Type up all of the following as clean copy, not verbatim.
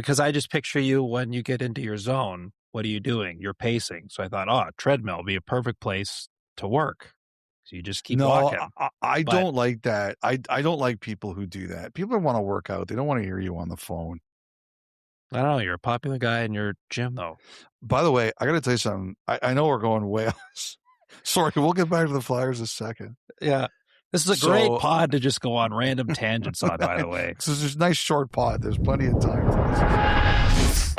because I just picture you when you get into your zone. What are you doing? You're pacing. So I thought, treadmill would be a perfect place to work. So you just keep walking. I don't like that. I don't like people who do that. People want to work out. They don't want to hear you on the phone. I don't know. You're a popular guy in your gym, though. By the way, I got to tell you something. I know we're going way off. Sorry, we'll get back to the Flyers in a second. Yeah. This is a great pod to just go on random tangents on, by the way. This is a nice short pod. There's plenty of time for this.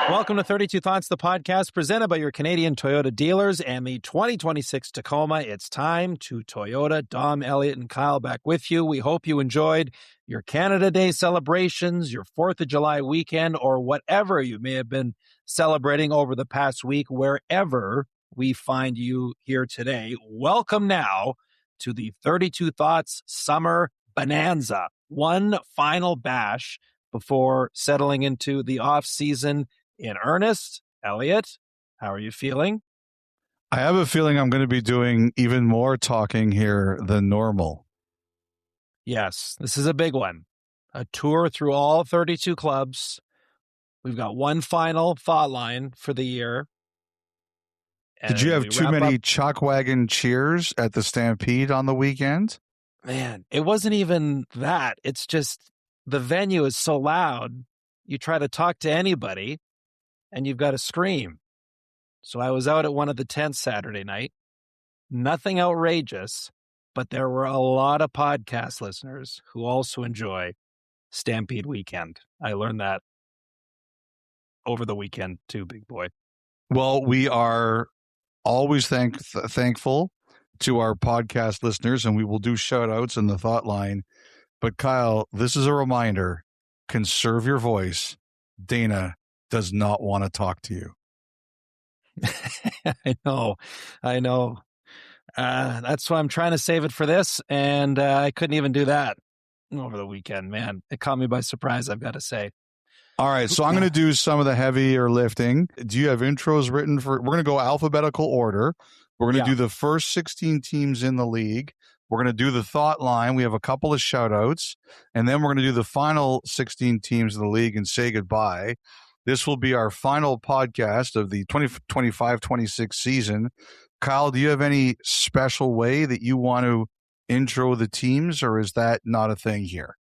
Welcome to 32 Thoughts, the podcast presented by your Canadian Toyota dealers and the 2026 Tacoma. It's time to Toyota. Dom, Elliotte, and Kyle back with you. We hope you enjoyed your Canada Day celebrations, your 4th of July weekend, or whatever you may have been celebrating over the past week, wherever we find you here today. Welcome now to the 32 Thoughts Summer Bonanza. One final bash before settling into the off-season in earnest. Elliotte, how are you feeling? I have a feeling I'm going to be doing even more talking here than normal. Yes, this is a big one. A tour through all 32 clubs. We've got one final thought line for the year. Did you have too many chalk wagon cheers at the Stampede on the weekend? Man, it wasn't even that. It's just the venue is so loud. You try to talk to anybody and you've got to scream. So I was out at one of the tents Saturday night. Nothing outrageous, but there were a lot of podcast listeners who also enjoy Stampede Weekend. I learned that over the weekend too, big boy. Well, we are always thankful to our podcast listeners, and we will do shout outs in the thought line. But Kyle, this is a reminder, conserve your voice. Dana does not want to talk to you. I know. That's why I'm trying to save it for this, and I couldn't even do that over the weekend. Man, it caught me by surprise, I've got to say. All right, so I'm going to do some of the heavier lifting. Do you have intros written for? We're going to go alphabetical order. We're going to do the first 16 teams in the league. We're going to do the thought line. We have a couple of shout outs, and then we're going to do the final 16 teams of the league and say goodbye. This will be our final podcast of the 2025-26 season. Kyle, do you have any special way that you want to intro the teams, or is that not a thing here?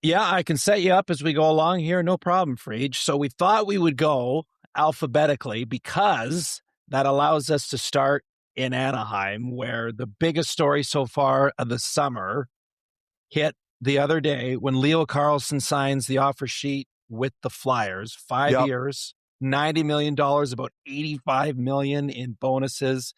Yeah, I can set you up as we go along here. No problem, Friedge. So we thought we would go alphabetically because that allows us to start in Anaheim, where the biggest story so far of the summer hit the other day when Leo Carlsson signs the offer sheet with the Flyers. 5 years, $90 million, about $85 million in bonuses,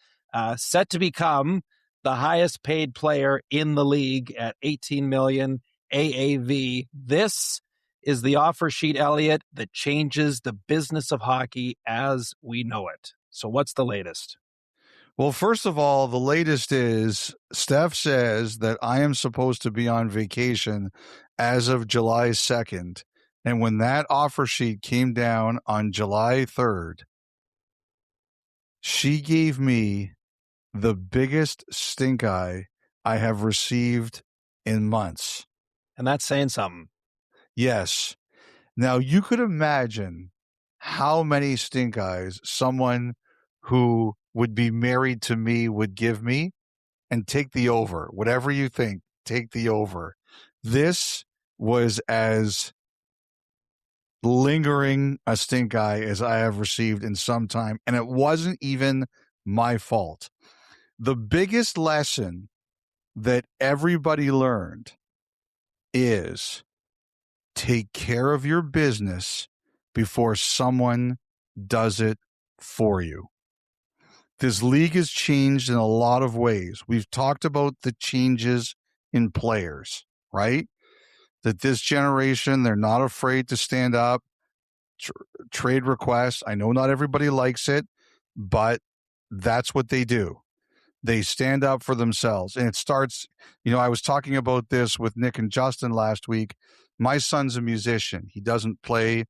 set to become the highest paid player in the league at $18 million AAV. This is the offer sheet, Elliotte, that changes the business of hockey as we know it. So what's the latest? Well, first of all, the latest is Steph says that I am supposed to be on vacation as of July 2nd. And when that offer sheet came down on July 3rd, she gave me the biggest stink eye I have received in months. And that's saying something. Yes. Now, you could imagine how many stink eyes someone who would be married to me would give me, and take the over. Whatever you think, take the over. This was as lingering a stink eye as I have received in some time, and it wasn't even my fault. The biggest lesson that everybody learned is take care of your business before someone does it for you. This league has changed in a lot of ways. We've talked about the changes in players, right? That this generation, they're not afraid to stand up, trade requests. I know not everybody likes it, but that's what they do. They stand up for themselves. And it starts, I was talking about this with Nick and Justin last week. My son's a musician. He doesn't play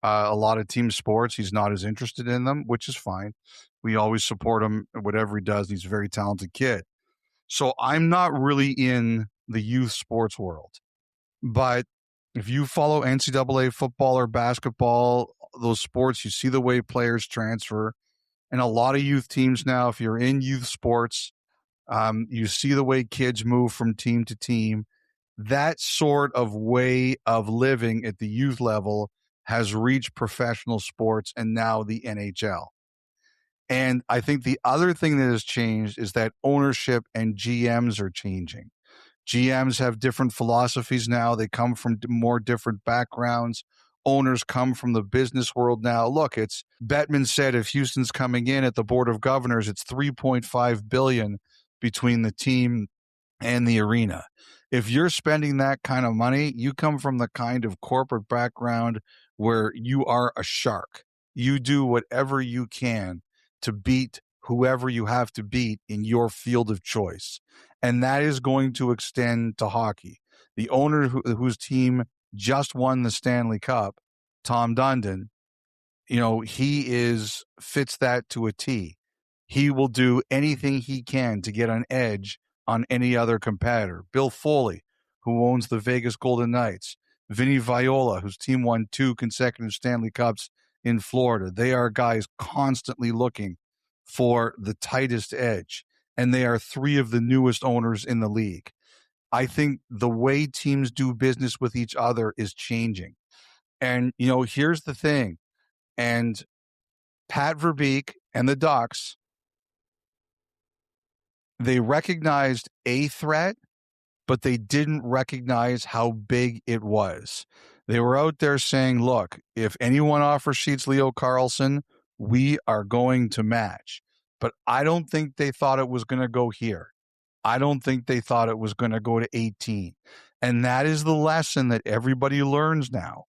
a lot of team sports. He's not as interested in them, which is fine. We always support him, whatever he does. He's a very talented kid. So I'm not really in the youth sports world. But If you follow NCAA football or basketball, those sports, you see the way players transfer. And a lot of youth teams now, if you're in youth sports, you see the way kids move from team to team. That sort of way of living at the youth level has reached professional sports and now the NHL. And I think the other thing that has changed is that ownership and GMs are changing. GMs have different philosophies now. They come from more different backgrounds. Owners come from the business world now. Look, it's Bettman said if Houston's coming in at the Board of Governors, it's $3.5 billion between the team and the arena. If you're spending that kind of money, you come from the kind of corporate background where you are a shark. You do whatever you can to beat whoever you have to beat in your field of choice. And that is going to extend to hockey. The owner whose team just won the Stanley Cup, Tom Dundon, he fits that to a T. He will do anything he can to get an edge on any other competitor. Bill Foley, who owns the Vegas Golden Knights, Vinny Viola, whose team won 2 consecutive Stanley Cups in Florida. They are guys constantly looking for the tightest edge, and they are 3 of the newest owners in the league. I think the way teams do business with each other is changing. And, here's the thing. And Pat Verbeek and the Ducks, they recognized a threat, but they didn't recognize how big it was. They were out there saying, look, if anyone offers Sheets Leo Carlson, we are going to match. But I don't think they thought it was going to go here. I don't think they thought it was going to go to 18. And that is the lesson that everybody learns now,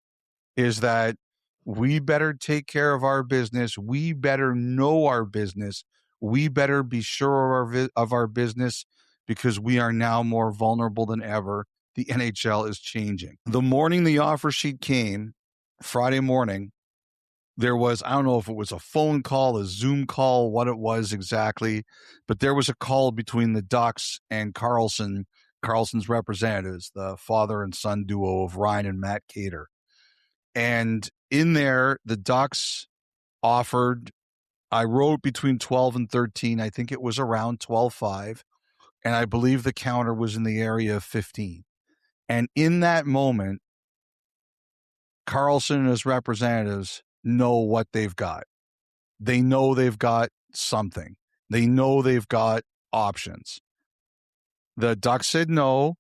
is that we better take care of our business. We better know our business. We better be sure of our business, because we are now more vulnerable than ever. The NHL is changing. The morning the offer sheet came, Friday morning, there was, I don't know if it was a phone call, a Zoom call, what it was exactly, but there was a call between the Ducks and Carlson's representatives, the father and son duo of Ryan and Matt Cater. And in there, the Ducks offered, I wrote between 12 and 13. I think it was around 12.5. And I believe the counter was in the area of 15. And in that moment, Carlson and his representatives know what they've got. They know they've got something. They know they've got options. The Ducks said no,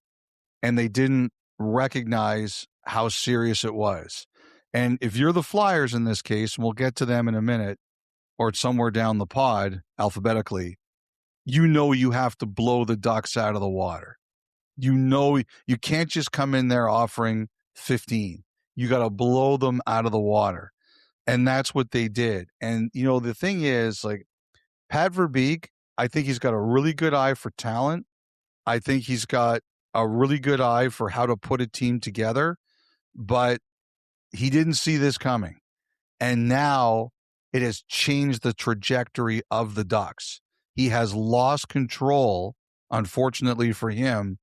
and they didn't recognize how serious it was. And if you're the Flyers in this case, and we'll get to them in a minute, or somewhere down the pod alphabetically, you have to blow the Ducks out of the water. You can't just come in there offering 15. You got to blow them out of the water. And that's what they did. And, the thing is, like, Pat Verbeek, I think he's got a really good eye for talent. I think he's got a really good eye for how to put a team together. But he didn't see this coming. And now it has changed the trajectory of the Ducks. He has lost control, unfortunately for him,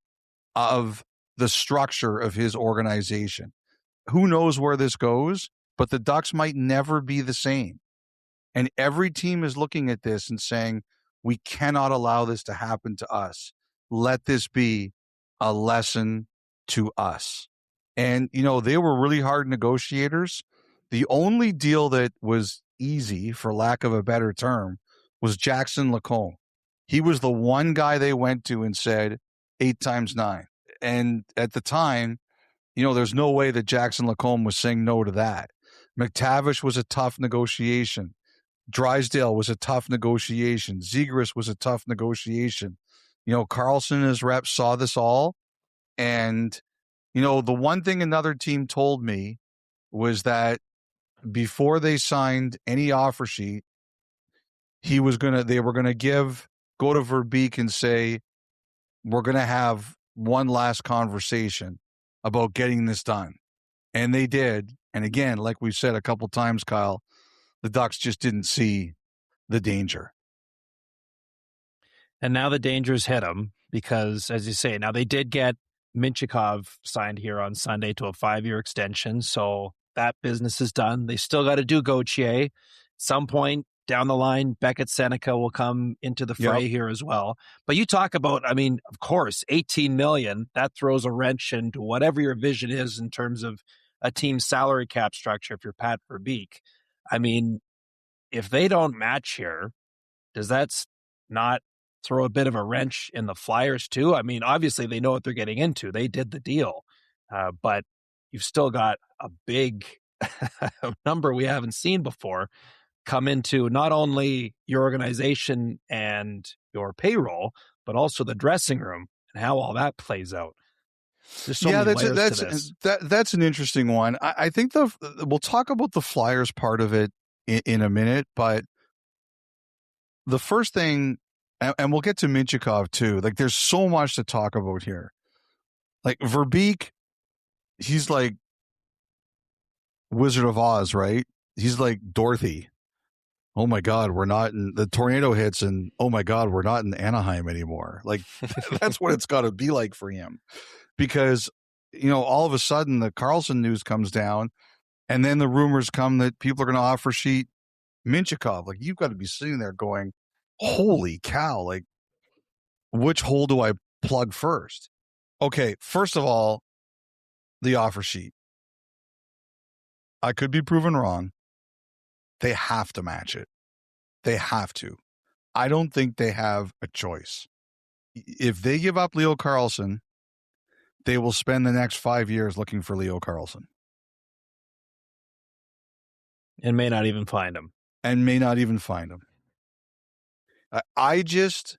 of the structure of his organization. Who knows where this goes, but the Ducks might never be the same. And every team is looking at this and saying, we cannot allow this to happen to us. Let this be a lesson to us. And, they were really hard negotiators. The only deal that was easy, for lack of a better term, was Jackson Lacombe. He was the one guy they went to and said, 8 times 9. And at the time, there's no way that Jackson Lacombe was saying no to that. McTavish was a tough negotiation. Drysdale was a tough negotiation. Zegras was a tough negotiation. Carlson and his reps saw this all. And, the one thing another team told me was that before they signed any offer sheet, they were going to go to Verbeek and say, we're going to have one last conversation about getting this done. And they did. And again, like we've said a couple times, Kyle, the Ducks just didn't see the danger. And now the danger's hit them because, as you say, now they did get Minchikov signed here on Sunday to a 5-year extension, so that business is done. They still got to do Gauthier. At some point down the line, Beckett Seneca will come into the fray here as well. But you talk about, I mean, of course, $18 million, that throws a wrench into whatever your vision is in terms of a team's salary cap structure if you're Pat Verbeek. I mean, if they don't match here, does that not throw a bit of a wrench in the Flyers too? I mean, obviously they know what they're getting into. They did the deal, but you've still got a big number we haven't seen before come into not only your organization and your payroll, but also the dressing room and how all that plays out. There's so many layers to this. That's an interesting one. I think we'll talk about the Flyers part of it in a minute, but the first thing, and we'll get to Minchikov too, like there's so much to talk about here. Like Verbeek, he's like Wizard of Oz, right? He's like Dorothy. Oh my God, we're not in the tornado hits, and oh my God, we're not in Anaheim anymore. Like that's what it's got to be like for him, because all of a sudden the Karlsson news comes down, and then the rumors come that people are going to offer sheet Minchikov. Like you've got to be sitting there going, holy cow, like which hole do I plug first? Okay, first of all, the offer sheet. I could be proven wrong. They have to match it. They have to. I don't think they have a choice. If they give up Leo Carlsson, they will spend the next 5 years looking for Leo Carlsson. And may not even find him. I just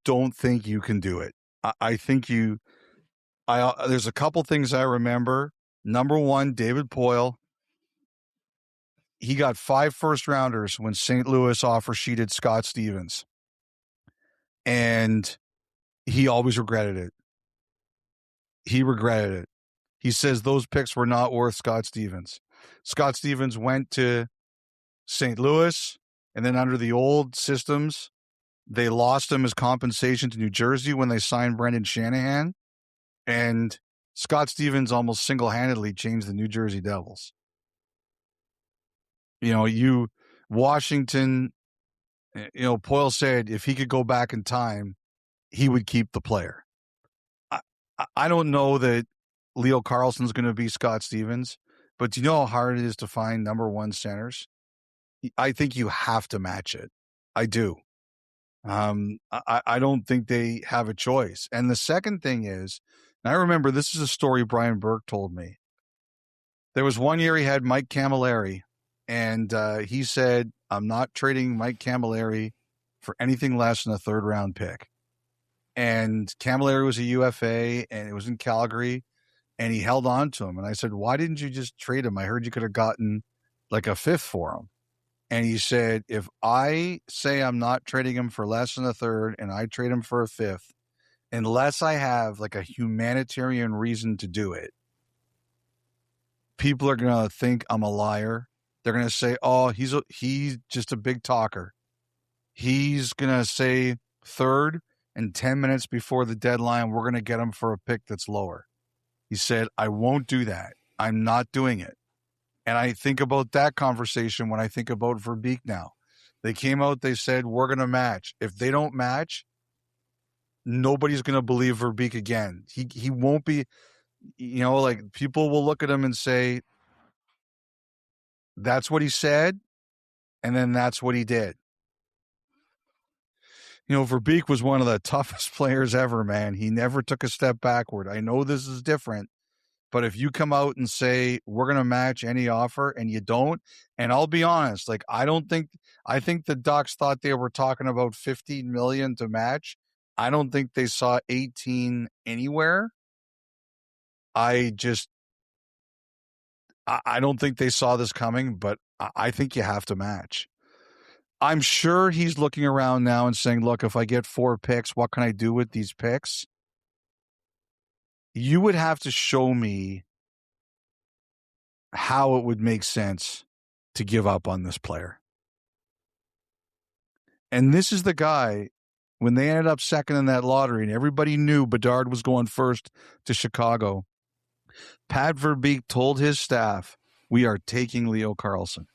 don't think you can do it. I think there's a couple things I remember. Number one, David Poile. He got 5 first-rounders when St. Louis offer sheeted Scott Stevens. And he always regretted it. He says those picks were not worth Scott Stevens. Scott Stevens went to St. Louis, and then under the old systems, they lost him as compensation to New Jersey when they signed Brendan Shanahan. And Scott Stevens almost single-handedly changed the New Jersey Devils. Washington, Poile said if he could go back in time, he would keep the player. I don't know that Leo Carlsson's going to be Scott Stevens, but do you know how hard it is to find number one centers? I think you have to match it. I do. I don't think they have a choice. And the second thing is, and I remember this is a story Brian Burke told me. There was one year he had Mike Camilleri, and he said, I'm not trading Mike Camilleri for anything less than a third-round pick. And Camilleri was a UFA, and it was in Calgary, and he held on to him. And I said, why didn't you just trade him? I heard you could have gotten like a fifth for him. And he said, if I say I'm not trading him for less than a third and I trade him for a fifth, unless I have like a humanitarian reason to do it, people are going to think I'm a liar. They're going to say, oh, he's just a big talker. He's going to say third, and 10 minutes before the deadline, we're going to get him for a pick that's lower. He said, I won't do that. I'm not doing it. And I think about that conversation when I think about Verbeek now. They came out, they said, we're going to match. If they don't match, nobody's going to believe Verbeek again. He won't be, like people will look at him and say, that's what he said, and then that's what he did. Verbeek was one of the toughest players ever, man. He never took a step backward. I know this is different, but if you come out and say, we're going to match any offer, and you don't, and I'll be honest, like, I think the Ducks thought they were talking about $15 million to match. I don't think they saw 18 anywhere. I don't think they saw this coming, but I think you have to match. I'm sure he's looking around now and saying, look, if I get 4 picks, what can I do with these picks? You would have to show me how it would make sense to give up on this player. And this is the guy, when they ended up second in that lottery and everybody knew Bedard was going first to Chicago, Pat Verbeek told his staff, we are taking Leo Carlsson.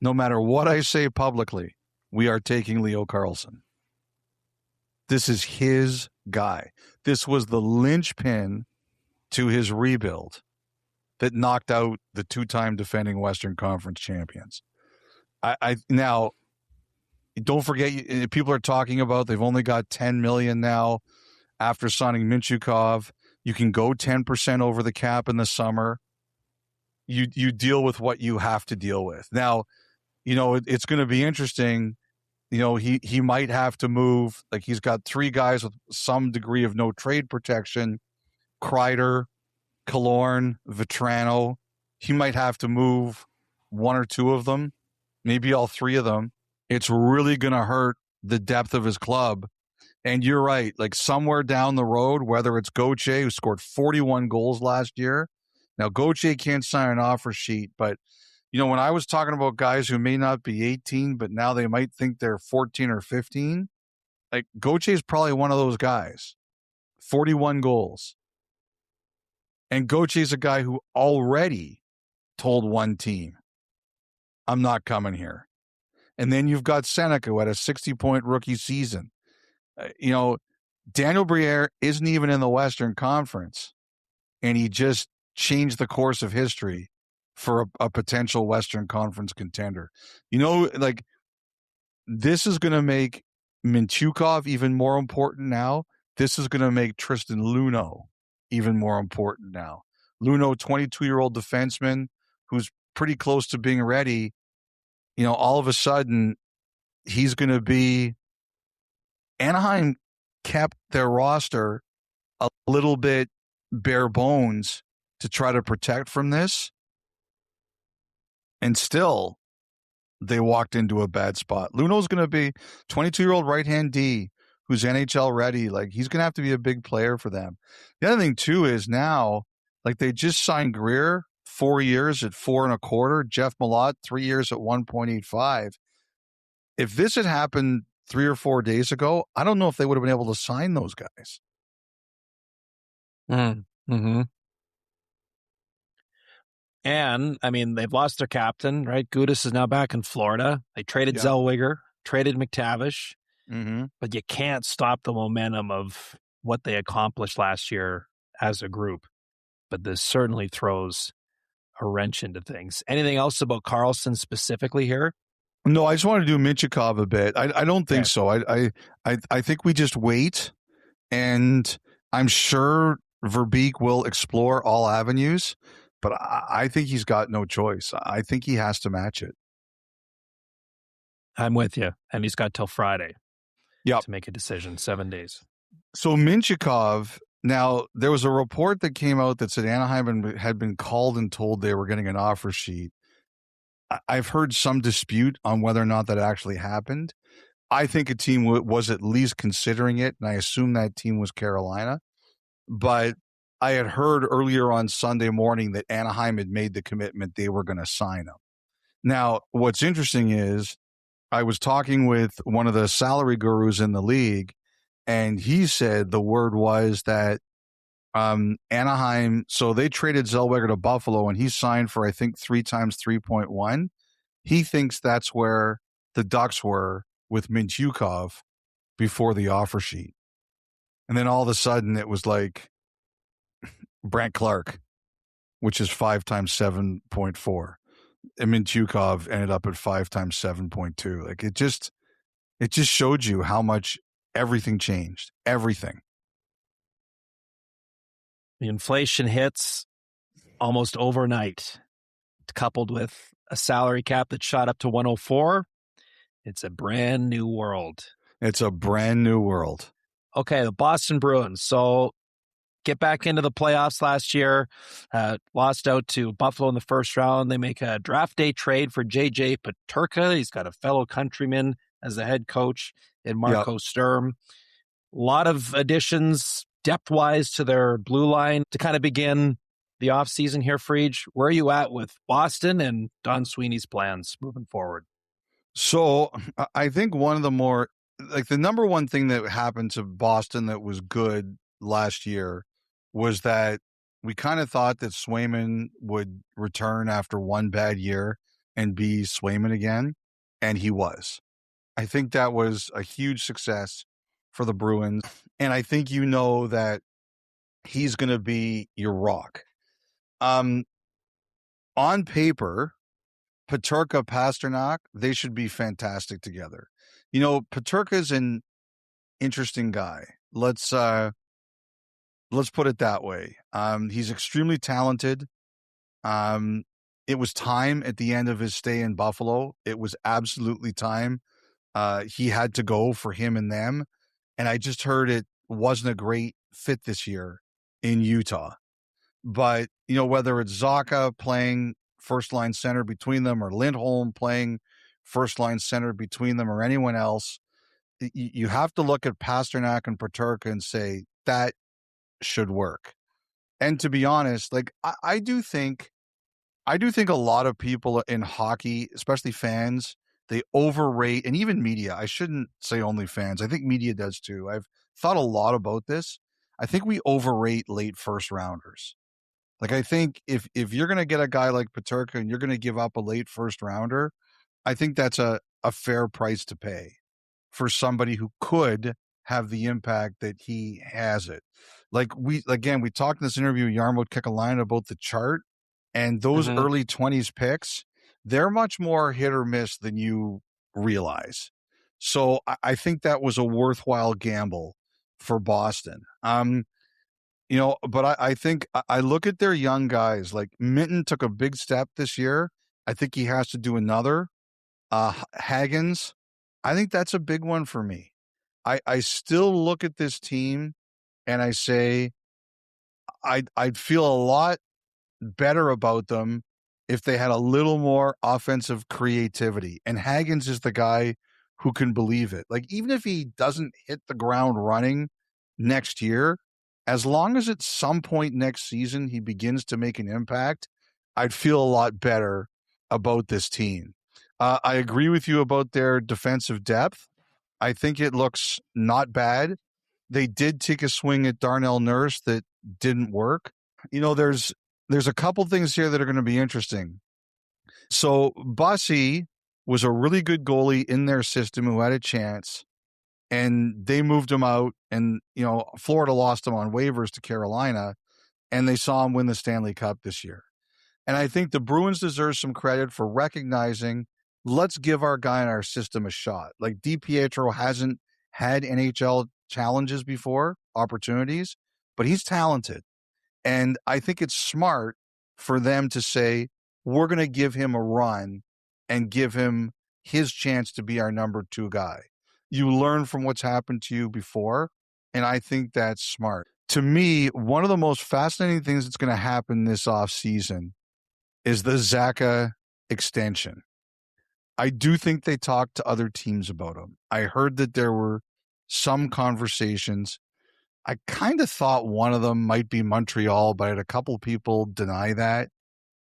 No matter what I say publicly, we are taking Leo Carlsson. This is his guy. This was the linchpin to his rebuild that knocked out the two-time defending Western Conference champions. I now, don't forget, people are talking about they've only got $10 million now after signing Mintyukov. You can go 10% over the cap in the summer. You deal with what you have to deal with. Now, it's going to be interesting. He might have to move. Like, he's got three guys with some degree of no trade protection: Kreider, Killorn, Vetrano. He might have to move one or two of them, maybe all three of them. It's really going to hurt the depth of his club. And you're right, like somewhere down the road, whether it's Gauthier, who scored 41 goals last year. Now, Gauthier can't sign an offer sheet, but, when I was talking about guys who may not be 18, but now they might think they're 14 or 15, like Gauthier is probably one of those guys. 41 goals. And Gauthier is a guy who already told one team, I'm not coming here. And then you've got Seneca, who had a 60-point rookie season. Daniel Briere isn't even in the Western Conference, and he just changed the course of history for a potential Western Conference contender. This is going to make Mintyukov even more important now. This is going to make Tristan Luneau even more important now. Luneau, 22-year-old defenseman who's pretty close to being ready. All of a sudden, he's going to be... Anaheim kept their roster a little bit bare bones to try to protect from this. And still, they walked into a bad spot. Luneau's going to be 22-year-old right-hand D who's NHL ready. Like, he's going to have to be a big player for them. The other thing, too, is now, like, they just signed Greer 4 years at $4.25. Jeff Malott, 3 years at $1.85. If this had happened 3 or 4 days ago, I don't know if they would have been able to sign those guys. Mm-hmm. And, they've lost their captain, right? Gudas is now back in Florida. They traded Zellweger, traded McTavish, but you can't stop the momentum of what they accomplished last year as a group. But this certainly throws a wrench into things. Anything else about Carlsson specifically here? No, I just want to do Mintyukov a bit. I don't think so. I think we just wait, and I'm sure Verbeek will explore all avenues, but I think he's got no choice. I think he has to match it. I'm with you, and he's got till Friday to make a decision, 7 days. So Mintyukov, now there was a report that came out that said Anaheim had been called and told they were getting an offer sheet. I've heard some dispute on whether or not that actually happened. I think a team was at least considering it, and I assume that team was Carolina. But I had heard earlier on Sunday morning that Anaheim had made the commitment they were going to sign him. Now, what's interesting is I was talking with one of the salary gurus in the league, and he said the word was that Anaheim, so they traded Zellweger to Buffalo, and he signed for, I think, 3 times 3.1. He thinks that's where the Ducks were with Mintyukov before the offer sheet. And then all of a sudden it was like Brant Clark, which is 5 times 7.4. And Mintyukov ended up at 5 times 7.2. Like, it just showed you how much everything changed. Everything. The inflation hits almost overnight, coupled with a salary cap that shot up to 104. It's a brand new world. It's a brand new world. Okay, the Boston Bruins. So get back into the playoffs last year, lost out to Buffalo in the first round. They make a draft day trade for J.J. Peterka. He's got a fellow countryman as the head coach in Marco Sturm. A lot of additions depth-wise to their blue line to kind of begin the offseason here, Friedge. Where are you at with Boston and Don Sweeney's plans moving forward? So I think one of the more like the number one thing that happened to Boston that was good last year was that we kind of thought that Swayman would return after one bad year and be Swayman again, and he was. I think that was a huge success for the Bruins, and I think that he's going to be your rock. On paper, Peterka, Pasternak, they should be fantastic together. Peterka's an interesting guy. Let's put it that way. He's extremely talented. It was time at the end of his stay in Buffalo. It was absolutely time. He had to go for him and them. And I just heard it wasn't a great fit this year in Utah. But, whether it's Zacha playing first line center between them or Lindholm playing first line center between them or anyone else, you have to look at Pasternak and Peterka and say that should work. And to be honest, like I do think a lot of people in hockey, especially fans, they overrate, and even media. I shouldn't say only fans. I think media does too. I've thought a lot about this. I think we overrate late first rounders. Like, I think if you're going to get a guy like Peterka and you're going to give up a late first rounder, I think that's a fair price to pay for somebody who could have the impact that he has it. Like we talked in this interview with Jarmo Kekalainen about the chart, and those early 20s picks, they're much more hit or miss than you realize. So I think that was a worthwhile gamble for Boston. But I think I look at their young guys, like Minton took a big step this year. I think he has to do another. Hagens, I think that's a big one for me. I still look at this team and I say I'd feel a lot better about them if they had a little more offensive creativity. And Hagens is the guy who can believe it. Like, even if he doesn't hit the ground running next year, as long as at some point next season he begins to make an impact, I'd feel a lot better about this team. I agree with you about their defensive depth. I think it looks not bad. They did take a swing at Darnell Nurse that didn't work. There's a couple things here that are going to be interesting. So Bussy was a really good goalie in their system who had a chance, and they moved him out, and Florida lost him on waivers to Carolina, and they saw him win the Stanley Cup this year. And I think the Bruins deserve some credit for recognizing, let's give our guy in our system a shot. Like, DiPietro hasn't had NHL challenges before, opportunities, but he's talented. And I think it's smart for them to say, we're going to give him a run and give him his chance to be our number 2 guy. You learn from what's happened to you before, and I think that's smart. To me, one of the most fascinating things that's going to happen this offseason is the Zacha extension. I do think they talked to other teams about him. I heard that there were some conversations. I kind of thought one of them might be Montreal, but I had a couple of people deny that.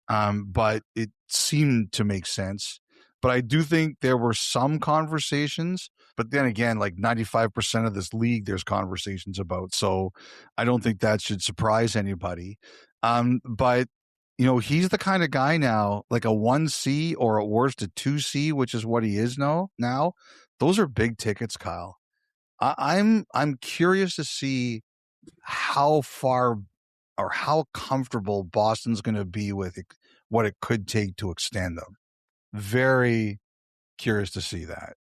But it seemed to make sense. But I do think there were some conversations. But then again, like 95% of this league, there's conversations about. So I don't think that should surprise anybody. But he's the kind of guy now, like a 1C or at worst a 2C, which is what he is now. Those are big tickets, Kyle. I'm curious to see how far or how comfortable Boston's going to be with it, what it could take to extend them. Very curious to see that.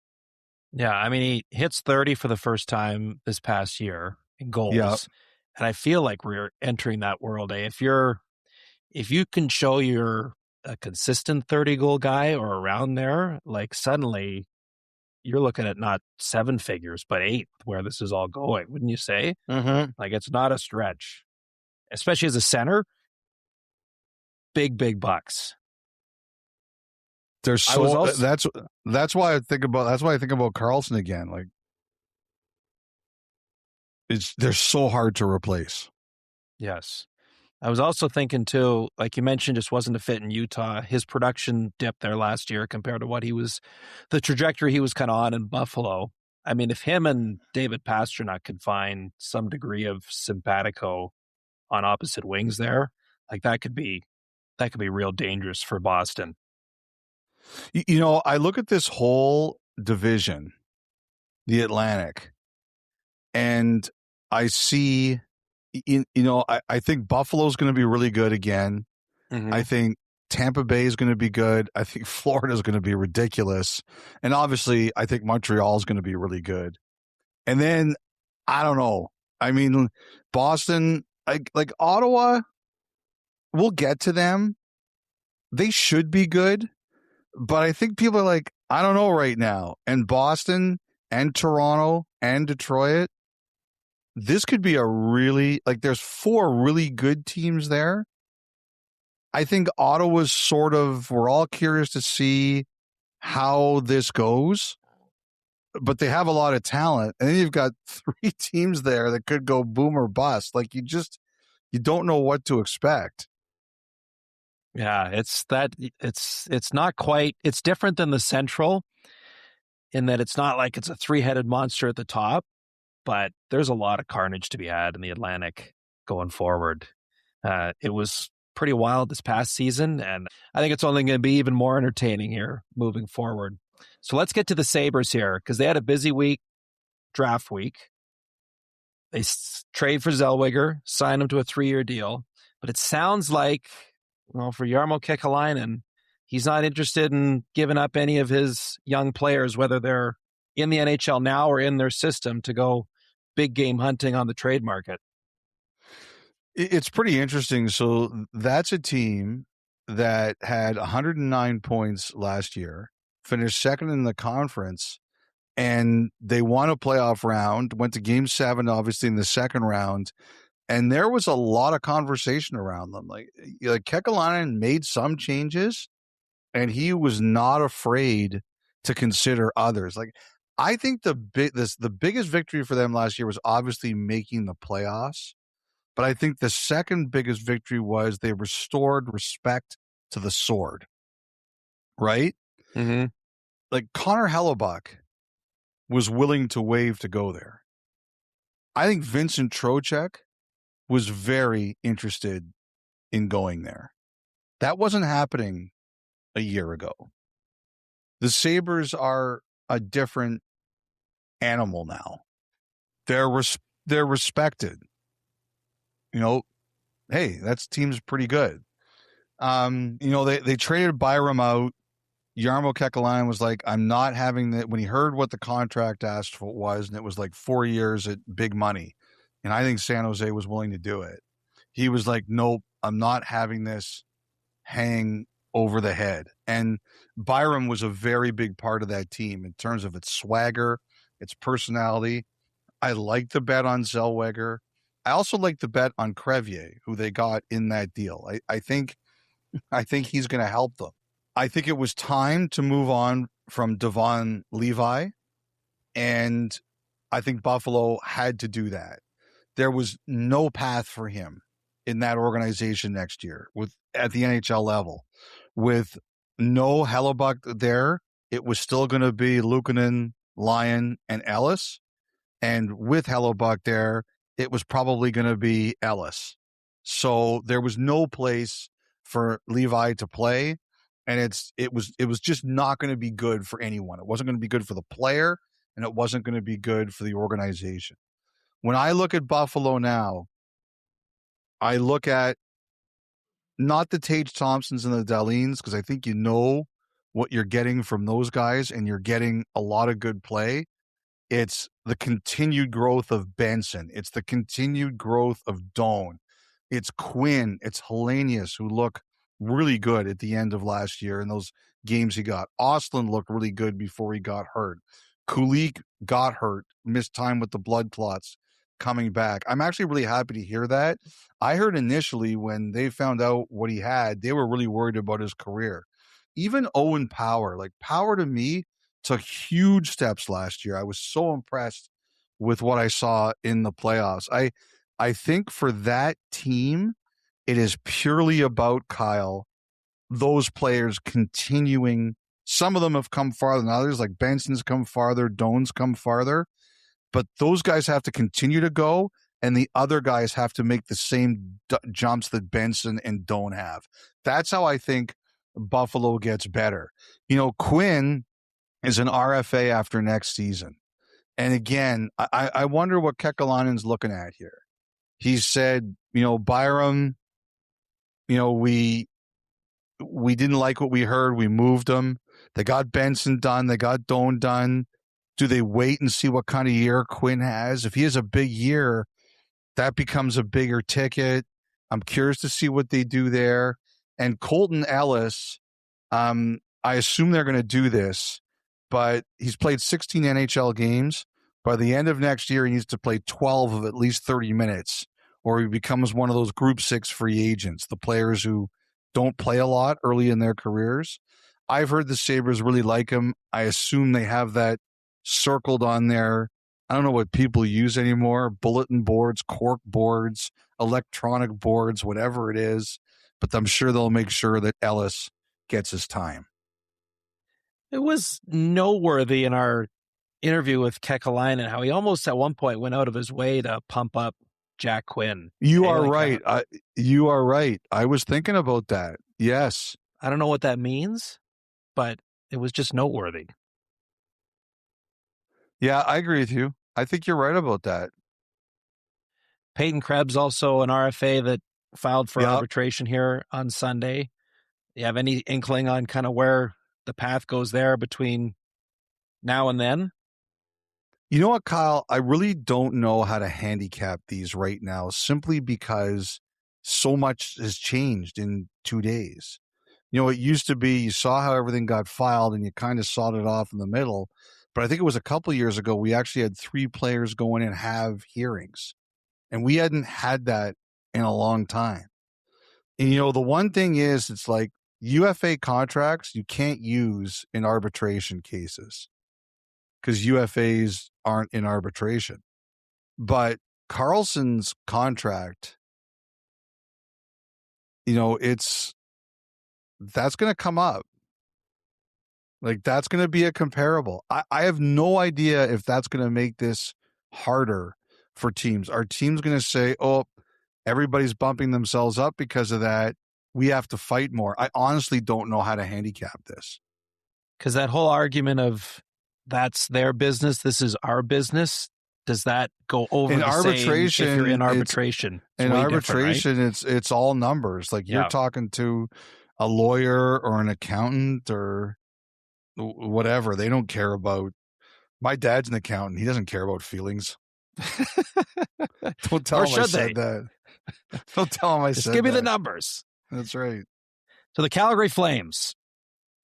Yeah, I mean, he hits 30 for the first time this past year in goals. Yep. And I feel like we're entering that world. If you can show you're a consistent 30-goal guy or around there, like suddenly you're looking at not 7 figures, but 8, where this is all going, wouldn't you say? Mm-hmm. Like, it's not a stretch, especially as a center. Big bucks. They're so that's why I think about Carlson again. Like, they're so hard to replace. Yes. I was also thinking too, like you mentioned, just wasn't a fit in Utah. His production dipped there last year compared to the trajectory he was kind of on in Buffalo. I mean, if him and David Pastrnak could find some degree of simpatico on opposite wings there, like that could be real dangerous for Boston. I look at this whole division, the Atlantic, and I see, I think Buffalo's going to be really good again. Mm-hmm. I think Tampa Bay is going to be good. I think Florida is going to be ridiculous. And obviously, I think Montreal is going to be really good. And then, I don't know. I mean, Boston, like Ottawa, we'll get to them. They should be good. But I think people are like, I don't know right now. And Boston and Toronto and Detroit, this could be a really, there's 4 really good teams there. I think Ottawa's we're all curious to see how this goes, but they have a lot of talent. And then you've got 3 teams there that could go boom or bust. You don't know what to expect. Yeah, it's not quite, it's different than the Central in that it's not like it's a 3-headed monster at the top, but there's a lot of carnage to be had in the Atlantic going forward. It was pretty wild this past season, and I think it's only going to be even more entertaining here moving forward. So let's get to the Sabres here, because they had a busy week, draft week. They trade for Zellweger, sign him to a 3-year deal, but it sounds like, for Jarmo Kekalainen, he's not interested in giving up any of his young players, whether they're in the NHL now or in their system, to go big game hunting on the trade market. It's pretty interesting. So that's a team that had 109 points last year, finished second in the conference, and they won a playoff round, went to game 7, obviously, in the second round. And there was a lot of conversation around them. Like Kekalainen made some changes, and he was not afraid to consider others. I think the biggest victory for them last year was obviously making the playoffs. But I think the second biggest victory was they restored respect to the sword, right? Mm-hmm. Connor Hellebuck was willing to waive to go there. I think Vincent Trocheck was very interested in going there. That wasn't happening a year ago. The Sabres are a different animal now. They're respected. Hey, that team's pretty good. They traded Byram out. Jarmo Kekalainen was like, I'm not having that. When he heard what the contract asked for was, and it was 4 years at big money, and I think San Jose was willing to do it. He was like, nope, I'm not having this hang over the head. And Byram was a very big part of that team in terms of its swagger, its personality. I like the bet on Zellweger. I also like the bet on Crevier, who they got in that deal. I think he's going to help them. I think it was time to move on from Devon Levi, and I think Buffalo had to do that. There was no path for him in that organization next year at the NHL level. With no Hellebuck there, it was still going to be Luukkonen, Lyon, and Ellis. And with Hellebuck there, it was probably going to be Ellis. So there was no place for Levi to play. And it was just not going to be good for anyone. It wasn't going to be good for the player, and it wasn't going to be good for the organization. When I look at Buffalo now, I look at not the Tage Thompsons and the Dahleens, because I think you know what you're getting from those guys, and you're getting a lot of good play. It's the continued growth of Benson. It's the continued growth of Doan. It's Quinn. It's Hellenius, who look really good at the end of last year in those games he got. Ostlund looked really good before he got hurt. Kulik got hurt, missed time with the blood clots, coming back. I'm actually really happy to hear that. I heard initially when they found out what he had, they were really worried about his career. Even Owen Power, Power to me took huge steps last year. I was so impressed with what I saw in the playoffs. I think for that team, it is purely about Kyle, those players continuing Some of them have come farther than others, like Benson's come farther, Doan's come farther. But those guys have to continue to go, and the other guys have to make the same jumps that Benson and Doan have. That's how I think Buffalo gets better. Quinn is an RFA after next season. And again, I wonder what Kekalainen's looking at here. He said, Byram, we didn't like what we heard. We moved him. They got Benson done. They got Doan done. Do they wait and see what kind of year Quinn has? If he has a big year, that becomes a bigger ticket. I'm curious to see what they do there. And Colton Ellis, I assume they're going to do this, but he's played 16 NHL games. By the end of next year, he needs to play 12 of at least 30 minutes, or he becomes one of those Group 6 free agents, the players who don't play a lot early in their careers. I've heard the Sabres really like him. I assume they have that circled on their, I don't know what people use anymore, bulletin boards, cork boards, electronic boards, whatever it is. But I'm sure they'll make sure that Ellis gets his time. It was noteworthy in our interview with Kekalainen how he almost at one point went out of his way to pump up Jack Quinn. You are right. You are right. I was thinking about that. Yes. I don't know what that means, but it was just noteworthy. Yeah, I agree with you. I think you're right about that. Peyton Krebs also an RFA that filed for arbitration here on Sunday. You have any inkling on kind of where the path goes there between now and then? You know what, Kyle? I really don't know how to handicap these right now, simply because so much has changed in 2 days. It used to be you saw how everything got filed and you kind of sawed it off in the middle. But I think it was a couple of years ago, we actually had 3 players go in and have hearings. And we hadn't had that in a long time. And, the one thing is, it's like UFA contracts you can't use in arbitration cases because UFAs aren't in arbitration. But Carlson's contract, that's going to come up. Like, that's going to be a comparable. I have no idea if that's going to make this harder for teams. Are teams going to say, oh, everybody's bumping themselves up because of that, we have to fight more? I honestly don't know how to handicap this. Because that whole argument of that's their business, this is our business, does that go over in arbitration? If you're in arbitration, in arbitration, right? it's all numbers. Like you're talking to a lawyer or an accountant or whatever. They don't care about. My dad's an accountant. He doesn't care about feelings. Don't tell him I said that. Don't tell him I said that. Just give me the numbers. That's right. So the Calgary Flames,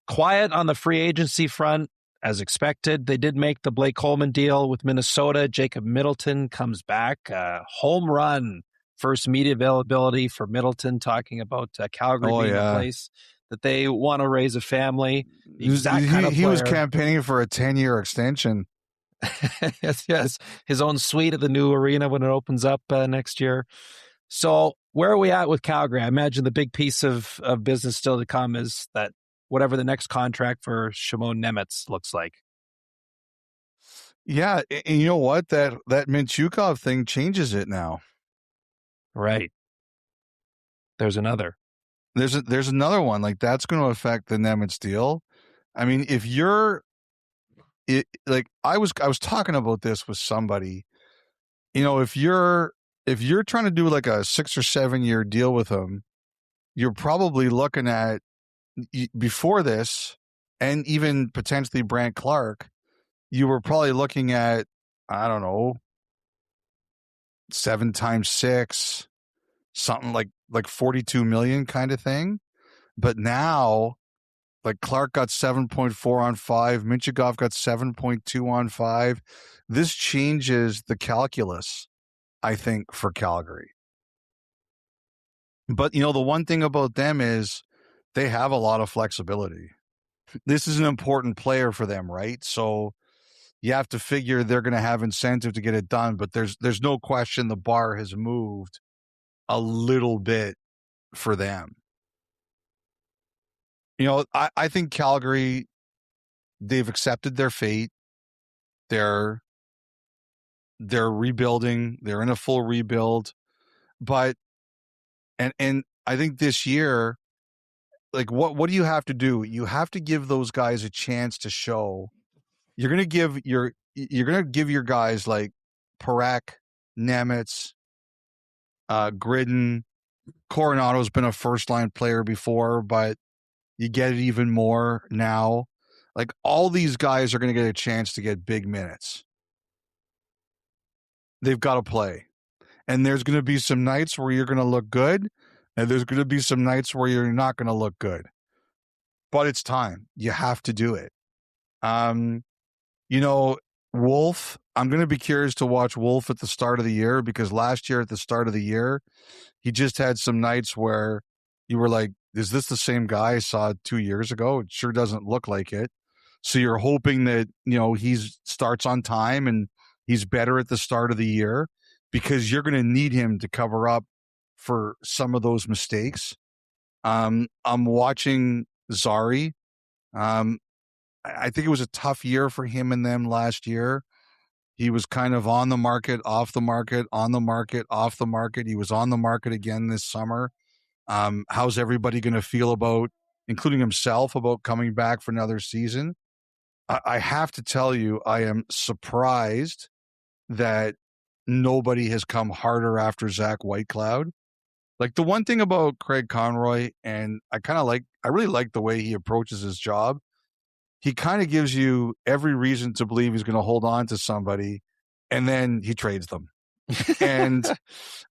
quiet on the free agency front, as expected. They did make the Blake Coleman deal with Minnesota. Jacob Middleton comes back. Home run. First media availability for Middleton, talking about Calgary being a place that they want to raise a family. He was campaigning for a 10-year extension. yes. His own suite at the new arena when it opens up next year. So where are we at with Calgary? I imagine the big piece of business still to come is that whatever the next contract for Shimon Nemeth looks like. Yeah, and you know what? That Mintyukov thing changes it now. Right. There's another. There's another one. Like, that's going to affect the Nemeth deal. I mean, if you're I was talking about this with somebody, if you're trying to do like a 6 or 7 year deal with him, you're probably looking at, before this, and even potentially Brandt Clark, you were probably looking at, I don't know, 7 times 6, something like 42 million kind of thing. But now, like, Clark got 7.4 on 5, Mintyukov got 7.2 on 5. This changes the calculus, I think, for Calgary. But, the one thing about them is they have a lot of flexibility. This is an important player for them, right? So you have to figure they're going to have incentive to get it done, but there's no question the bar has moved a little bit for them. I think Calgary they've accepted their fate. They're rebuilding. They're in a full rebuild. But and I think this year, like what do you have to do? You have to give those guys a chance to show. You're gonna give your guys like Parak, Nemitz, Gridden. Coronado's been a first line player before, but you get it even more now. Like all these guys are going to get a chance to get big minutes. They've got to play. And there's going to be some nights where you're going to look good, and there's going to be some nights where you're not going to look good. But it's time. You have to do it. Wolf, I'm going to be curious to watch Wolf at the start of the year, because last year at the start of the year, he just had some nights where you were like, is this the same guy I saw 2 years ago? It sure doesn't look like it. So you're hoping that, he starts on time and he's better at the start of the year, because you're going to need him to cover up for some of those mistakes. I'm watching Zari. I think it was a tough year for him and them last year. He was kind of on the market, off the market, on the market, off the market. He was on the market again this summer. How's everybody going to feel about, including himself, about coming back for another season? I have to tell you, I am surprised that nobody has come harder after Zach Whitecloud. Like, the one thing about Craig Conroy, and I really like the way he approaches his job. He kind of gives you every reason to believe he's going to hold on to somebody, and then he trades them. And,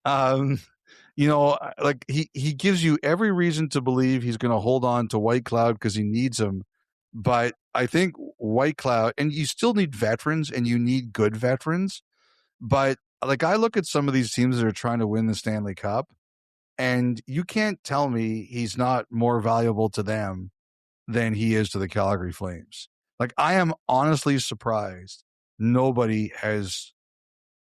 like he gives you every reason to believe he's going to hold on to Whitecloud because he needs him. But I think Whitecloud, and you still need veterans, and you need good veterans. But like, I look at some of these teams that are trying to win the Stanley Cup, and you can't tell me he's not more valuable to them than he is to the Calgary Flames. Like, I am honestly surprised nobody has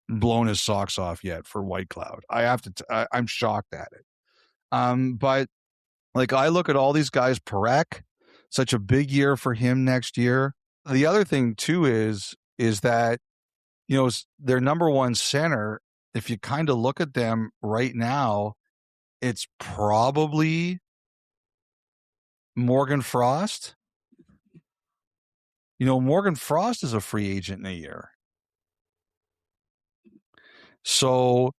blown his socks off yet for Whitecloud. I'm shocked at it. But like, I look at all these guys, Parak, such a big year for him next year. The other thing too is that, their number one center, if you kind of look at them right now, it's probably Morgan Frost. Morgan Frost is a free agent in a year. So,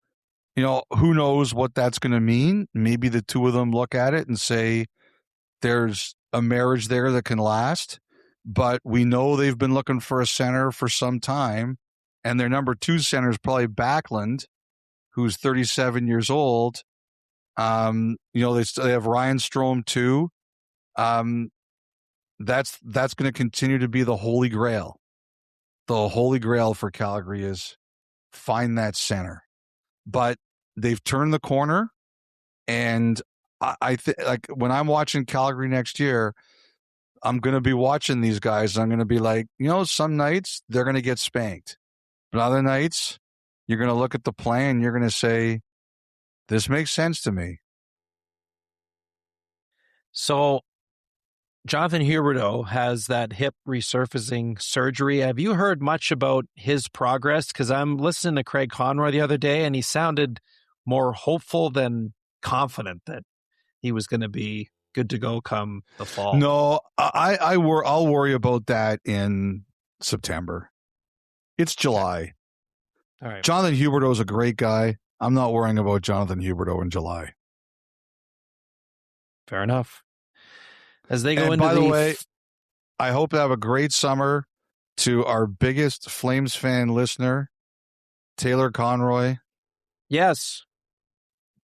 who knows what that's going to mean? Maybe the two of them look at it and say, there's a marriage there that can last, but we know they've been looking for a center for some time, and their number two center is probably Backlund, who's 37 years old. They have Ryan Strome too. That's going to continue to be the holy grail. The holy grail for Calgary is find that center. But they've turned the corner, and I think, like, when I'm watching Calgary next year, I'm going to be watching these guys, and I'm going to be like, some nights they're going to get spanked. But other nights, you're going to look at the play and you're going to say, this makes sense to me. So Jonathan Huberdeau has that hip resurfacing surgery. Have you heard much about his progress? Because I'm listening to Craig Conroy the other day, and he sounded more hopeful than confident that he was going to be good to go come the fall. No, I'll worry about that in September. It's July. All right. Jonathan Huberdeau is a great guy. I'm not worrying about Jonathan Huberdeau in July. Fair enough. As they go and into by the way, I hope to have a great summer to our biggest Flames fan listener, Taylor Conroy. Yes.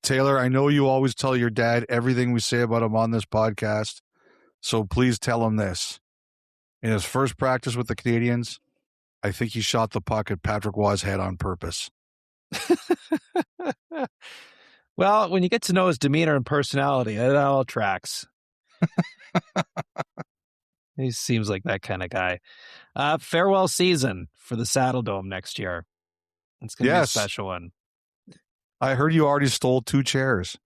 Taylor, I know you always tell your dad everything we say about him on this podcast, so please tell him this. In his first practice with the Canadiens, I think he shot the puck at Patrick Roy's head on purpose. Well, when you get to know his demeanor and personality, it all tracks. He seems like that kind of guy. Farewell season for the Saddle Dome next year. It's going to be a special one. I heard you already stole 2 chairs.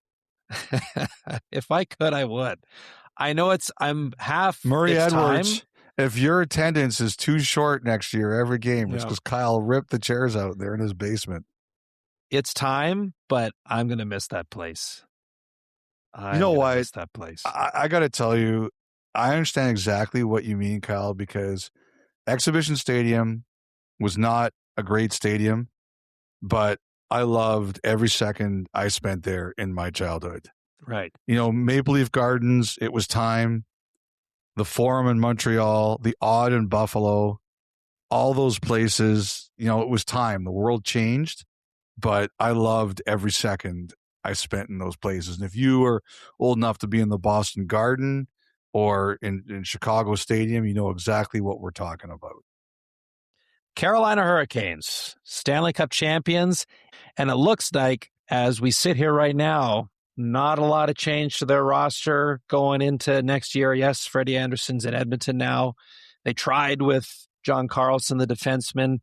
If I could, I would. I know I'm half Murray Edwards. time. if your attendance is too short next year, every game, it's Yeah. because Kyle ripped the chairs out there in his basement. It's time, but I'm going to miss that place. You know what? Miss that place. I got to tell you, I understand exactly what you mean, Kyle, because Exhibition Stadium was not a great stadium, but I loved every second I spent there in my childhood. Right. You know, Maple Leaf Gardens, it was time. The Forum in Montreal, the Odd in Buffalo, all those places, you know, it was time. The world changed, but I loved every second I spent in those places. And if you were old enough to be in the Boston Garden or in Chicago Stadium, you know exactly what we're talking about. Carolina Hurricanes, Stanley Cup champions, and it looks like, as we sit here right now, not a lot of change to their roster going into next year. Yes, Freddie Anderson's at Edmonton now. They tried with John Carlson, the defenseman.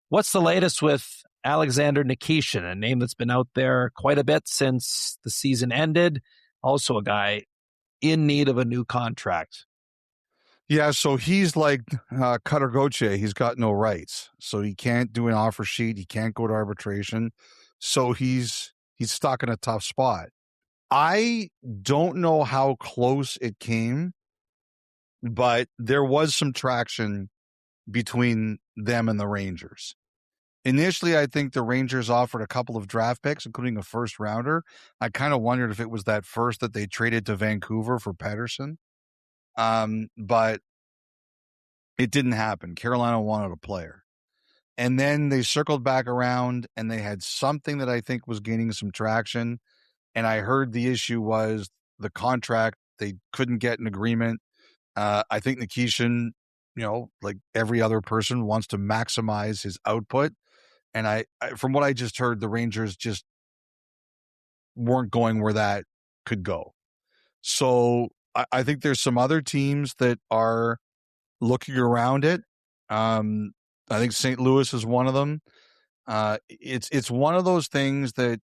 What's the latest with Alexander Nikishin, a name that's been out there quite a bit since the season ended? Also a guy in need of a new contract. Yeah, so he's like Cutter Gauthier. He's got no rights. So he can't do an offer sheet. He can't go to arbitration. So he's stuck in a tough spot. I don't know how close it came, but there was some traction between them and the Rangers. Initially, I think the Rangers offered a couple of draft picks, including a first rounder. I kind of wondered if it was that first that they traded to Vancouver for Pettersson. But it didn't happen. Carolina wanted a player. And then they circled back around and they had something that I think was gaining some traction. And I heard the issue was the contract. They couldn't get an agreement. I think Nikishin, you know, like every other person, wants to maximize his output. And I from what I just heard, the Rangers just weren't going where that could go. So I think there's some other teams that are looking around it. I think St. Louis is one of them. It's one of those things that,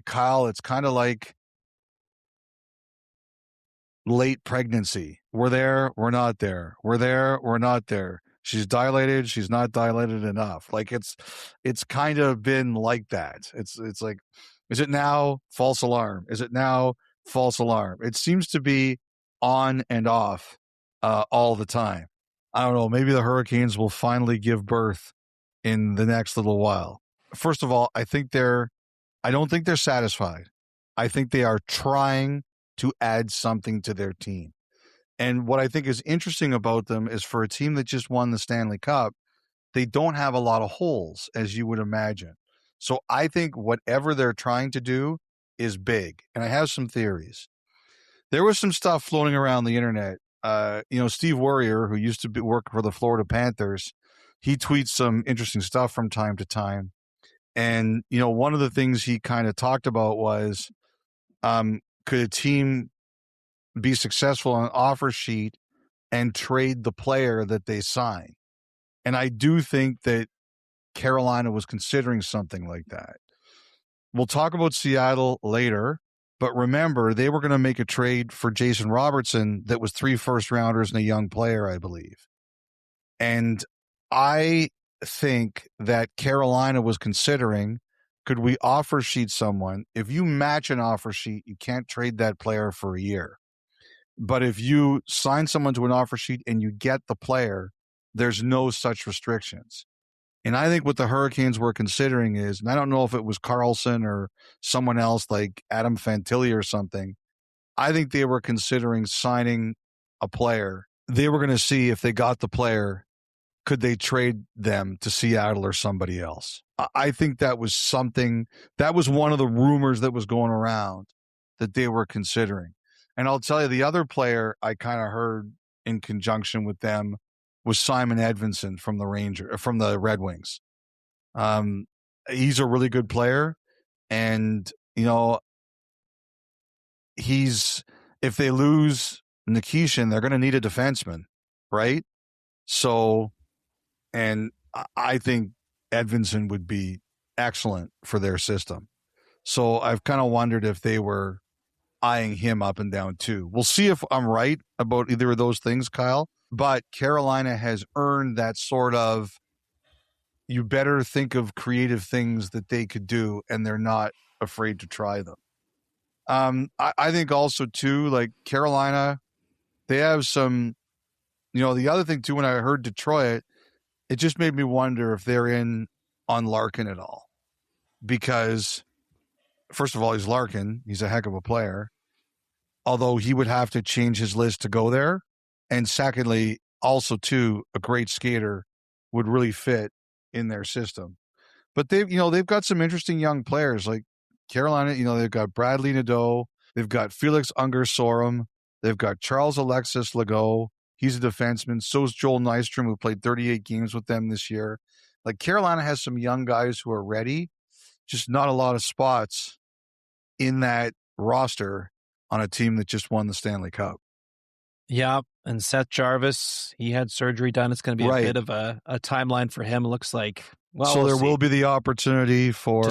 Kyle, it's kind of like late pregnancy. We're there, we're not there. We're there, we're not there. She's dilated, she's not dilated enough. Like it's kind of been like that. It's like, is it now? False alarm. Is it now? False alarm. It seems to be on and off all the time. I don't know. Maybe the Hurricanes will finally give birth in the next little while. First of all, I don't think they're satisfied. I think they are trying to add something to their team. And what I think is interesting about them is, for a team that just won the Stanley Cup, they don't have a lot of holes, as you would imagine. So I think whatever they're trying to do is big. And I have some theories. There was some stuff floating around the internet. Steve Warrior, who used to work for the Florida Panthers, he tweets some interesting stuff from time to time. And, you know, one of the things he kind of talked about was, could a team be successful on an offer sheet and trade the player that they sign? And I do think that Carolina was considering something like that. We'll talk about Seattle later, but remember, they were going to make a trade for Jason Robertson that was 3 first-rounders and a young player, I believe. And I think that Carolina was considering, could we offer sheet someone? If you match an offer sheet, you can't trade that player for a year. But if you sign someone to an offer sheet and you get the player, there's no such restrictions. And I think what the Hurricanes were considering is, and I don't know if it was Carlson or someone else like Adam Fantilli or something, I think they were considering signing a player. They were going to see if they got the player, could they trade them to Seattle or somebody else? I think that was something, that was one of the rumors that was going around that they were considering. And I'll tell you, the other player I kind of heard in conjunction with them was Simon Edvinsson from the Red Wings. He's a really good player. And, you know, if they lose Nikishin, they're going to need a defenseman, right? So, and I think Edvinsson would be excellent for their system. So I've kind of wondered if they were eyeing him up and down too. We'll see if I'm right about either of those things, Kyle. but Carolina has earned that sort of, you better think of creative things that they could do, and they're not afraid to try them. I think also, too, like Carolina, they have some, the other thing, too, when I heard Detroit, it just made me wonder if they're in on Larkin at all. Because, first of all, he's Larkin. He's a heck of a player. Although he would have to change his list to go there. And secondly, also, too, a great skater would really fit in their system. But they've got some interesting young players like Carolina. They've got Bradley Nadeau. They've got Felix Unger-Sorum. They've got Charles Alexis Legault. He's a defenseman. So is Joel Nystrom, who played 38 games with them this year. Like, Carolina has some young guys who are ready, just not a lot of spots in that roster on a team that just won the Stanley Cup. Yeah, and Seth Jarvis, he had surgery done. It's going to be a bit of a timeline for him. It looks like. Well, so there will be the opportunity to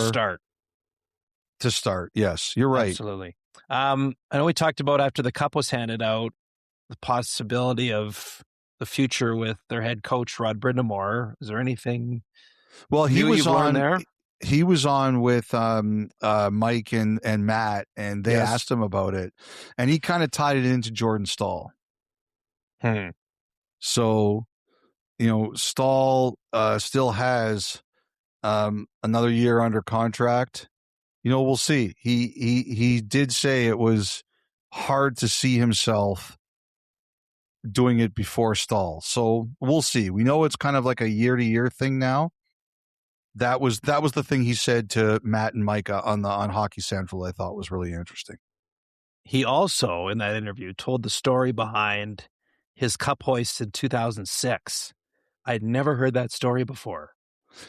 start. Yes, you're right. Absolutely. I know we talked about after the cup was handed out, the possibility of the future with their head coach, Rod Brind'Amour. Is there anything? Well, he was on there. He was on with Mike and Matt, and they asked him about it, and he kind of tied it into Jordan Staal. So, Staal still has another year under contract. We'll see. He did say it was hard to see himself doing it before Staal. So we'll see. We know it's kind of like a year-to-year thing now. That was the thing he said to Matt and Micah on Hockey Central. I thought was really interesting. He also, in that interview, told the story behind his cup hoist in 2006. I'd never heard that story before.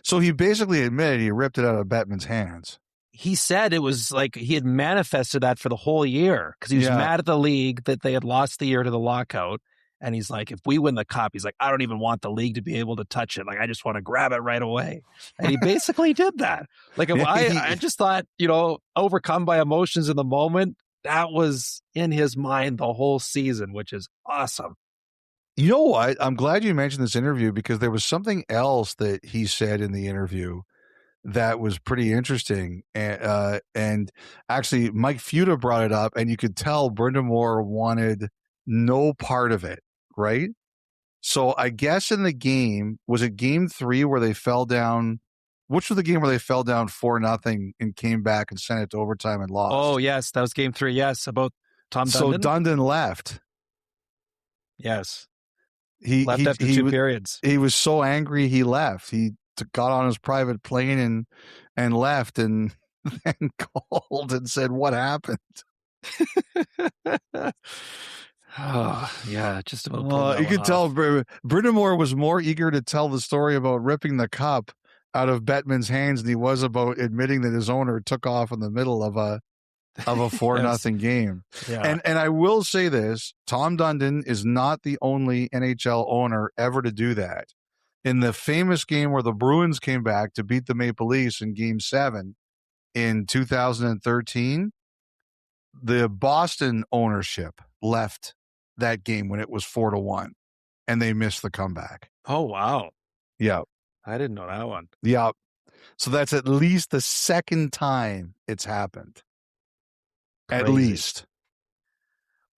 So he basically admitted he ripped it out of Bettman's hands. He said it was like he had manifested that for the whole year because he was mad at the league that they had lost the year to the lockout. And he's like, if we win the cup, he's like, I don't even want the league to be able to touch it. Like, I just want to grab it right away. And he basically did that. Like, I just thought, overcome by emotions in the moment, that was in his mind the whole season, which is awesome. You know what? I'm glad you mentioned this interview because there was something else that he said in the interview that was pretty interesting. And actually, Mike Futa brought it up, and you could tell Brind'Amour wanted no part of it, right? So I guess in the game, was it game 3 where they fell down? Which was the game where they fell down 4-0 and came back and sent it to overtime and lost? Oh, yes. That was game 3. Yes. About Tom Dundon. So Dundon left. Yes. He left after 2 periods. He was so angry he left. He got on his private plane and left and called and said, "What happened?" Oh, yeah, just about. You could tell Brind'Amour was more eager to tell the story about ripping the cup out of Bettman's hands than he was about admitting that his owner took off in the middle of a 4-0 game. Yeah. And I will say this, Tom Dundon is not the only NHL owner ever to do that. In the famous game where the Bruins came back to beat the Maple Leafs in Game 7 in 2013, the Boston ownership left that game when it was 4-1, and they missed the comeback. Oh, wow. Yeah. I didn't know that one. Yeah. So that's at least the second time it's happened. Crazy. At least.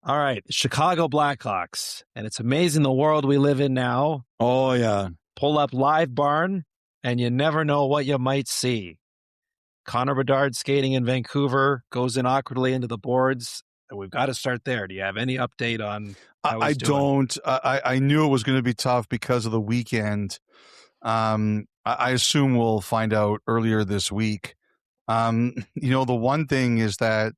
All right. Chicago Blackhawks. And it's amazing the world we live in now. Oh, yeah. Pull up Live Barn, and you never know what you might see. Connor Bedard skating in Vancouver goes in awkwardly into the boards. We've got to start there. Do you have any update on how he's doing? Don't. I knew it was going to be tough because of the weekend. I assume we'll find out earlier this week. The one thing is that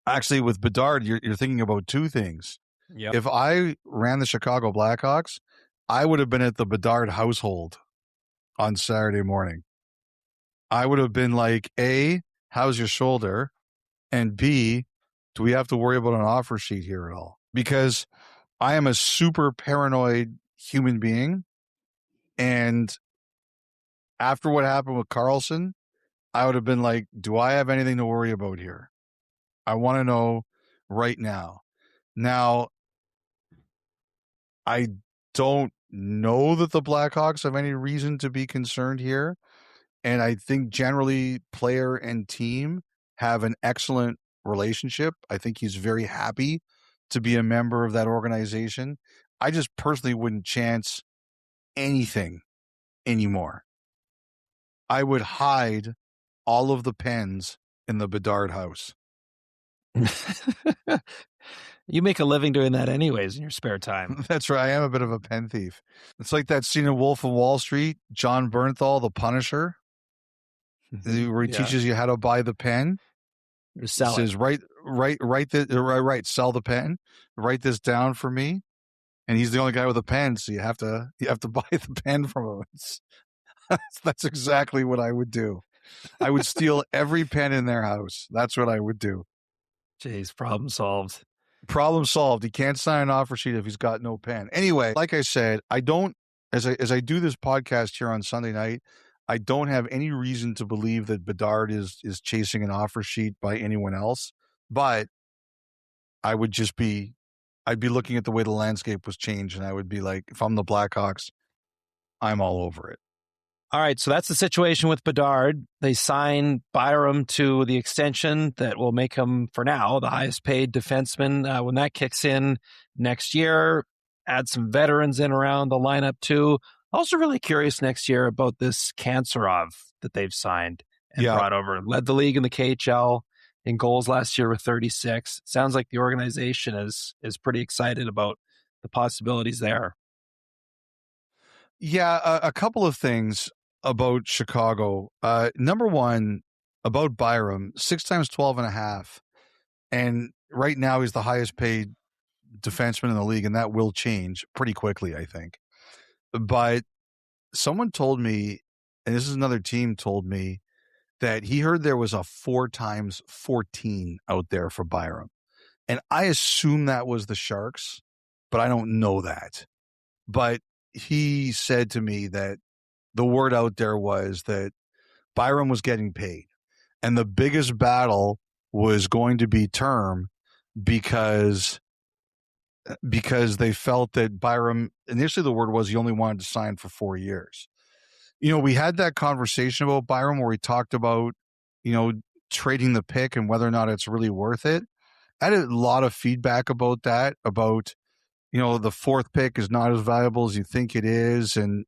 actually with Bedard, you're thinking about two things. Yep. If I ran the Chicago Blackhawks, I would have been at the Bedard household on Saturday morning. I would have been like, A, how's your shoulder? And B, do we have to worry about an offer sheet here at all? Because I am a super paranoid human being. And after what happened with Carlson, I would have been like, do I have anything to worry about here? I want to know right now. Now, I don't know that the Blackhawks have any reason to be concerned here. And I think generally player and team have an excellent relationship. I think he's very happy to be a member of that organization. I just personally wouldn't chance anything anymore. I would hide all of the pens in the Bedard house. You make a living doing that anyways in your spare time. That's right. I am a bit of a pen thief. It's like that scene in Wolf of Wall Street, John Bernthal, the Punisher, where he teaches you how to buy the pen. Or sell says, it. Sell the pen. Write this down for me. And he's the only guy with a pen, so you have to buy the pen from him. That's exactly what I would do. I would steal every pen in their house. That's what I would do. Jeez, problem solved. Problem solved. He can't sign an offer sheet if he's got no pen. Anyway, like I said, I don't, as I do this podcast here on Sunday night, I don't have any reason to believe that Bedard is chasing an offer sheet by anyone else. But I'd be looking at the way the landscape was changed, and I would be like, if I'm the Blackhawks, I'm all over it. All right, so that's the situation with Bedard. They signed Byram to the extension that will make him, for now, the highest paid defenseman. When that kicks in next year, add some veterans in around the lineup too. Also really curious next year about this Kanserov that they've signed and brought over. Led the league in the KHL in goals last year with 36. Sounds like the organization is pretty excited about the possibilities there. Yeah, a couple of things about Chicago. Number one, about Byram, 6 times 12.5. And right now he's the highest paid defenseman in the league, and that will change pretty quickly, I think. But someone told me, and this is another team told me, that he heard there was a 4 times 14 out there for Byram. And I assume that was the Sharks, but I don't know that. But he said to me that the word out there was that Byram was getting paid. And the biggest battle was going to be term because they felt that Byram, initially the word was he only wanted to sign for 4 years. You know, we had that conversation about Byram where we talked about, you know, trading the pick and whether or not it's really worth it. I had a lot of feedback about that, about, you know, the 4th pick is not as valuable as you think it is. And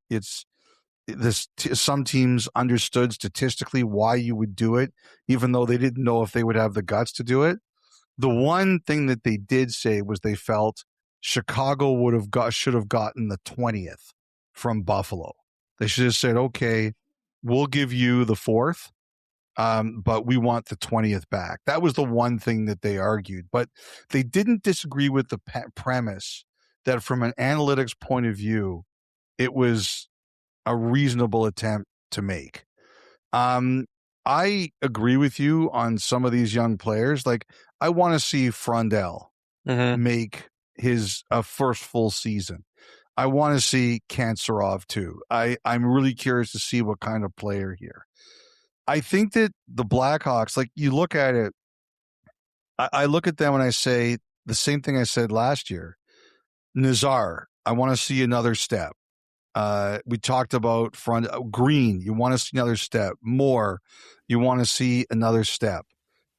some teams understood statistically why you would do it, even though they didn't know if they would have the guts to do it. The one thing that they did say was they felt Chicago should have gotten the 20th from Buffalo. They should have said, okay, we'll give you the 4th, but we want the 20th back. That was the one thing that they argued. But they didn't disagree with the premise that from an analytics point of view, it was a reasonable attempt to make. I agree with you on some of these young players. Like, I want to see Frondell make his first full season. I want to see Kanserov too. I'm really curious to see what kind of player here. I think that the Blackhawks, like, you look at it, I look at them and I say the same thing I said last year. Nazar, I want to see another step. We talked about Green. You want to see another step. Moore, you want to see another step.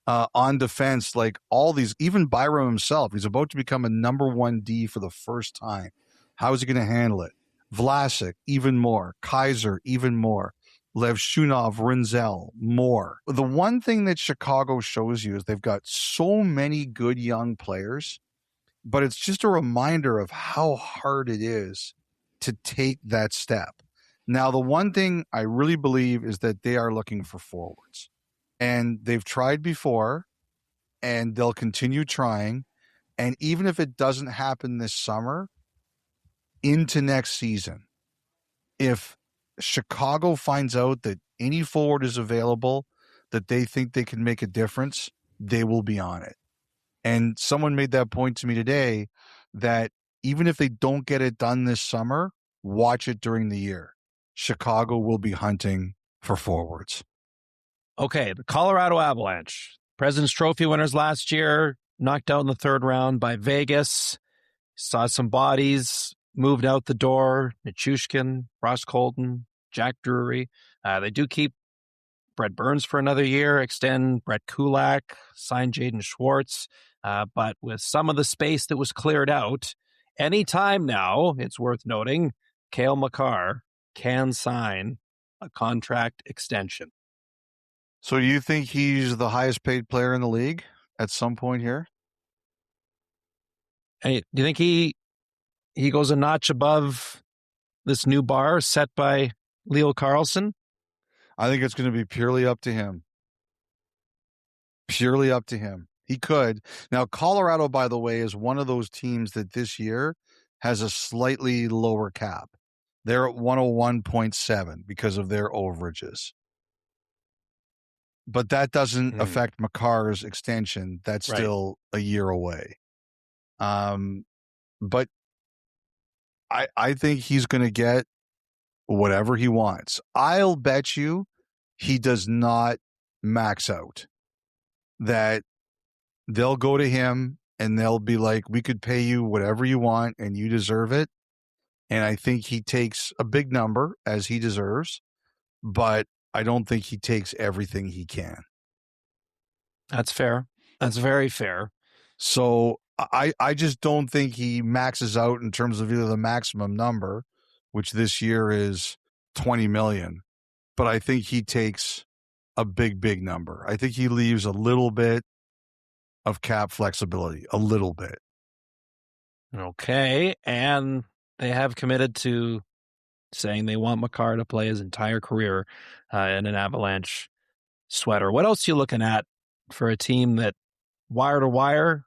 On defense, like all these, even Byram himself, he's about to become a number 1 D for the first time. How is he going to handle it? Vlasic, even more. Kaiser, even more. Levshunov, Rinzel, more. The one thing that Chicago shows you is they've got so many good young players, but it's just a reminder of how hard it is to take that step. Now, the one thing I really believe is that they are looking for forwards. And they've tried before, and they'll continue trying. And even if it doesn't happen this summer, into next season, if Chicago finds out that any forward is available that they think they can make a difference, they will be on it. And someone made that point to me today that even if they don't get it done this summer, watch it during the year. Chicago will be hunting for forwards. Okay, the Colorado Avalanche, President's Trophy winners last year, knocked out in the 3rd round by Vegas. Saw some bodies moved out the door. Nichushkin, Ross Colton, Jack Drury. They do keep Brett Burns for another year, extend Brett Kulak, sign Jaden Schwartz. But with some of the space that was cleared out, anytime now, it's worth noting, Cale Makar can sign a contract extension. So do you think he's the highest paid player in the league at some point here? Hey, do you think he goes a notch above this new bar set by Leo Carlson? I think it's going to be purely up to him. Purely up to him. He could. Now, Colorado, by the way, is one of those teams that this year has a slightly lower cap. They're at 101.7 because of their overages. But that doesn't affect Makar's extension. That's still a year away. But I think he's going to get whatever he wants. I'll bet you he does not max out. That they'll go to him and they'll be like, we could pay you whatever you want and you deserve it. And I think he takes a big number as he deserves, but I don't think he takes everything he can. That's fair. That's very fair. So I just don't think he maxes out in terms of either the maximum number, which this year is 20 million, but I think he takes a big number. I think he leaves a little bit of cap flexibility, a little bit. Okay, and they have committed to saying they want Makar to play his entire career in an Avalanche sweater. What else are you looking at for a team that wire to wire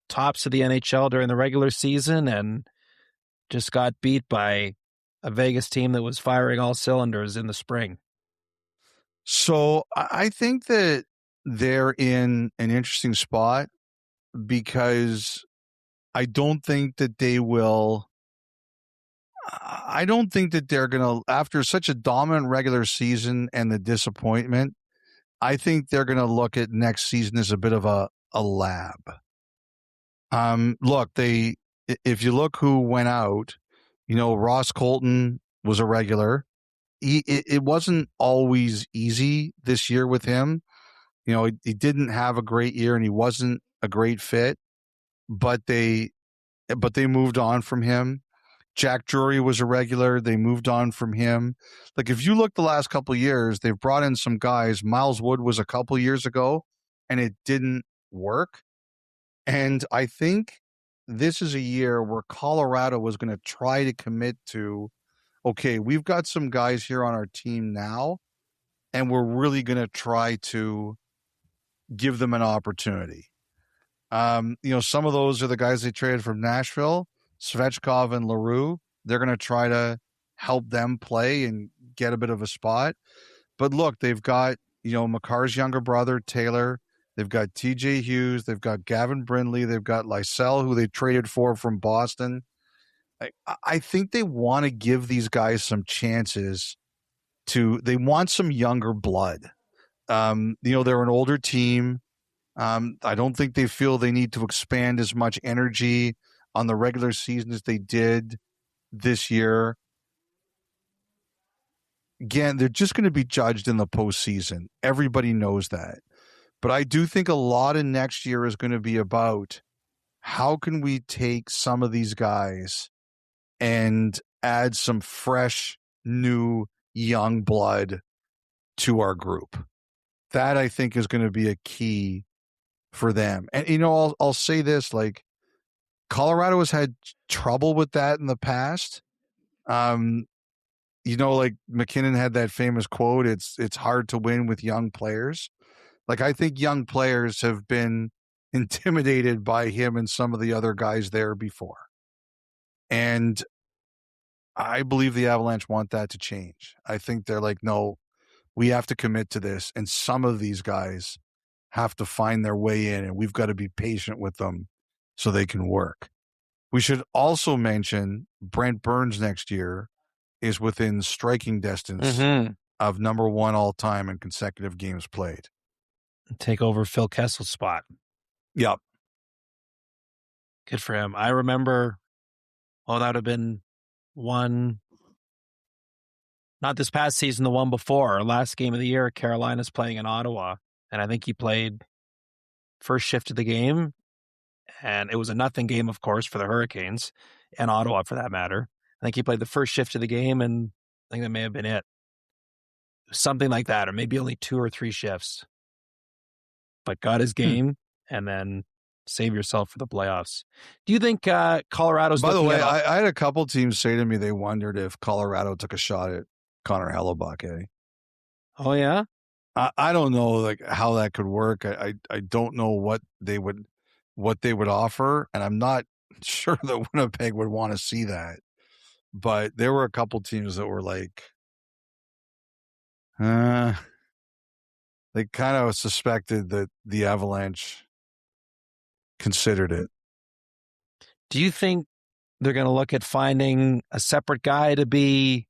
tops of the NHL during the regular season and just got beat by a Vegas team that was firing all cylinders in the spring? So I think that they're in an interesting spot because I don't think that they will. I don't think that they're going to, after such a dominant regular season and the disappointment, I think they're going to look at next season as a bit of a lab. Look, if you look who went out, Ross Colton was a regular. It wasn't always easy this year with him. He didn't have a great year and he wasn't a great fit, but they moved on from him. Jack Drury was a regular. They moved on from him. Like, if you look the last couple of years, they've brought in some guys. Miles Wood was a couple years ago, and it didn't work. And I think this is a year where Colorado was going to try to commit to, okay, we've got some guys here on our team now, and we're really going to try to give them an opportunity. Some of those are the guys they traded from Nashville, Svechkov and LaRue. They're going to try to help them play and get a bit of a spot. But look, they've got, Makar's younger brother, Taylor. They've got TJ Hughes. They've got Gavin Brindley. They've got Lysell, who they traded for from Boston. I think they want to give these guys some chances they want some younger blood. They're an older team. I don't think they feel they need to expand as much energy on the regular season as they did this year. Again, they're just going to be judged in the postseason. Everybody knows that. But I do think a lot of next year is going to be about how can we take some of these guys and add some fresh, new, young blood to our group. That, I think, is going to be a key for them. And, I'll say this, like, Colorado has had trouble with that in the past. Like McKinnon had that famous quote, it's hard to win with young players. Like, I think young players have been intimidated by him and some of the other guys there before. And I believe the Avalanche want that to change. I think they're like, no, we have to commit to this. And some of these guys have to find their way in, and we've got to be patient with them so they can work. We should also mention Brent Burns next year is within striking distance of number one all time in consecutive games played. Take over Phil Kessel's spot. Yep. Good for him. I remember Oh, that would have been one, not this past season, the one before, last game of the year. Carolina's playing in Ottawa, and I think he played first shift of the game, and it was a nothing game, of course, for the Hurricanes and Ottawa for that matter. I think he played the first shift of the game, and I think that may have been it. Something like that, or maybe only 2 or 3 shifts. But got his game, and then save yourself for the playoffs. Do you think Colorado's By the looking way, at... I had a couple teams say to me they wondered if Colorado took a shot at Connor Hellebuck. Eh? Oh, yeah? I don't know like how that could work. I don't know what they would offer, and I'm not sure that Winnipeg would want to see that. But there were a couple teams that were like, they kind of suspected that the Avalanche considered it. Do you think they're going to look at finding a separate guy to be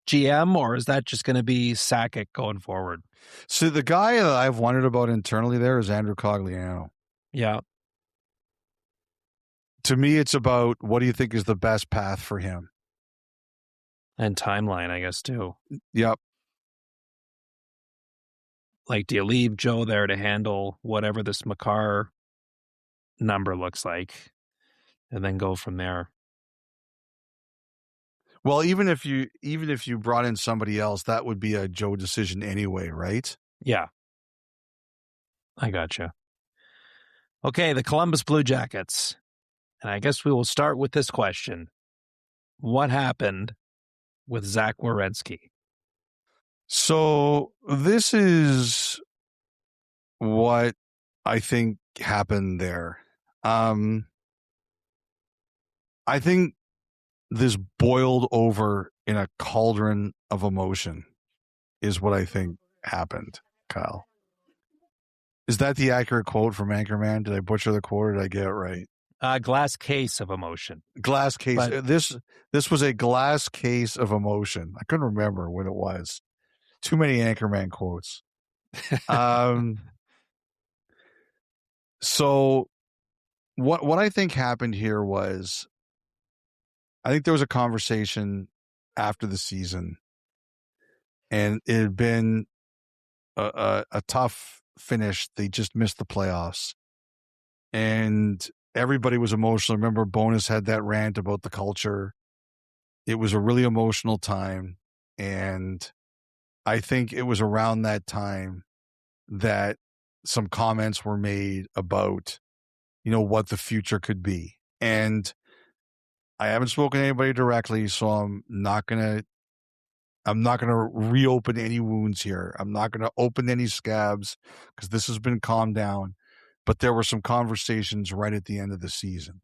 GM, or is that just going to be Sakic going forward? So the guy that I've wondered about internally there is Andrew Cogliano. Yeah. To me, it's about what do you think is the best path for him? And timeline, I guess, too. Yep. Like, do you leave Joe there to handle whatever this Makar number looks like and then go from there? Well, even if you brought in somebody else, that would be a Joe decision anyway, right? Yeah. I gotcha. Okay, the Columbus Blue Jackets. And I guess we will start with this question. What happened with Zach Werenski? So this is what I think happened there. I think this boiled over in a cauldron of emotion is what I think happened, Kyle. Is that the accurate quote from Anchorman? Did I butcher the quote or did I get it right? Glass case of emotion. Glass case. But this was a glass case of emotion. I couldn't remember what it was. Too many Anchorman quotes. So what I think happened here was I think there was a conversation after the season, and it had been a tough finish. They just missed the playoffs, and everybody was emotional. Remember, Bonus had that rant about the culture. It was a really emotional time, and I think it was around that time that some comments were made about, what the future could be. And I haven't spoken to anybody directly, so I'm not gonna reopen any wounds here. I'm not gonna open any scabs because this has been calmed down. But there were some conversations right at the end of the season.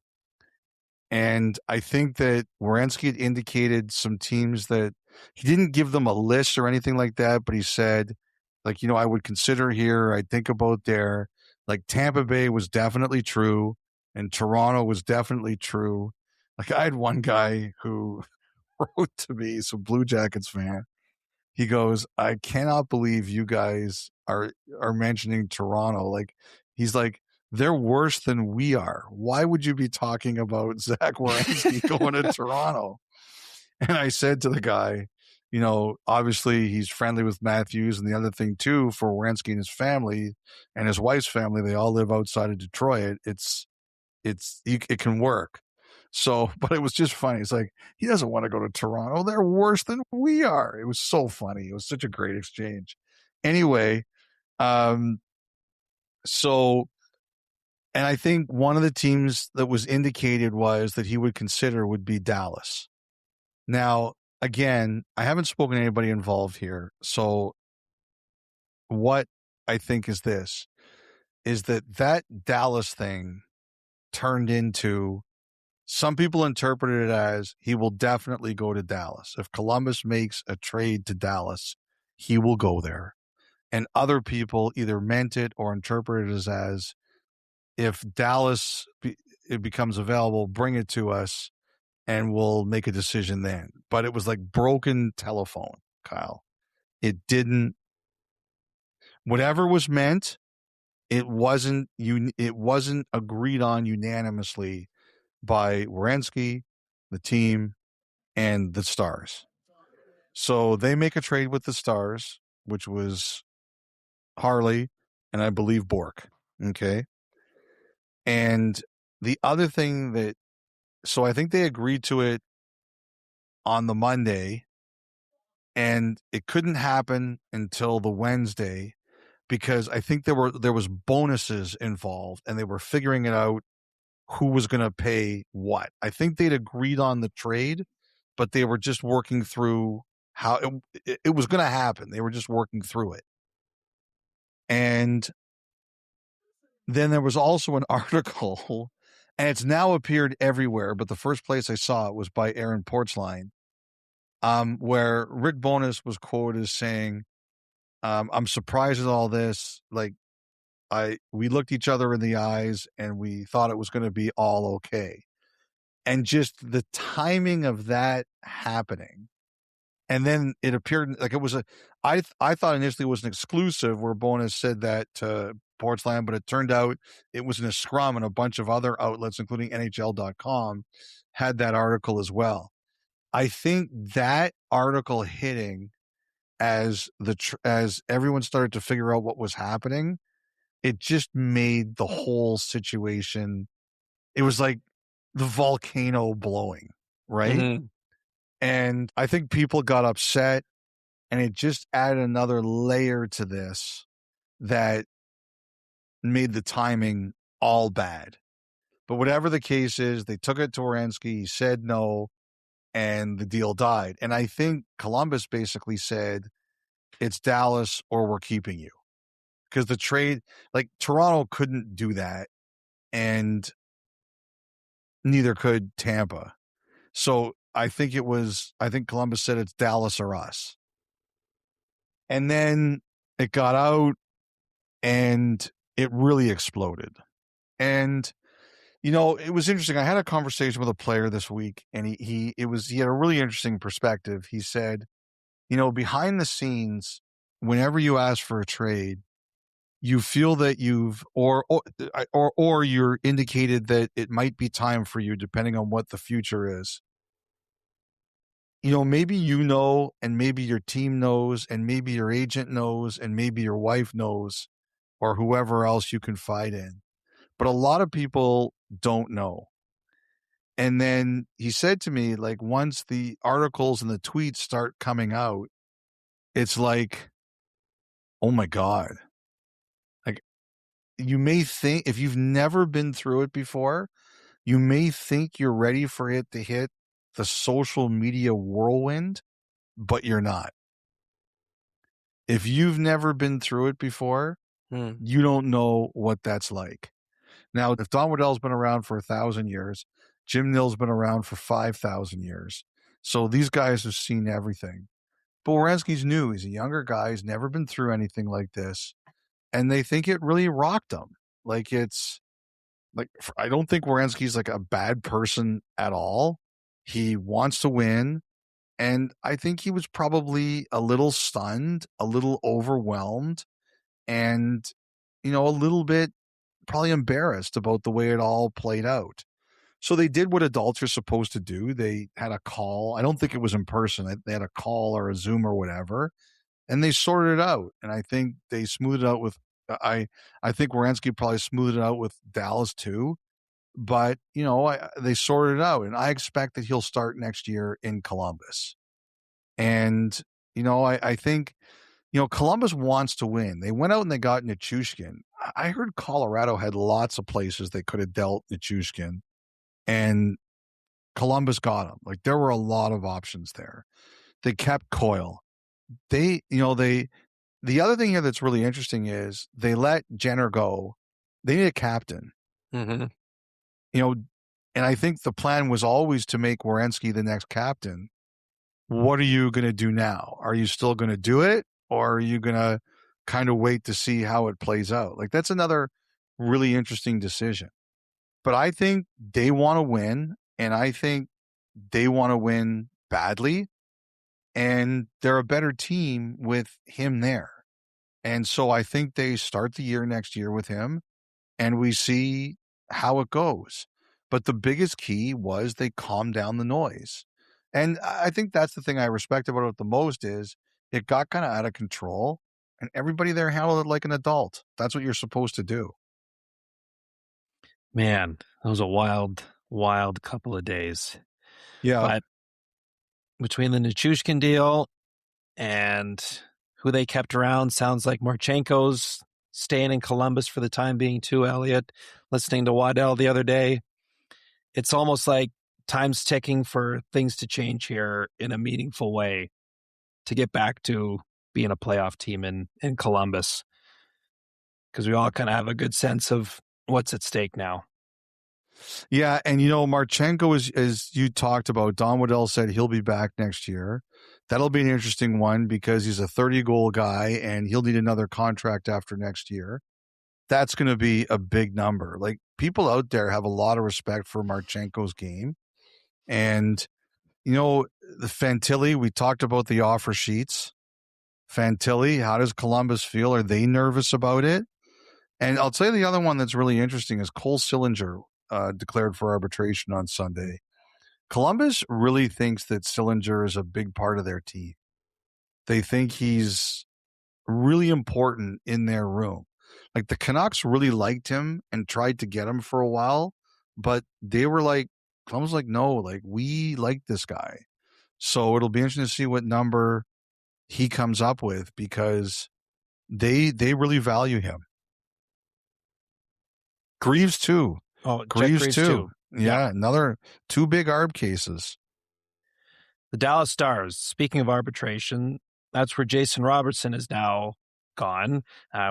And I think that Werenski had indicated some teams that he didn't give them a list or anything like that, but he said, I would consider here, I'd think about there. Like Tampa Bay was definitely true, and Toronto was definitely true. Like I had one guy who wrote to me, some Blue Jackets fan. He goes, I cannot believe you guys are mentioning Toronto. Like, he's like, they're worse than we are. Why would you be talking about Zach Werenski going to Toronto? And I said to the guy, obviously he's friendly with Matthews. And the other thing too, for Werenski and his family and his wife's family, they all live outside of Detroit. It can work. So, but it was just funny. It's like, he doesn't want to go to Toronto. They're worse than we are. It was so funny. It was such a great exchange. Anyway, so, and I think one of the teams that was indicated was that he would consider would be Dallas. Now, again, I haven't spoken to anybody involved here. So what I think is this, is that Dallas thing turned into, some people interpreted it as he will definitely go to Dallas. If Columbus makes a trade to Dallas, he will go there. And other people either meant it or interpreted it as if Dallas it becomes available, bring it to us and we'll make a decision then. But it was like broken telephone, Kyle. It didn't, whatever was meant, it wasn't agreed on unanimously by Werenski the team, and the Stars. So they make a trade with the Stars, which was Harley and I believe Bork. Okay. And the other thing that, so I think they agreed to it on the Monday, and it couldn't happen until the Wednesday because I think there was bonuses involved and they were figuring it out who was going to pay what. I think they'd agreed on the trade, but they were just working through how it was going to happen. They were just working through it. And then there was also an article, and it's now appeared everywhere, but the first place I saw it was by Aaron Portzline, where Rick Bowness was quoted as saying, I'm surprised at all this. Like, we looked each other in the eyes and we thought it was going to be all okay. And just the timing of that happening. And then it appeared like it was I thought initially it was an exclusive where Bowness said that to Portsland, but it turned out it was in a scrum, and a bunch of other outlets, including NHL.com, had that article as well. I think that article hitting as everyone started to figure out what was happening, it just made the whole situation, it was like the volcano blowing, right? Mm-hmm. And I think people got upset, and it just added another layer to this that made the timing all bad. But whatever the case is, they took it to Werenski. He said no, and the deal died. And I think Columbus basically said, it's Dallas or we're keeping you. Because the trade, like Toronto couldn't do that, and neither could Tampa. So I think Columbus said it's Dallas or us. And then it got out and it really exploded. And, it was interesting. I had a conversation with a player this week, and he had a really interesting perspective. He said, behind the scenes, whenever you ask for a trade, you feel that you've or you're indicated that it might be time for you, depending on what the future is. Maybe and maybe your team knows, and maybe your agent knows, and maybe your wife knows, or whoever else you confide in. But a lot of people don't know. And then he said to me, like, once the articles and the tweets start coming out, it's like, oh my God. Like, you may think, if you've never been through it before, you may think you're ready for it to hit the social media whirlwind, but you're not. If you've never been through it before, you don't know what that's like. Now, if Don Waddell's been around for 1,000 years, Jim Nill's been around for 5,000 years. So these guys have seen everything. But Werenski's new. He's a younger guy. He's never been through anything like this. And they think it really rocked him. Like, it's like, I don't think Werenski's like a bad person at all. He wants to win. And I think he was probably a little stunned, a little overwhelmed, and, a little bit probably embarrassed about the way it all played out. So they did what adults are supposed to do. They had a call. I don't think it was in person. They had a call or a Zoom or whatever, and they sorted it out. And I think they smoothed it out with, I think Werenski probably smoothed it out with Dallas too. But, they sorted it out, and I expect that he'll start next year in Columbus. And, I think, Columbus wants to win. They went out and they got Nichushkin. I heard Colorado had lots of places they could have dealt Nichushkin, and Columbus got him. Like, there were a lot of options there. They kept Coyle. The other thing here that's really interesting is they let Jenner go. They need a captain. Mm-hmm. And I think the plan was always to make Werenski the next captain. What are you going to do now? Are you still going to do it, or are you going to kind of wait to see how it plays out? Like, that's another really interesting decision. But I think they want to win, and I think they want to win badly, and they're a better team with him there. And so I think they start the year next year with him, and we see how it goes. But the biggest key was they calmed down the noise. And I think that's the thing I respect about it the most is it got kind of out of control and everybody there handled it like an adult. That's what you're supposed to do. Man, that was a wild, wild couple of days. Yeah. But between the Nichushkin deal and who they kept around, sounds like Marchenko's staying in Columbus for the time being too, Elliotte. Listening to Waddell the other day, it's almost like time's ticking for things to change here in a meaningful way to get back to being a playoff team in Columbus. Because we all kind of have a good sense of what's at stake now. Yeah, and Marchenko is, as you talked about, Don Waddell said he'll be back next year. That'll be an interesting one because he's a 30-goal guy and he'll need another contract after next year. That's going to be a big number. Like, people out there have a lot of respect for Marchenko's game. And, the Fantilli, we talked about the offer sheets. Fantilli, how does Columbus feel? Are they nervous about it? And I'll tell you the other one that's really interesting is Cole Sillinger declared for arbitration on Sunday. Columbus really thinks that Sillinger is a big part of their team. They think he's really important in their room. Like, the Canucks really liked him and tried to get him for a while, but they were like, Columbus like, no, like, we like this guy. So it'll be interesting to see what number he comes up with because they really value him. Greaves too. Oh, Greaves too. Yeah, another 2 big ARB cases. The Dallas Stars, speaking of arbitration, that's where Jason Robertson is now gone.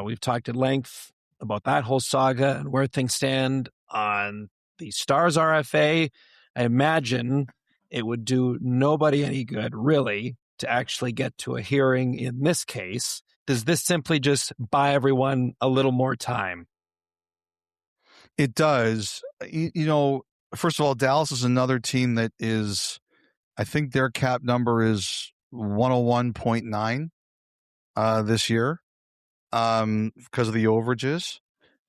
We've talked at length about that whole saga and where things stand on the Stars RFA. I imagine it would do nobody any good, really, to actually get to a hearing in this case. Does this simply just buy everyone a little more time? It does. First of all, Dallas is another team that is, I think their cap number is 101.9 this year because of the overages.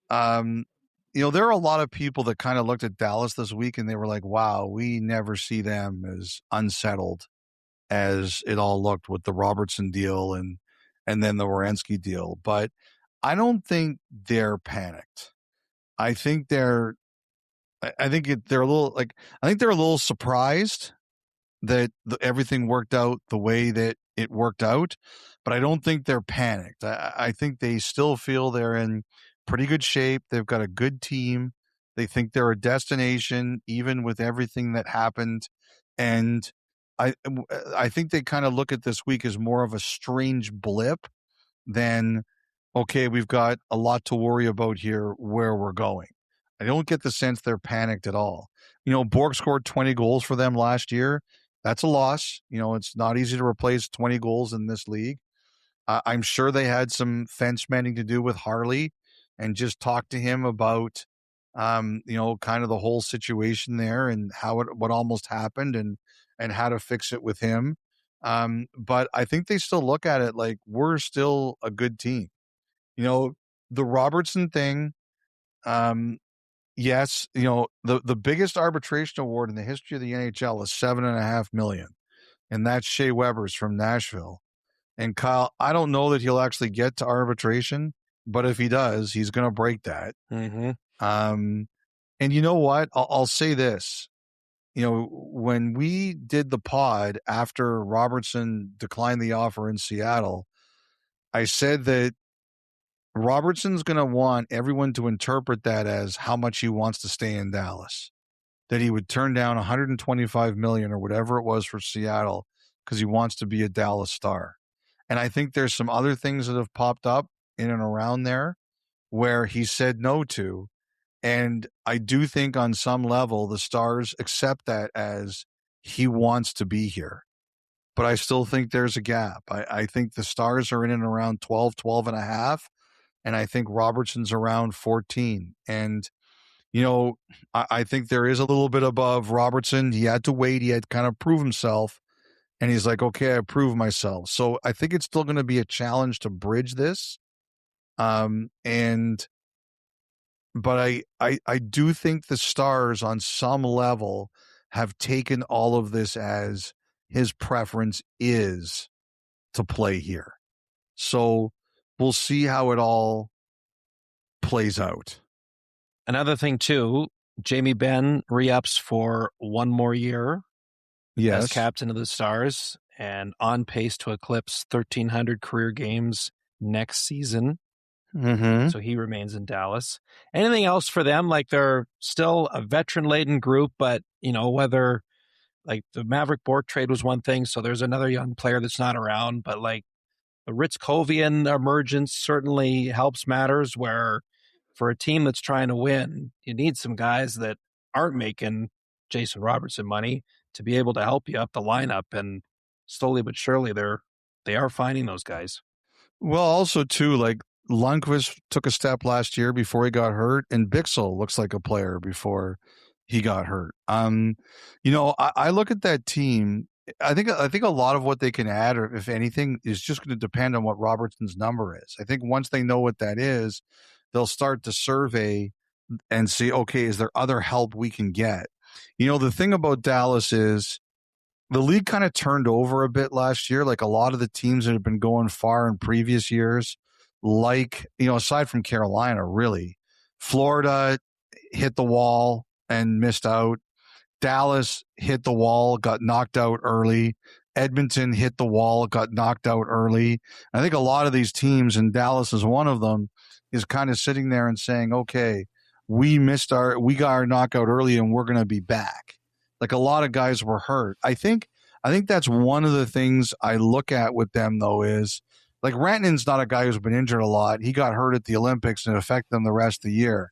There are a lot of people that kind of looked at Dallas this week and they were like, wow, we never see them as unsettled as it all looked with the Robertson deal and then the Werenski deal. But I don't think they're panicked. I think they're a little surprised that everything worked out the way that it worked out, but I don't think they're panicked. I think they still feel they're in pretty good shape. They've got a good team. They think they're a destination, even with everything that happened. And I think they kind of look at this week as more of a strange blip than, okay, we've got a lot to worry about here where we're going. I don't get the sense they're panicked at all. Borg scored 20 goals for them last year. That's a loss. It's not easy to replace 20 goals in this league. I'm sure they had some fence mending to do with Harley and just talk to him about, kind of the whole situation there and what almost happened and how to fix it with him. But I think they still look at it like we're still a good team. The Robertson thing, yes, the biggest arbitration award in the history of the NHL is $7.5 million, and that's Shea Weber's from Nashville. And Kyle, I don't know that he'll actually get to arbitration, but if he does, he's going to break that. Mm-hmm. And you know what? I'll say this. When we did the pod after Robertson declined the offer in Seattle, I said that Robertson's going to want everyone to interpret that as how much he wants to stay in Dallas, that he would turn down $125 million or whatever it was for Seattle because he wants to be a Dallas Star. And I think there's some other things that have popped up in and around there where he said no to. And I do think on some level, the Stars accept that as he wants to be here. But I still think there's a gap. I think the Stars are in and around 12 and a half. And I think Robertson's around 14. And, I think there is a little bit above Robertson. He had to wait. He had to kind of prove himself. And he's like, okay, I proved myself. So I think it's still going to be a challenge to bridge this. And but I do think the Stars on some level have taken all of this as his preference is to play here. So we'll see how it all plays out. Another thing, too, Jamie Benn re-ups for one more year as captain of the Stars and on pace to eclipse 1,300 career games next season. Mm-hmm. So he remains in Dallas. Anything else for them? Like, they're still a veteran-laden group, but, whether like the Maverick Bourque trade was one thing, so there's another young player that's not around, but like the Ritzkovian emergence certainly helps matters, where for a team that's trying to win, you need some guys that aren't making Jason Robertson money to be able to help you up the lineup. And slowly but surely they are finding those guys. Well, also too, like Lundqvist took a step last year before he got hurt, and Bixel looks like a player before he got hurt. I look at that team. I think a lot of what they can add, or if anything, is just going to depend on what Robertson's number is. I think once they know what that is, they'll start to survey and see, okay, is there other help we can get? The thing about Dallas is the league kind of turned over a bit last year. Like a lot of the teams that have been going far in previous years, like, aside from Carolina, really, Florida hit the wall and missed out. Dallas hit the wall, got knocked out early. Edmonton hit the wall, got knocked out early. I think a lot of these teams, and Dallas is one of them, is kind of sitting there and saying, okay, we got our knockout early and we're going to be back. Like a lot of guys were hurt. I think that's one of the things I look at with them, though, is like Rantanen's not a guy who's been injured a lot. He got hurt at the Olympics and it affected him the rest of the year.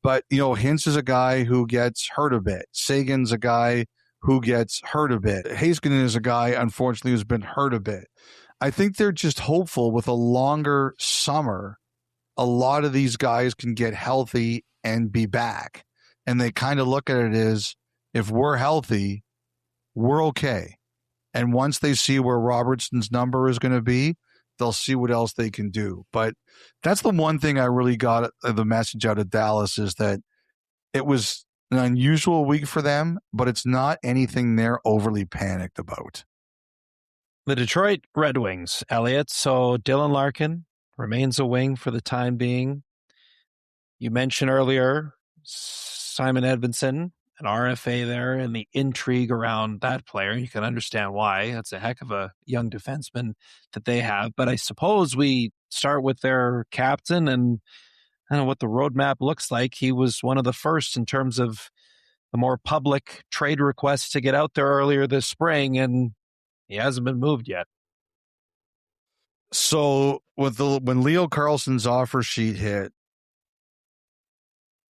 But, Hintz is a guy who gets hurt a bit. Sagan's a guy who gets hurt a bit. Heiskanen is a guy, unfortunately, who's been hurt a bit. I think they're just hopeful with a longer summer, a lot of these guys can get healthy and be back. And they kind of look at it as, if we're healthy, we're okay. And once they see where Robertson's number is going to be, they'll see what else they can do. But that's the one thing I really got the message out of Dallas, is that it was an unusual week for them, but it's not anything they're overly panicked about. The Detroit Red Wings, Elliotte. So Dylan Larkin remains a wing for the time being. You mentioned earlier Simon Edvinsson, an RFA there, and the intrigue around that player. You can understand why. That's a heck of a young defenseman that they have. But I suppose we start with their captain and I don't know what the roadmap looks like. He was one of the first in terms of the more public trade requests to get out there earlier this spring, and he hasn't been moved yet. So when Leo Carlsson's offer sheet hit,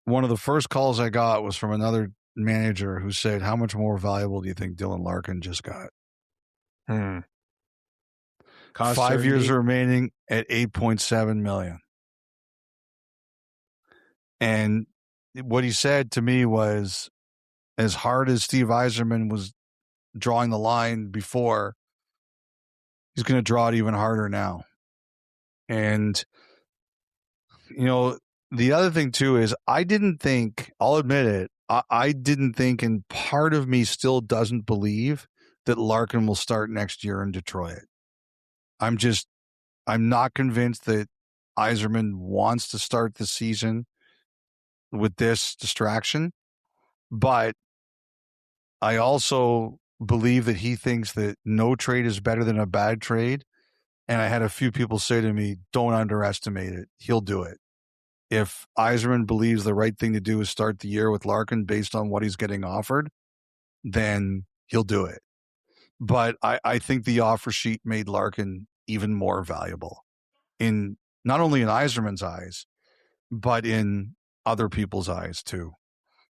one of the first calls I got was from another manager who said, how much more valuable do you think Dylan Larkin just got? 5 years remaining at $8.7 million. And what he said to me was, as hard as Steve Yzerman was drawing the line before, he's going to draw it even harder now. And, the other thing too is I'll admit it, I didn't think, and part of me still doesn't believe that Larkin will start next year in Detroit. I'm not convinced that Yzerman wants to start the season with this distraction, but I also believe that he thinks that no trade is better than a bad trade. And I had a few people say to me, don't underestimate it. He'll do it. If Yzerman believes the right thing to do is start the year with Larkin based on what he's getting offered, then he'll do it. But I think the offer sheet made Larkin even more valuable, in not only in Yzerman's eyes, but in other people's eyes too.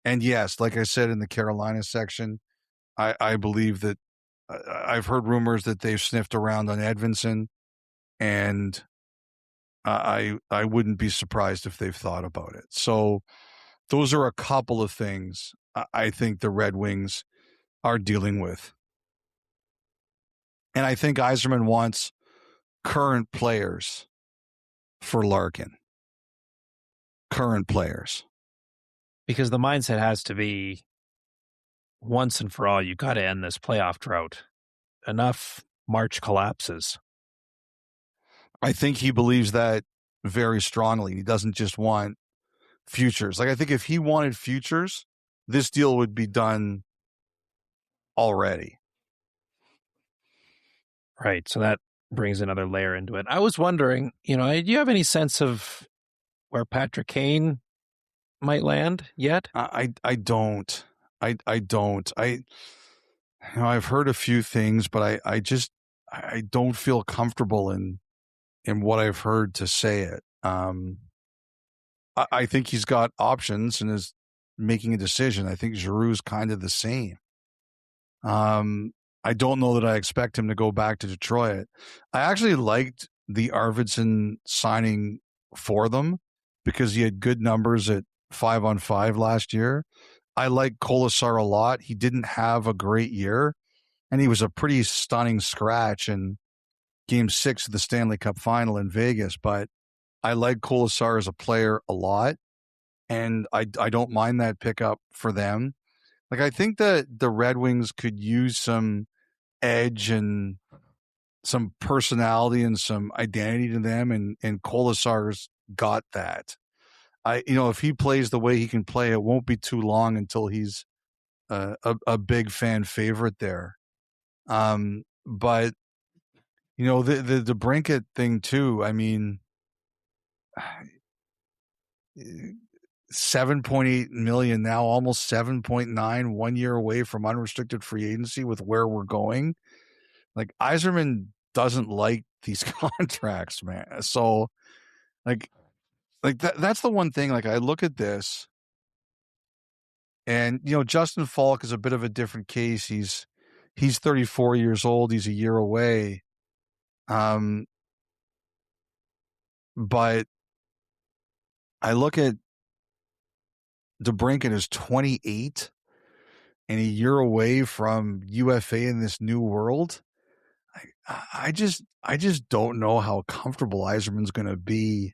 And yes, like I said in the Carolina section, I believe that I've heard rumors that they've sniffed around on Edvinsson, and I wouldn't be surprised if they've thought about it. So those are a couple of things I think the Red Wings are dealing with. And I think Yzerman wants current players for Larkin. Current players. Because the mindset has to be once and for all, you got to end this playoff drought. Enough March collapses. I think he believes that very strongly. He doesn't just want futures. Like, I think if he wanted futures, this deal would be done already. Right. So that brings another layer into it. I was wondering, do you have any sense of where Patrick Kane might land yet? I don't. I don't. I've heard a few things, but I don't feel comfortable in what I've heard to say it. I think he's got options and is making a decision. I think Giroux's kind of the same. I don't know that I expect him to go back to Detroit. I actually liked the Arvidsson signing for them because he had good numbers at 5-on-5 last year. I like Kolesar a lot. He didn't have a great year, and he was a pretty stunning scratch in Game 6 of the Stanley Cup Final in Vegas. But I like Kolesar as a player a lot, and I don't mind that pickup for them. Like, I think that the Red Wings could use some edge and some personality and some identity to them, and Kolesar's got that. If he plays the way he can play, it won't be too long until he's a big fan favorite there. But the DeBrincat thing too. I mean, $7.8 million now, almost 7.9, 1 year away from unrestricted free agency with where we're going. Like, Yzerman doesn't like these contracts, man. So like that's the one thing. Like, I look at this and, Justin Falk is a bit of a different case. He's 34 years old. He's a year away. But I look at DeBrincat is 28 and a year away from UFA in this new world. I just don't know how comfortable Yzerman's going to be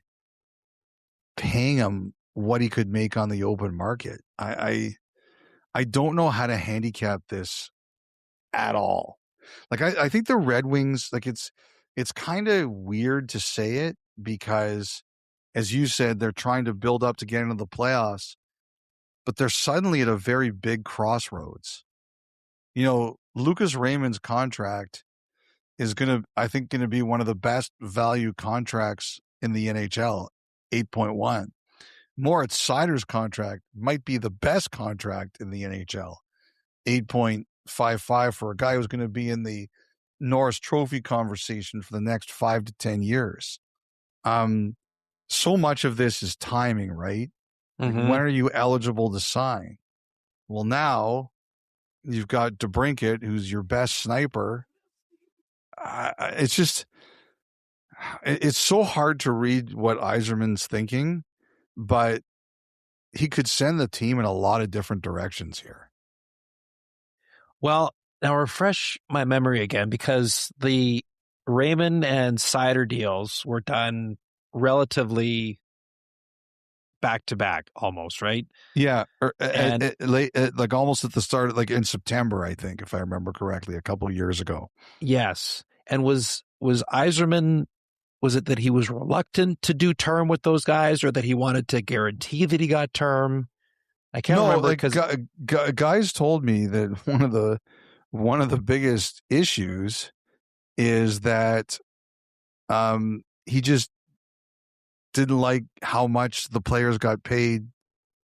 paying him what he could make on the open market. I don't know how to handicap this at all. Like, I think the Red Wings, like, it's kind of weird to say it because, as you said, they're trying to build up to get into the playoffs, but they're suddenly at a very big crossroads. Lucas Raymond's contract is going to be one of the best value contracts in the NHL, 8.1. Moritz Seider's contract might be the best contract in the NHL, 8.55, for a guy who's going to be in the Norris Trophy conversation for the next 5 to 10 years. So much of this is timing, right? Mm-hmm. Like, when are you eligible to sign? Well, now you've got DeBrincat, who's your best sniper. It's so hard to read what Yzerman's thinking, but he could send the team in a lot of different directions here. Well, now refresh my memory again, because the Raymond and Seider deals were done relatively back to back, almost, right? Yeah, like almost at the start, like in September, I think, if I remember correctly, a couple of years ago. Yes, and was Yzerman? Was it that he was reluctant to do term with those guys, or that he wanted to guarantee that he got term? I can't remember. Like, guys told me that one of the biggest issues is that he just didn't like how much the players got paid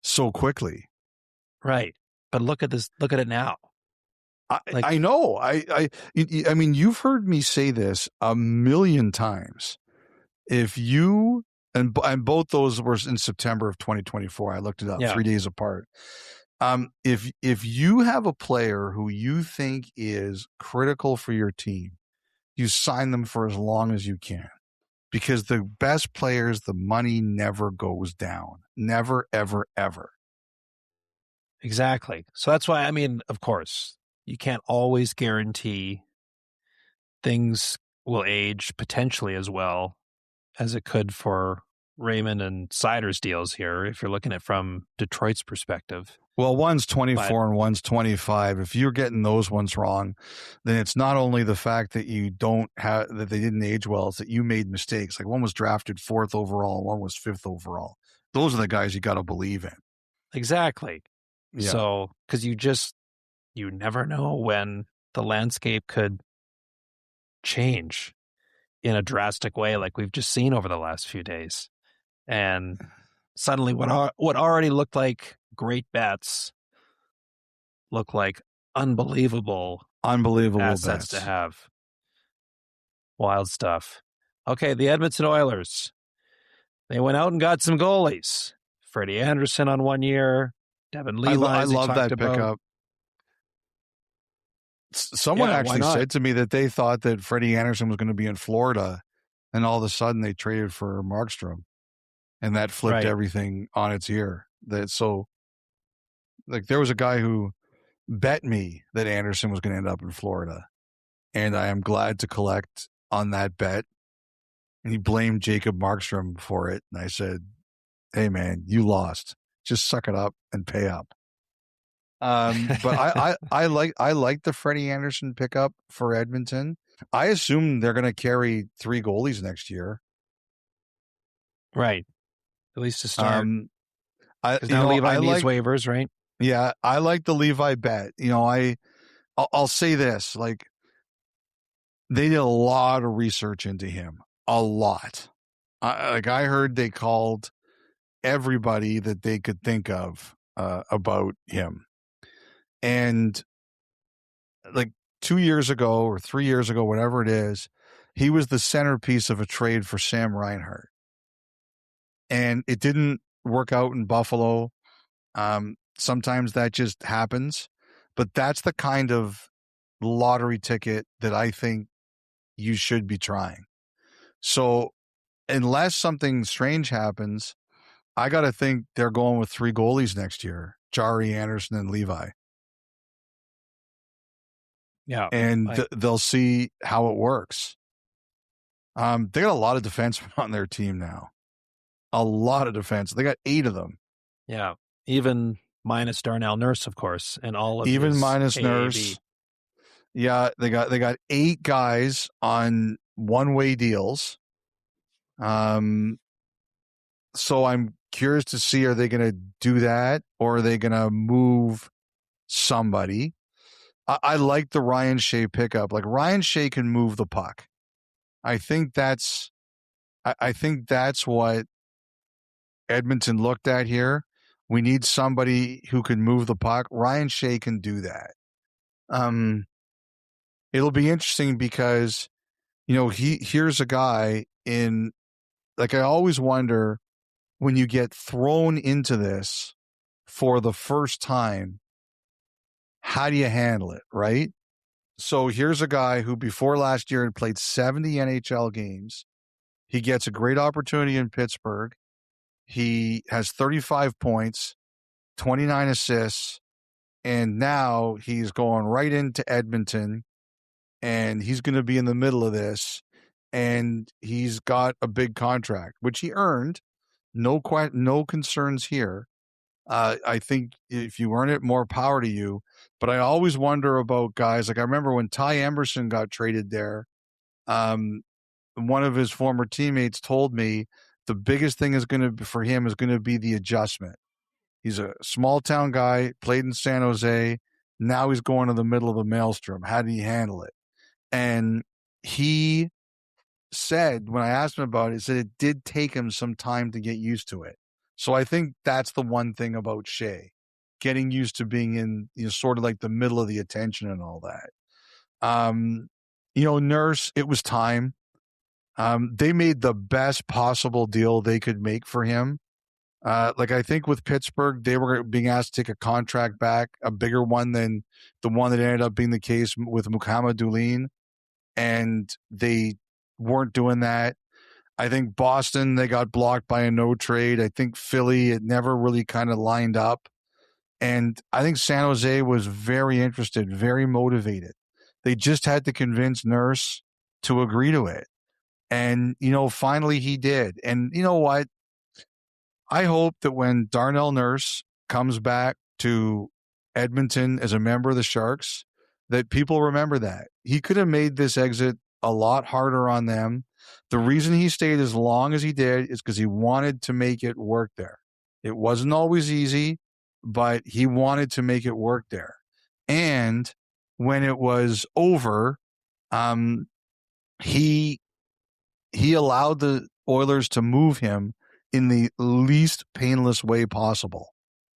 so quickly. Right. But look at this. Look at it now. I know. I mean, you've heard me say this a million times. If you and both those were in September of 2024, I looked it up, 3 days apart. If you have a player who you think is critical for your team, you sign them for as long as you can, because the best players, the money never goes down, never, ever, ever. Exactly. So that's why, I mean, of course, you can't always guarantee things will age potentially as well as it could for Raymond and Siders deals here, if you're looking at it from Detroit's perspective. Well, one's 24 and one's 25. If you're getting those ones wrong, then it's not only the fact that that they didn't age well, it's that you made mistakes. Like one was drafted 4th overall, one was 5th overall. Those are the guys you got to believe in. Exactly. Yeah. So, because you never know when the landscape could change in a drastic way, like we've just seen over the last few days. And suddenly what already looked like great bets look like unbelievable assets bets to have. Wild stuff. Okay, the Edmonton Oilers. They went out and got some goalies. Freddie Anderson on 1 year. Devin Levi. I love that pickup. Someone actually said to me that they thought that Freddie Anderson was going to be in Florida, and all of a sudden they traded for Markstrom, and that flipped everything on its ear. There was a guy who bet me that Anderson was going to end up in Florida, and I am glad to collect on that bet. And he blamed Jacob Markstrom for it, and I said, "Hey man, you lost. Just suck it up and pay up." But I like the Freddie Anderson pickup for Edmonton. I assume they're going to carry 3 goalies next year. Right. At least to start. Now Levi needs waivers, right? Yeah, I like the Levi bet. I'll say this, like they did a lot of research into him. A lot. I heard they called everybody that they could think of about him. And like 2 years ago or 3 years ago, whatever it is, he was the centerpiece of a trade for Sam Reinhart. And it didn't work out in Buffalo. Sometimes that just happens. But that's the kind of lottery ticket that I think you should be trying. So unless something strange happens, I got to think they're going with 3 goalies next year, Jari, Anderson, and Levi. Yeah. And they'll see how it works. They got a lot of defensemen on their team now. A lot of defense. They got 8 of them. Yeah. Even minus Darnell Nurse, of course, and all of even his minus AAV. Nurse. Yeah, they got 8 guys on one-way deals. So I'm curious to see, are they going to do that, or are they going to move somebody? I like the Ryan Shea pickup. Like Ryan Shea can move the puck. I think that's what Edmonton looked at here. We need somebody who can move the puck. Ryan Shea can do that. It'll be interesting because, here's a guy in, like, I always wonder when you get thrown into this for the first time, how do you handle it, right? So here's a guy who before last year had played 70 NHL games. He gets a great opportunity in Pittsburgh. He has 35 points, 29 assists, and now he's going right into Edmonton, and he's going to be in the middle of this, and he's got a big contract, which he earned. No concerns here. I think if you earn it, more power to you. But I always wonder about guys. Like I remember when Ty Emberson got traded there, one of his former teammates told me the biggest thing for him is going to be the adjustment. He's a small town guy, played in San Jose. Now he's going to the middle of the maelstrom. How do you handle it? And he said, when I asked him about it, he said it did take him some time to get used to it. So I think that's the one thing about Shea, getting used to being in, sort of like the middle of the attention and all that. Nurse, it was time. They made the best possible deal they could make for him. I think with Pittsburgh, they were being asked to take a contract back, a bigger one than the one that ended up being the case with Muhammad Dulin, and they weren't doing that. I think Boston, they got blocked by a no trade. I think Philly, it never really kind of lined up. And I think San Jose was very interested, very motivated. They just had to convince Nurse to agree to it. And, finally he did. And you know what? I hope that when Darnell Nurse comes back to Edmonton as a member of the Sharks, that people remember that. He could have made this exit a lot harder on them. The reason he stayed as long as he did is because he wanted to make it work there. It wasn't always easy, but he wanted to make it work there. And when it was over, he allowed the Oilers to move him in the least painless way possible.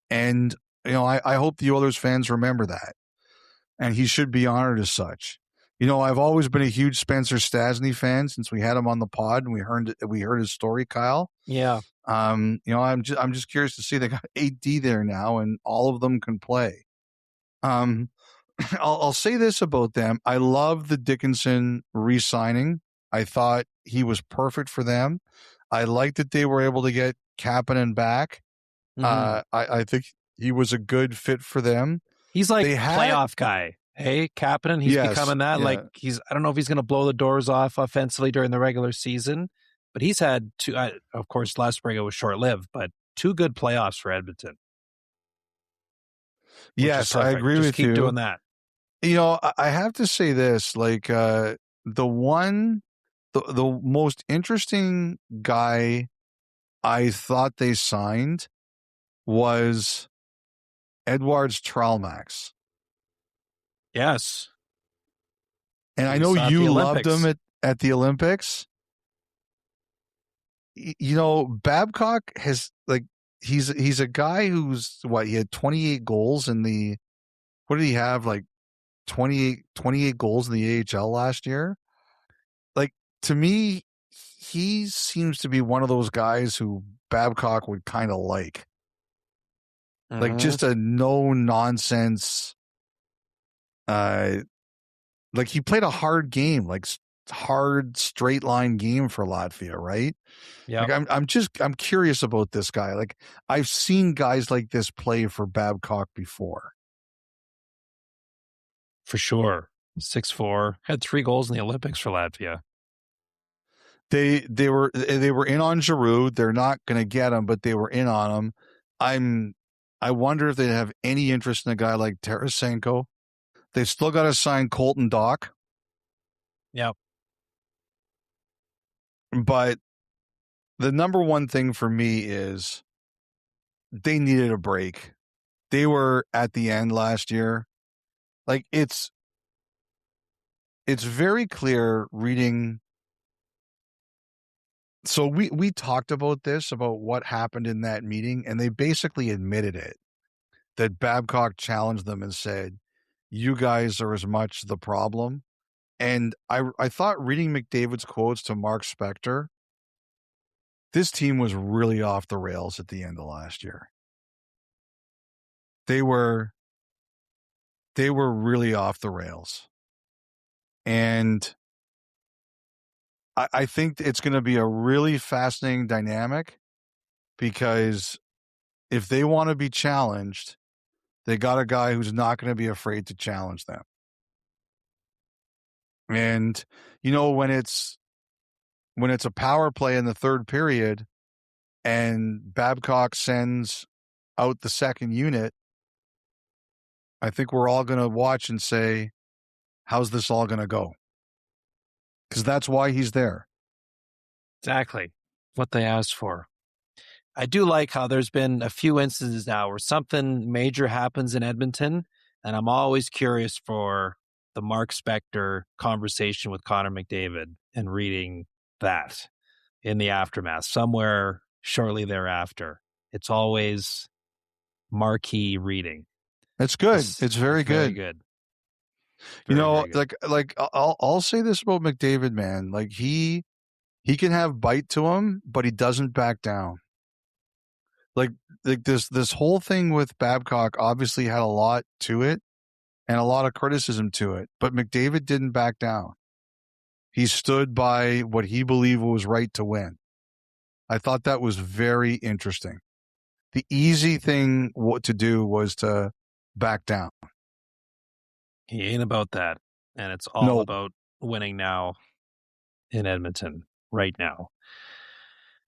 And, I hope the Oilers fans remember that. And he should be honored as such. I've always been a huge Spencer Stastny fan since we had him on the pod and we heard his story, Kyle. Yeah. I'm just curious to see they got 8D there now and all of them can play. I'll say this about them. I love the Dickinson re-signing. I thought he was perfect for them. I like that they were able to get Kapanen back. Mm-hmm. I think he was a good fit for them. He's like playoff guy. Hey, Kapanen, he's becoming that. Yeah. Like I don't know if he's going to blow the doors off offensively during the regular season, but he's had two. Of course, last spring it was short-lived, but 2 good playoffs for Edmonton. Yes, I agree with you. Keep doing that. I have to say this, like the most interesting guy I thought they signed was Edwards Tralmax. Yes. And I know you loved him at the Olympics. Babcock has he's a guy who's he had 28 goals in what did he have, 28 goals in the AHL last year? To me, he seems to be one of those guys who Babcock would kind of like. Mm-hmm. Just a no-nonsense, he played a hard game, hard straight-line game for Latvia, right? Yeah. I'm curious about this guy. I've seen guys like this play for Babcock before. For sure. 6'4", had 3 goals in the Olympics for Latvia. They were in on Giroux. They're not going to get him, but they were in on him. I wonder if they have any interest in a guy like Tarasenko. They still got to sign Colton Dach. Yep. But the number one thing for me is they needed a break. They were at the end last year. It's very clear reading. So we talked about this, about what happened in that meeting, and they basically admitted it, that Babcock challenged them and said, you guys are as much the problem. And I thought, reading McDavid's quotes to Mark Spector, this team was really off the rails at the end of last year. They were really off the rails. And I think it's going to be a really fascinating dynamic, because if they want to be challenged, they got a guy who's not going to be afraid to challenge them. And, when it's a power play in the third period and Babcock sends out the second unit, I think we're all going to watch and say, how's this all going to go? Because that's why he's there. Exactly. What they asked for. I do like how there's been a few instances now where something major happens in Edmonton, and I'm always curious for the Mark Spector conversation with Connor McDavid and reading that in the aftermath, somewhere shortly thereafter. It's always marquee reading. It's good. It's very good. Very good. Very good. I'll say this about McDavid, man. He can have bite to him, but he doesn't back down. This whole thing with Babcock obviously had a lot to it and a lot of criticism to it, but McDavid didn't back down. He stood by what he believed was right to win. I thought that was very interesting. The easy thing to do was to back down. He ain't about that. And it's all about winning now in Edmonton right now.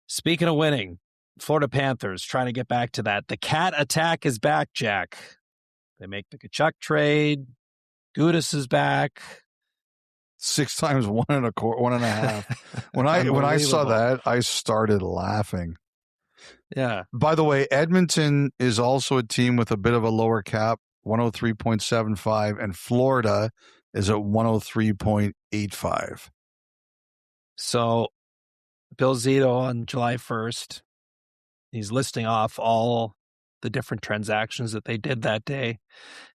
Speaking of winning, Florida Panthers trying to get back to that. The cat attack is back, Jack. They make the Tkachuk trade. Gudas is back. 6 times 1.25. When I saw that, I started laughing. Yeah. By the way, Edmonton is also a team with a bit of a lower cap, 103.75, and Florida is at 103.85. So Bill Zito on July 1st, he's listing off all the different transactions that they did that day.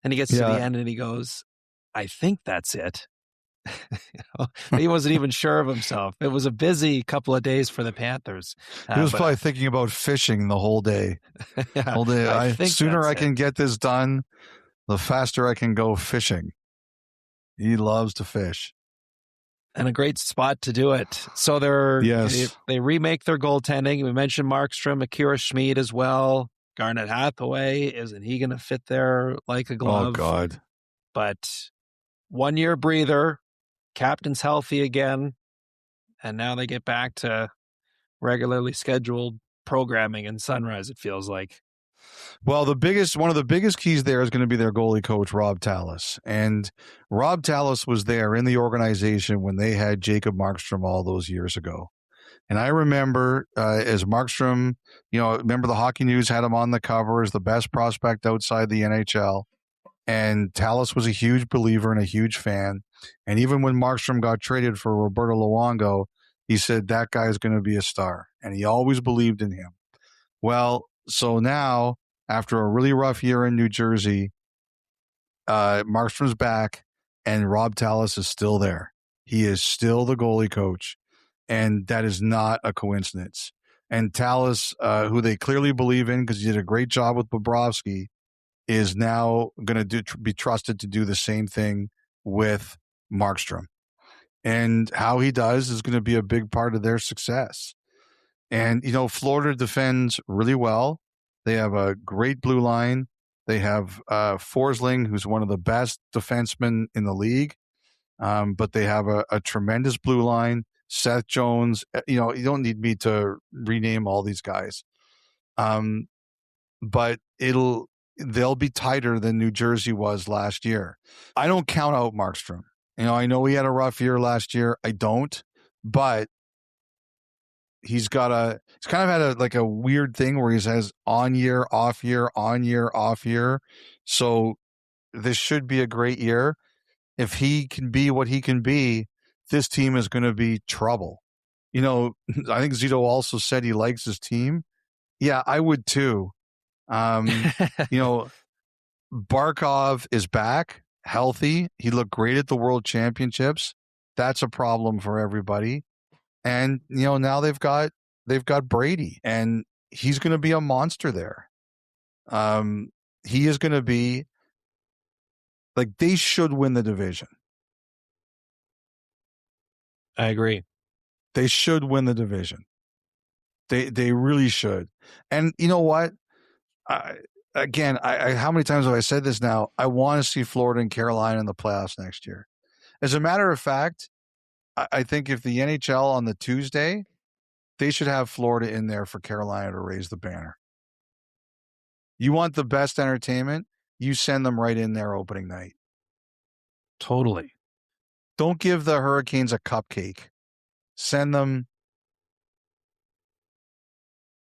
And he gets to the end and he goes, I think that's it. He wasn't even sure of himself. It was a busy couple of days for the Panthers. He was probably thinking about fishing the whole day. Yeah, whole day. Sooner I can get this done, the faster I can go fishing. He loves to fish. And a great spot to do it. So they remake their goaltending. We mentioned Markstrom, Akira Schmid as well. Garnet Hathaway, isn't he going to fit there like a glove? Oh, God. But 1 year breather, captain's healthy again, and now they get back to regularly scheduled programming in Sunrise, it feels like. Well, one of the biggest keys there is going to be their goalie coach, Rob Tallis. And Rob Tallis was there in the organization when they had Jacob Markstrom all those years ago. And I remember as Markstrom, remember the Hockey News had him on the cover as the best prospect outside the NHL. And Tallis was a huge believer and a huge fan. And even when Markstrom got traded for Roberto Luongo, he said that guy is going to be a star. And he always believed in him. Well, so now, after a really rough year in New Jersey, Markstrom's back, and Rob Tallis is still there. He is still the goalie coach, and that is not a coincidence. And Tallis, who they clearly believe in because he did a great job with Bobrovsky, is now going to be trusted to do the same thing with Markstrom. And how he does is going to be a big part of their success. And, Florida defends really well. They have a great blue line. They have Forsling, who's one of the best defensemen in the league. But they have a tremendous blue line. Seth Jones, you don't need me to rename all these guys. But they'll be tighter than New Jersey was last year. I don't count out Markstrom. I know he had a rough year last year. I don't, but he's kind of had a weird thing where he says on year, off year, on year, off year. So this should be a great year. If he can be what he can be, this team is going to be trouble. I think Zito also said he likes his team. Yeah, I would too. Barkov is back, healthy. He looked great at the World Championships. That's a problem for everybody. And now they've got Brady, and he's going to be a monster there. He is going to be they should win the division. I agree. They should win the division. They really should. And you know what? I how many times have I said this now? I want to see Florida and Carolina in the playoffs next year. As a matter of fact, I think if the NHL on the Tuesday, they should have Florida in there for Carolina to raise the banner. You want the best entertainment? You send them right in there opening night. Totally. Don't give the Hurricanes a cupcake. Send them,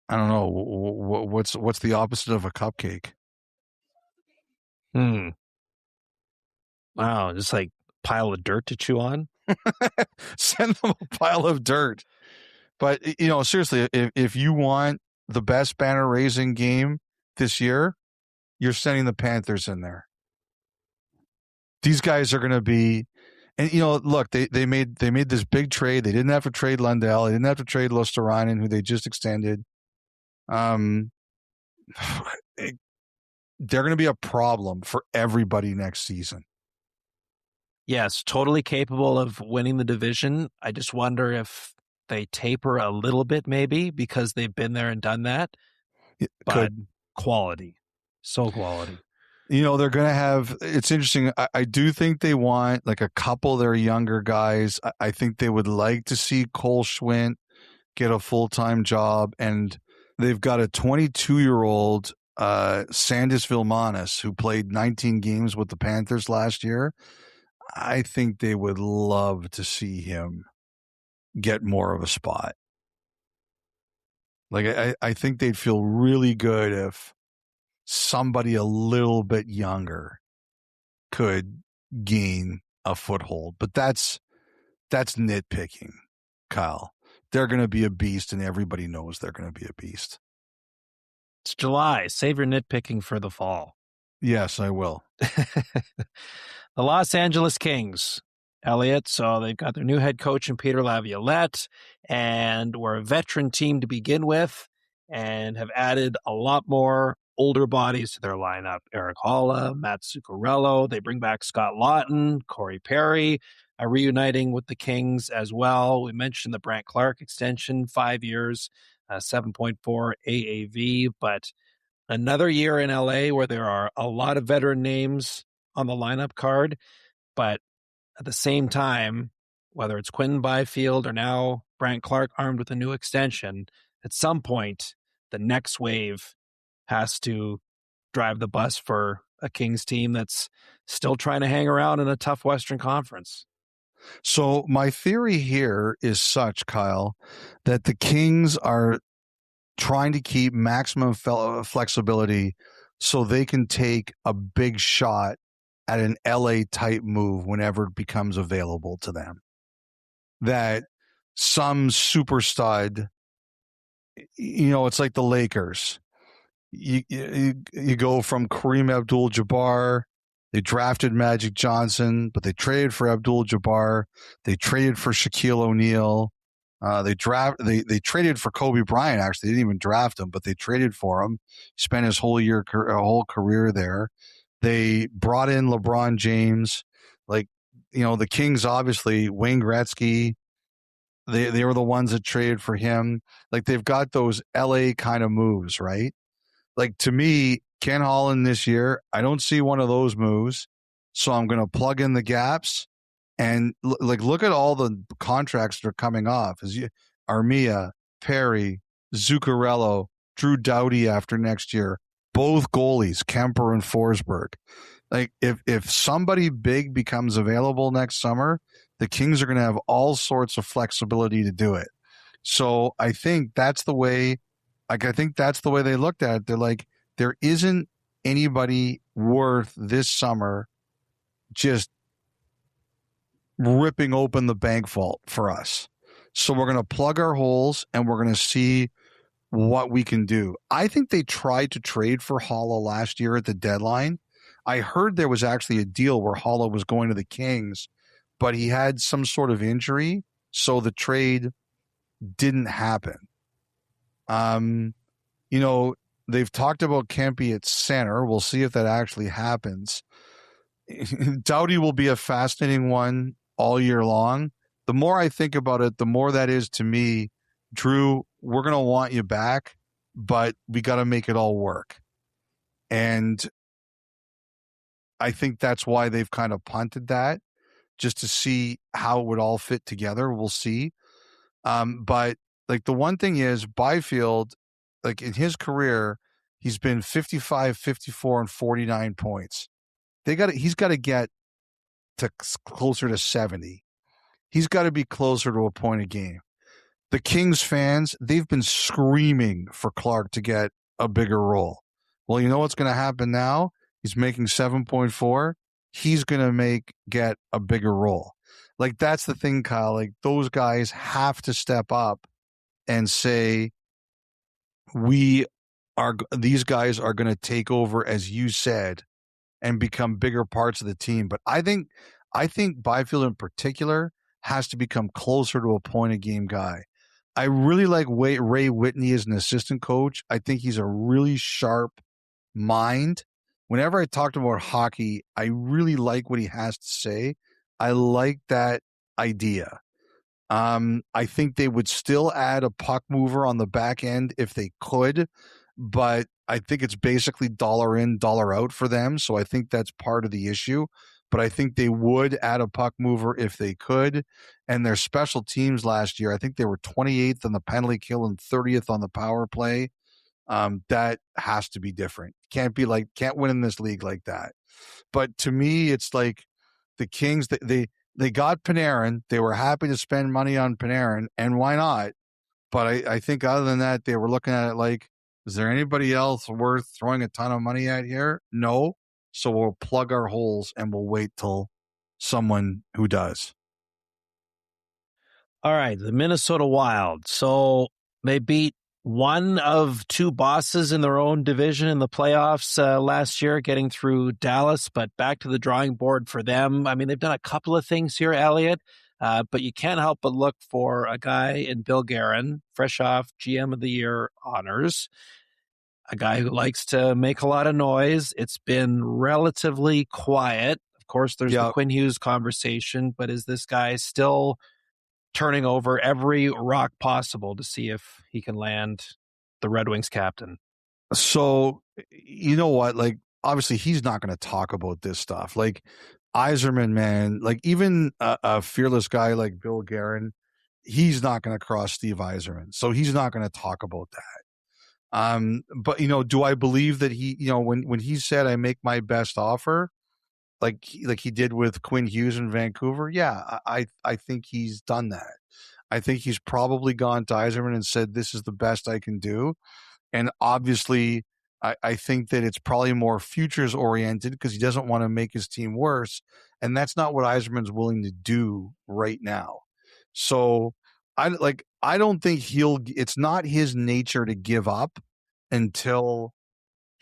I don't know, what's the opposite of a cupcake? Wow, just like pile of dirt to chew on? Send them a pile of dirt. But, seriously, if you want the best banner-raising game this year, you're sending the Panthers in there. These guys are going to be, and look, they made this big trade. They didn't have to trade Lundell. They didn't have to trade Luostarinen, who they just extended. They're going to be a problem for everybody next season. Yes, totally capable of winning the division. I just wonder if they taper a little bit, maybe, because they've been there and done that. But quality. So quality. They're going to have, it's interesting. I do think they want a couple of their younger guys. I think they would like to see Cole Schwint get a full-time job. And They've got a 22-year-old Sandis Vilmanis who played 19 games with the Panthers last year. I think they would love to see him get more of a spot. Like, I think they'd feel really good if somebody a little bit younger could gain a foothold. But that's nitpicking, Kyle. They're going to be a beast, and everybody knows they're going to be a beast. It's July. Save your nitpicking for the fall. Yes, I will. The Los Angeles Kings, Elliotte. So they've got their new head coach in Peter Laviolette, and we're a veteran team to begin with, and have added a lot more older bodies to their lineup. Eric Holla, Matt Zuccarello. They bring back Scott Lawton, Corey Perry, reuniting with the Kings as well. We mentioned the Brandt Clark extension, 5 years, 7.4 AAV, but another year in LA where there are a lot of veteran names on the lineup card, but at the same time, whether it's Quentin Byfield or now Brandt Clark armed with a new extension, at some point, the next wave has to drive the bus for a Kings team that's still trying to hang around in a tough Western Conference. So my theory here is such, Kyle, that the Kings are trying to keep maximum flexibility so they can take a big shot at an LA type move whenever it becomes available to them. That some super stud, it's like the Lakers. You go from Kareem Abdul-Jabbar. They drafted Magic Johnson, but they traded for Abdul-Jabbar. They traded for Shaquille O'Neal. They traded for Kobe Bryant. Actually, they didn't even draft him, but they traded for him. Spent his whole career there. They brought in LeBron James. The Kings, obviously, Wayne Gretzky. They were the ones that traded for him. Like, they've got those LA kind of moves, right? Like, to me, Ken Holland this year, I don't see one of those moves. So I'm going to plug in the gaps and look at all the contracts that are coming off. Armia, Perry, Zuccarello, Drew Doughty after next year, both goalies, Kemper and Forsberg. Like, if somebody big becomes available next summer, the Kings are going to have all sorts of flexibility to do it. So I think that's the way. I think that's the way they looked at it. They're like, there isn't anybody worth this summer just ripping open the bank vault for us. So we're going to plug our holes and we're going to see what we can do. I think they tried to trade for Holla last year at the deadline. I heard there was actually a deal where Holla was going to the Kings, but he had some sort of injury, so the trade didn't happen. They've talked about Kempe at center. We'll see if that actually happens. Doughty will be a fascinating one all year long. The more I think about it, the more that is to me, Drew, we're going to want you back, but we got to make it all work. And I think that's why they've kind of punted that, just to see how it would all fit together. We'll see. But the one thing is, Byfield, in his career, he's been 55, 54, and 49 points. He's got to get to closer to 70. He's got to be closer to a point a game. The Kings fans, they've been screaming for Clark to get a bigger role. Well, you know what's going to happen now? He's making 7.4. He's going to get a bigger role. That's the thing, Kyle. Those guys have to step up and say, these guys are going to take over, as you said, and become bigger parts of the team. But I think Byfield in particular has to become closer to a point a game guy. I really like Ray Whitney as an assistant coach. I think he's a really sharp mind. Whenever I talk about hockey, I really like what he has to say. I like that idea. I think they would still add a puck mover on the back end if they could, but I think it's basically dollar in, dollar out for them. So I think that's part of the issue. But I think they would add a puck mover if they could. And their special teams last year, I think they were 28th on the penalty kill and 30th on the power play. That has to be different. Can't win in this league like that. But to me, it's like the Kings, they got Panarin. They were happy to spend money on Panarin, and why not? But I think other than that, they were looking at it like, is there anybody else worth throwing a ton of money at here? No. So we'll plug our holes and we'll wait till someone who does. All right, the Minnesota Wild. So they beat one of two bosses in their own division in the playoffs last year, getting through Dallas, but back to the drawing board for them. I mean, they've done a couple of things here, Elliotte, but you can't help but look for a guy in Bill Guerin, fresh off GM of the Year honors, a guy who likes to make a lot of noise. It's been relatively quiet. Of course, there's the Quinn Hughes conversation, but is this guy still turning over every rock possible to see if he can land the Red Wings captain? So, you know what? Like, obviously, he's not going to talk about this stuff. Like, Yzerman, man, like, even a fearless guy like Bill Guerin, he's not going to cross Steve Yzerman. So, he's not going to talk about that. But, do I believe that he, when he said, I make my best offer, like he did with Quinn Hughes in Vancouver, yeah, I think he's done that. I think he's probably gone to Yzerman and said, this is the best I can do. And obviously, I think that it's probably more futures oriented because he doesn't want to make his team worse. And that's not what Yzerman's willing to do right now. So I don't think it's not his nature to give up until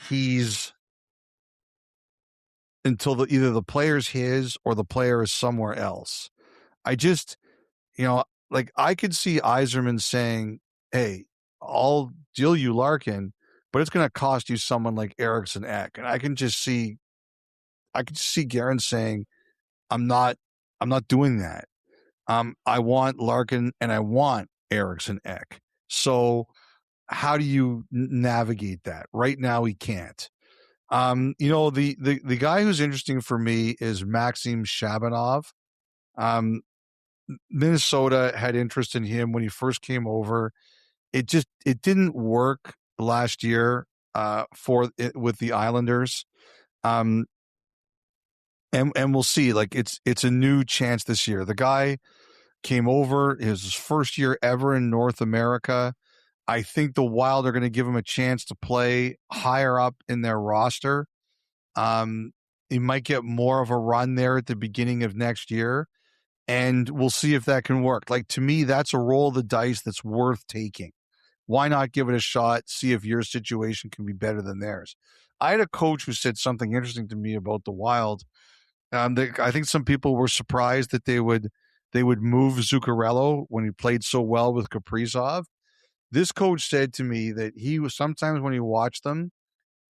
either the player's his or the player is somewhere else. I just, I could see Yzerman saying, hey, I'll deal you Larkin, but it's going to cost you someone like Eriksson Ek. And I can just see Guerin saying, I'm not doing that. I want Larkin and I want Eriksson Ek. So how do you navigate that? Right now, he can't. The guy who's interesting for me is Maxim Shabanov. Minnesota had interest in him when he first came over. It didn't work last year with the Islanders. And we'll see. Like it's a new chance this year. The guy came over, his first year ever in North America. I think the Wild are going to give him a chance to play higher up in their roster. He might get more of a run there at the beginning of next year, and we'll see if that can work. Like, to me, that's a roll of the dice that's worth taking. Why not give it a shot, see if your situation can be better than theirs? I had a coach who said something interesting to me about the Wild. I think some people were surprised that they would move Zuccarello when he played so well with Kaprizov. This coach said to me that sometimes when he watched them,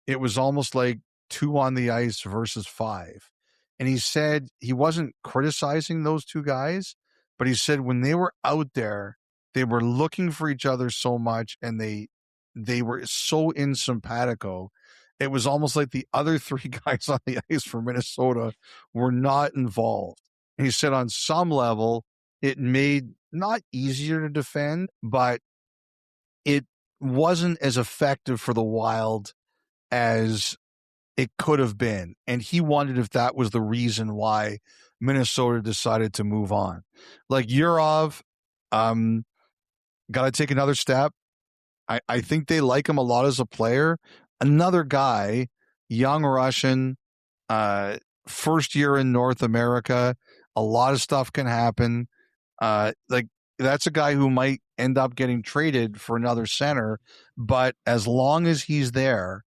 it was almost like 2 on the ice versus 5. And he said he wasn't criticizing those two guys, but he said when they were out there, they were looking for each other so much and they were so in simpatico. It was almost like the other 3 guys on the ice for Minnesota were not involved. And he said on some level, it made not easier to defend, but it wasn't as effective for the Wild as it could have been. And he wondered if that was the reason why Minnesota decided to move on. Like Yurov, got to take another step. I think they like him a lot as a player. Another guy, young Russian, first year in North America, a lot of stuff can happen. That's a guy who might end up getting traded for another center, but as long as he's there,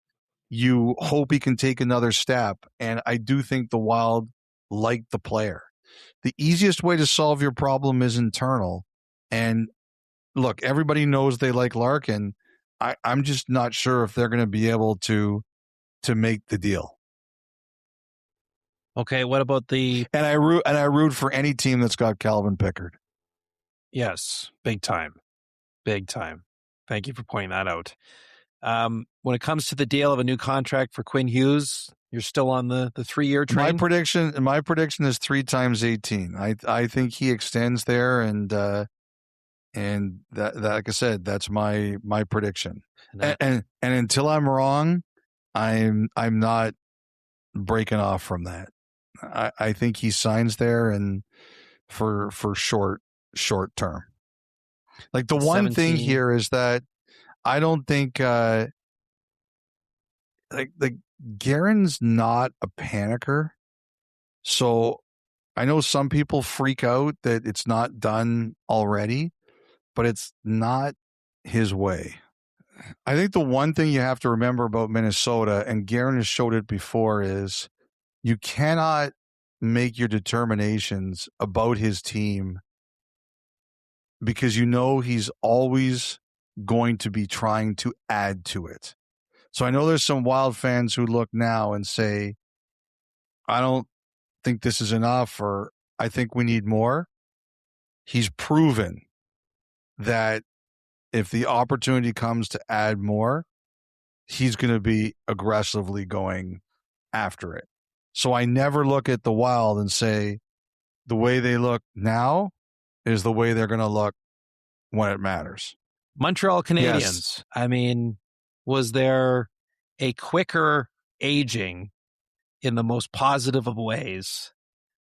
you hope he can take another step. And I do think the Wild like the player. The easiest way to solve your problem is internal. And look, everybody knows they like Larkin. I'm just not sure if they're going to be able to make the deal. Okay, what about and I root for any team that's got Calvin Pickard. Yes, big time. Big time. Thank you for pointing that out. When it comes to the deal of a new contract for Quinn Hughes, you're still on the 3-year train? My prediction is 3 times 18. I think he extends there, and And that like I said, that's my prediction. And And until I'm wrong, I'm not breaking off from that. I think he signs there and for short term. Like the one thing here is that I don't think like Guerin's not a panicker. So I know some people freak out that it's not done already, but it's not his way. I think the one thing you have to remember about Minnesota, and Guerin has showed it before, is you cannot make your determinations about his team because you know he's always going to be trying to add to it. So I know there's some Wild fans who look now and say, I don't think this is enough, or I think we need more. He's proven that if the opportunity comes to add more, he's going to be aggressively going after it. So I never look at the Wild and say the way they look now is the way they're going to look when it matters. Montreal Canadiens. Yes. I mean, was there a quicker aging in the most positive of ways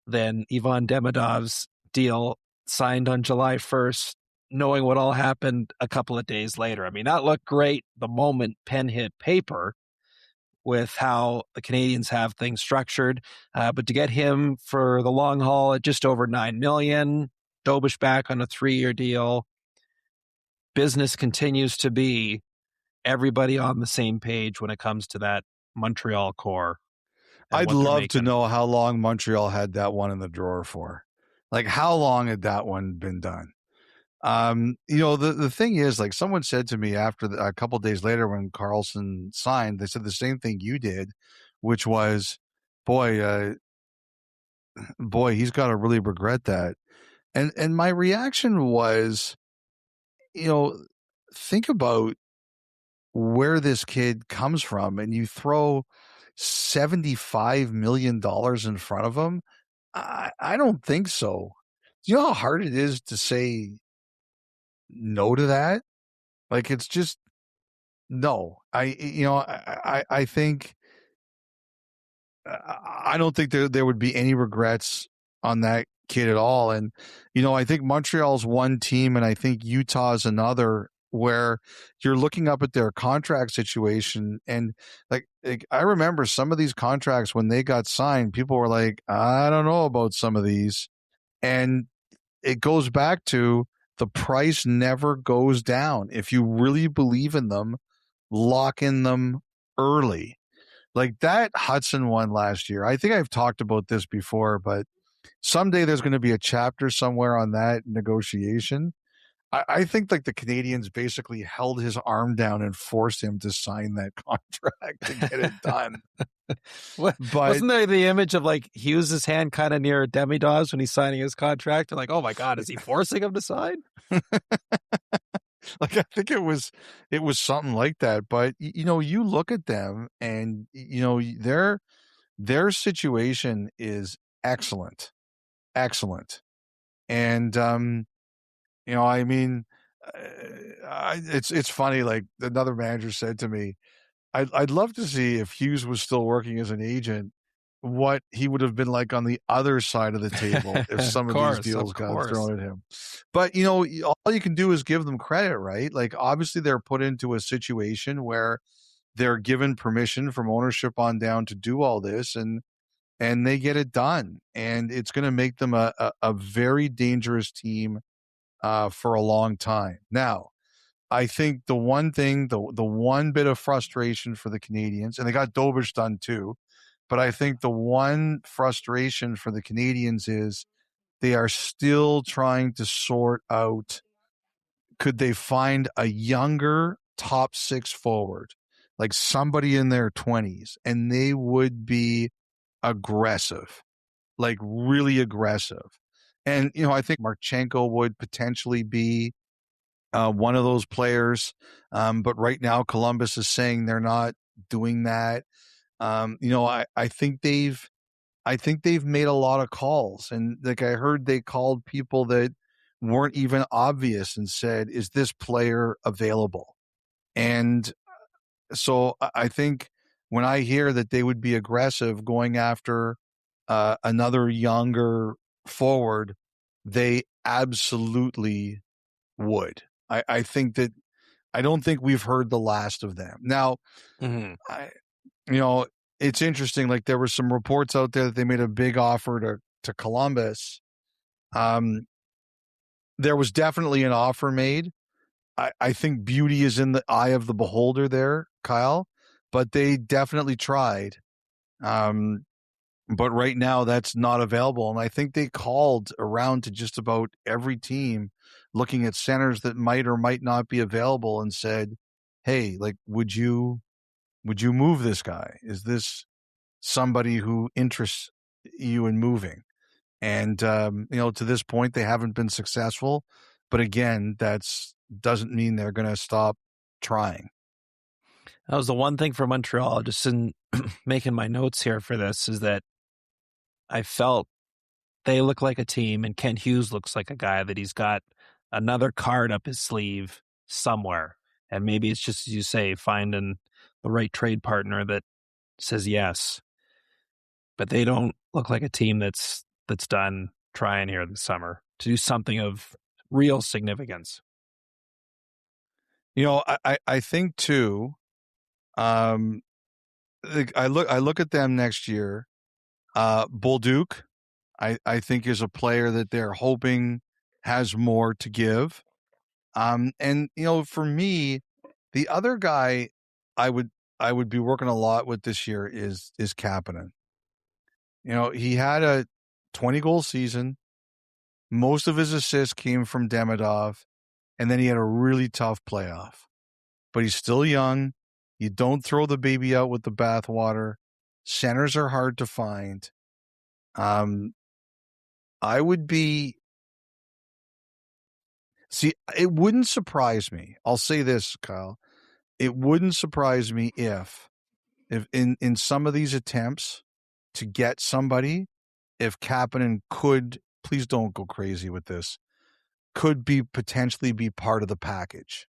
than Ivan Demidov's deal signed on July 1st, knowing what all happened a couple of days later? I mean, that looked great the moment pen hit paper with how the Canadiens have things structured. But to get him for the long haul at just over $9 million, Dobish back on a 3-year deal, business continues to be everybody on the same page when it comes to that Montreal core. I'd love to know how long Montreal had that one in the drawer for. Like, how long had that one been done? The thing is, like, someone said to me after a couple of days later when Karlsson signed, they said the same thing you did, which was, boy, he's got to really regret that. And my reaction was, think about where this kid comes from, and you throw $75 million in front of him. I don't think so. Do you know how hard it is to say no to that? Like, it's just no. I think I don't think there would be any regrets on that kid at all. And I think Montreal's one team, and I think Utah's another, where you're looking up at their contract situation, and like I remember some of these contracts when they got signed, people were like, I don't know about some of these, and it goes back to the price never goes down. If you really believe in them, lock in them early. Like that Hudson one last year. I think I've talked about this before, but someday there's going to be a chapter somewhere on that negotiation. I think like the Canadiens basically held his arm down and forced him to sign that contract to get it done. But wasn't there the image of like Hughes' hand kind of near Demidov's when he's signing his contract? And like, oh my God, is he forcing him to sign? Like, I think it was something like that. But you look at them, and their situation is excellent, and I mean, it's funny. Like another manager said to me, I'd love to see if Hughes was still working as an agent, what he would have been like on the other side of the table if some of these deals got thrown at him. But, all you can do is give them credit, right? Like, obviously they're put into a situation where they're given permission from ownership on down to do all this, and they get it done. And it's going to make them a very dangerous team for a long time. Now, I think the one thing, the one bit of frustration for the Canadiens, and they got Dobish done too, but I think the one frustration for the Canadiens is they are still trying to sort out, could they find a younger top 6 forward, like somebody in their 20s, and they would be aggressive, like really aggressive. And, I think Marchenko would potentially be one of those players. But right now Columbus is saying they're not doing that. I think they've made a lot of calls, and like I heard they called people that weren't even obvious and said, is this player available? And so I think when I hear that they would be aggressive going after another younger forward, they absolutely would. I think that I don't think we've heard the last of them. Now, I, you know, it's interesting. Like there were some reports out there that they made a big offer to Columbus. There was definitely an offer made. I think beauty is in the eye of the beholder there, Kyle, but they definitely tried. But right now that's not available. And I think they called around to just about every team looking at centers that might or might not be available and said, hey, like, would you move this guy? Is this somebody who interests you in moving? And, to this point, they haven't been successful. But again, doesn't mean they're going to stop trying. That was the one thing for Montreal, just in making my notes here for this, is that I felt they look like a team, and Kent Hughes looks like a guy that he's got another card up his sleeve somewhere. And maybe it's just, as you say, finding the right trade partner that says yes. But they don't look like a team that's done trying here this summer to do something of real significance. I think too. I look at them next year. Bolduc, I think is a player that they're hoping has more to give. And for me, the other guy I would be working a lot with this year is Kapanen. He had a 20-goal season. Most of his assists came from Demidov, and then he had a really tough playoff. But he's still young. You don't throw the baby out with the bathwater. Centers are hard to find. I would be. See, it wouldn't surprise me. I'll say this, Kyle. It wouldn't surprise me if in some of these attempts to get somebody, if Kapanen could, please don't go crazy with this, could potentially be part of the package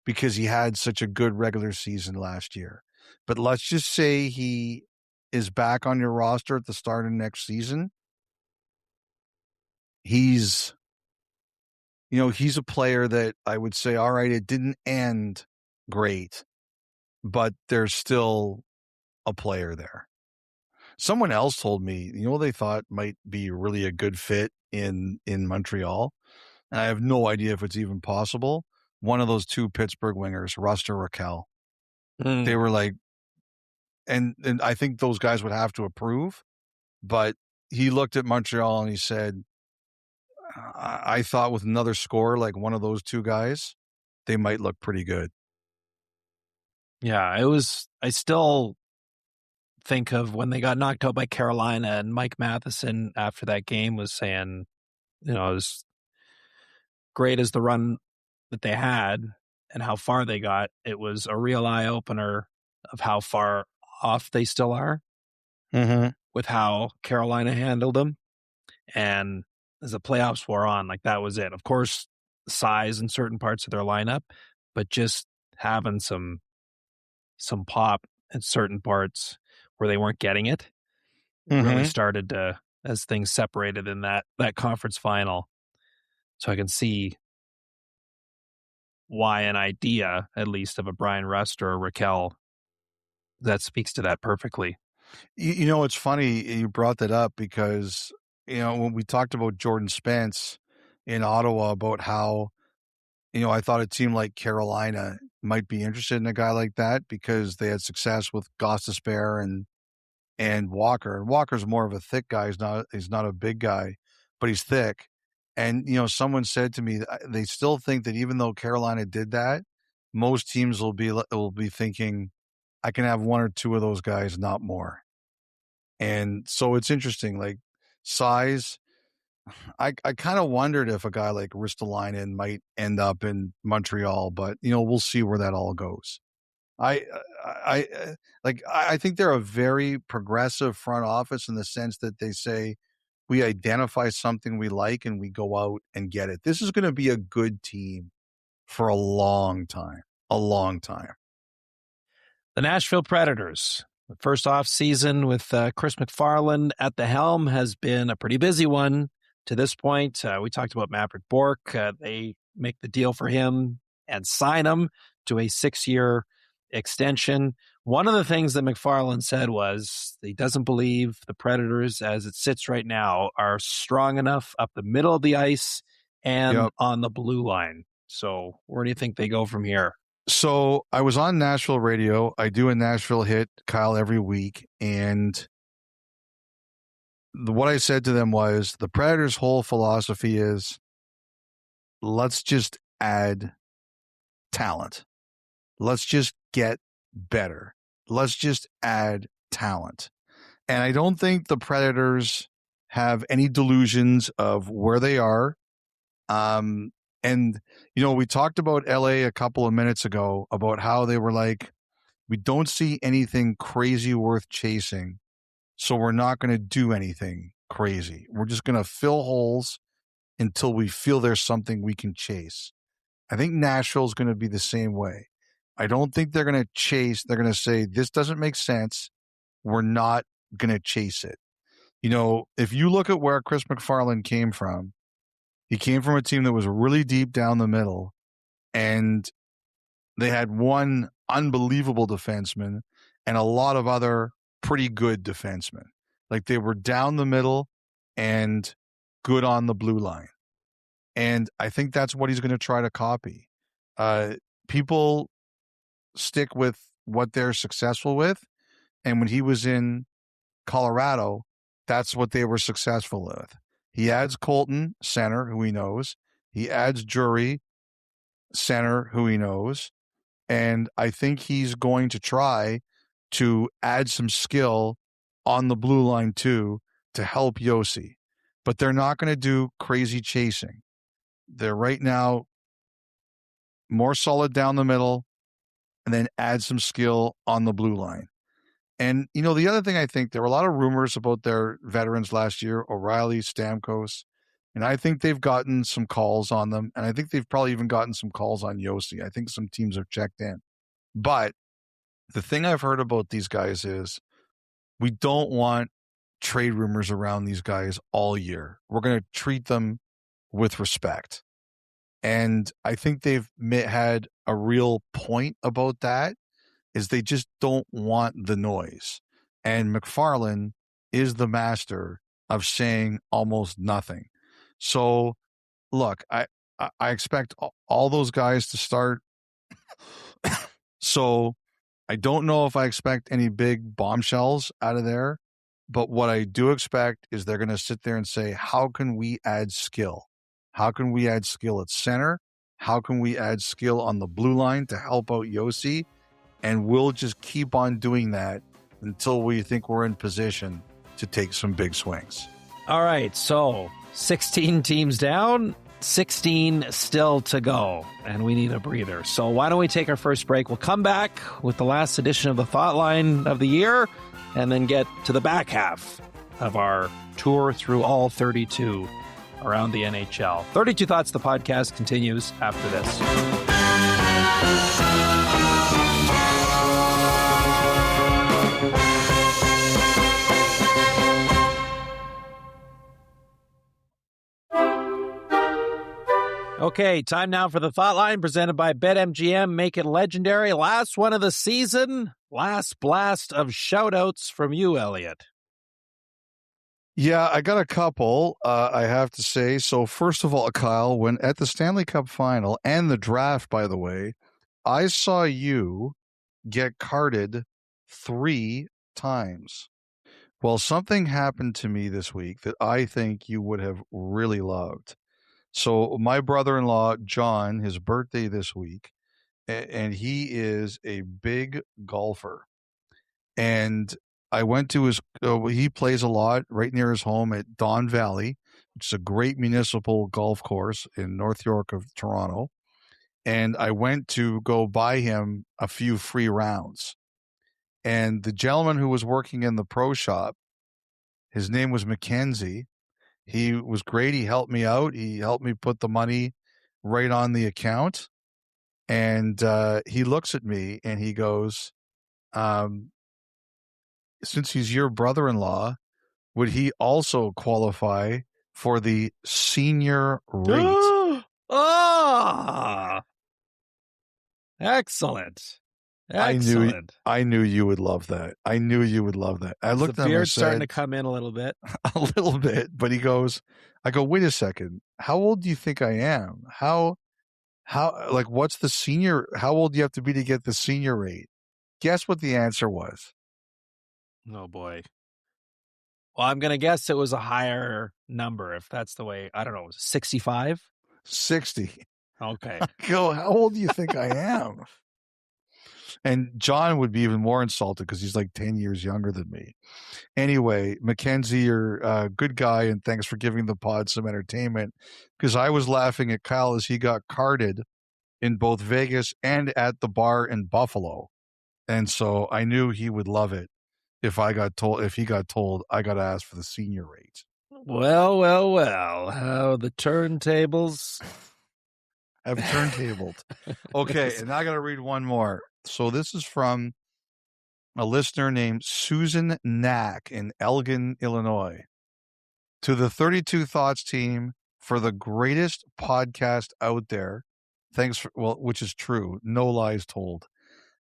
because he had such a good regular season last year. But let's just say he is back on your roster at the start of next season. He's a player that I would say, all right, it didn't end great, but there's still a player there. Someone else told me, they thought might be really a good fit in Montreal. And I have no idea if it's even possible. One of those two Pittsburgh wingers, Rust or Raquel. They were like, and I think those guys would have to approve, but he looked at Montreal and he said, I thought with another score, like one of those two guys, they might look pretty good. Yeah, I still think of when they got knocked out by Carolina, and Mike Matheson after that game was saying, as great as the run that they had and how far they got, it was a real eye opener of how far off they still are with how Carolina handled them. And as the playoffs wore on, like that was it. Of course, size in certain parts of their lineup, but just having some pop in certain parts where they weren't getting it really started to, as things separated in that conference final. So I can see why an idea, at least, of a Brian Rust or a Raquel, that speaks to that perfectly. It's funny you brought that up because, when we talked about Jordan Spence in Ottawa about how, I thought a team like Carolina might be interested in a guy like that because they had success with Gostisbehere and Walker. And Walker's more of a thick guy. He's not a big guy, but he's thick. And, someone said to me that they still think that even though Carolina did that, most teams will be thinking, I can have one or two of those guys, not more. And so it's interesting, like size. I kind of wondered if a guy like Ristolainen might end up in Montreal, but we'll see where that all goes. I think they're a very progressive front office in the sense that they say We identify something we like and we go out and get it. This is going to be a good team for a long time. A long time. The Nashville Predators. The first off season with Chris MacFarland at the helm has been a pretty busy one to this point. We talked about Maverick Bourque. They make the deal for him and sign him to a 6-year extension. One of the things that MacFarland said was he doesn't believe the Predators, as it sits right now, are strong enough up the middle of the ice and on the blue line. So where do you think they go from here? So I was on Nashville radio. I do a Nashville hit, Kyle, every week. And what I said to them was the Predators' whole philosophy is let's just add talent. Let's just get better. Let's just add talent. And I don't think the Predators have any delusions of where they are. And, we talked about LA a couple of minutes ago about how they were like, we don't see anything crazy worth chasing. So we're not going to do anything crazy. We're just going to fill holes until we feel there's something we can chase. I think Nashville's going to be the same way. I don't think they're going to chase. They're going to say, this doesn't make sense. We're not going to chase it. If you look at where Chris MacFarland came from, he came from a team that was really deep down the middle, and they had one unbelievable defenseman and a lot of other pretty good defensemen. Like they were down the middle and good on the blue line. And I think that's what he's going to try to copy. People stick with what they're successful with. And when he was in Colorado, that's what they were successful with. He adds Colton, center, who he knows. He adds Drury, center, who he knows. And I think he's going to try to add some skill on the blue line too to help Josi. But they're not going to do crazy chasing. They're right now more solid down the middle and then add some skill on the blue line. And, the other thing I think, there were a lot of rumors about their veterans last year, O'Reilly, Stamkos, and I think they've gotten some calls on them. And I think they've probably even gotten some calls on Josi. I think some teams have checked in. But the thing I've heard about these guys is we don't want trade rumors around these guys all year. We're going to treat them with respect. And I think they've had a real point about that, is they just don't want the noise. And MacFarland is the master of saying almost nothing. So, look, I expect all those guys to start. So I don't know if I expect any big bombshells out of there. But what I do expect is they're going to sit there and say, how can we add skill? How can we add skill at center? How can we add skill on the blue line to help out Josi? And we'll just keep on doing that until we think we're in position to take some big swings. All right, so 16 teams down, 16 still to go, and we need a breather. So why don't we take our first break? We'll come back with the last edition of the Thought Line of the year, and then get to the back half of our tour through all 32 around the NHL. 32 Thoughts, the podcast, continues after this. Okay, time now for the Thought Line presented by BetMGM. Make it legendary. Last one of the season. Last blast of shout-outs from you, Elliotte. Yeah, I got a couple, I have to say. So first of all, Kyle, when at the Stanley Cup final and the draft, by the way, I saw you get carded 3 times. Well, something happened to me this week that I think you would have really loved. So my brother-in-law, John, his birthday this week, and he is a big golfer. And I went to his, he plays a lot right near his home at Don Valley, which is a great municipal golf course in North York of Toronto. And I went to go buy him a few free rounds. And the gentleman who was working in the pro shop, his name was Mackenzie. He was great. He helped me out. He helped me put the money right on the account. And he looks at me and he goes, since he's your brother-in-law, would he also qualify for the senior rate? Ah, excellent. Excellent. I knew you would love that. I knew you would love that. I looked the at him and beard's starting said, to come in a little bit. a little bit, but he goes, I go, wait a second. How old do you think I am? How, like, what's the senior? How old do you have to be to get the senior rate? Guess what the answer was? Oh, boy. Well, I'm going to guess it was a higher number, if that's the way. I don't know. 65? 60. Okay. I go, how old do you think I am? And John would be even more insulted because he's like 10 years younger than me. Anyway, Mackenzie, you're a good guy, and thanks for giving the pod some entertainment, because I was laughing at Kyle as he got carded in both Vegas and at the bar in Buffalo. And so I knew he would love it if he got told I got to ask for the senior rate. Well. How the turntables have turntabled. Okay, and I got to read one more. So this is from a listener named Susan Knack in Elgin, Illinois. To the 32 Thoughts team, for the greatest podcast out there. Thanks for, which is true. No lies told.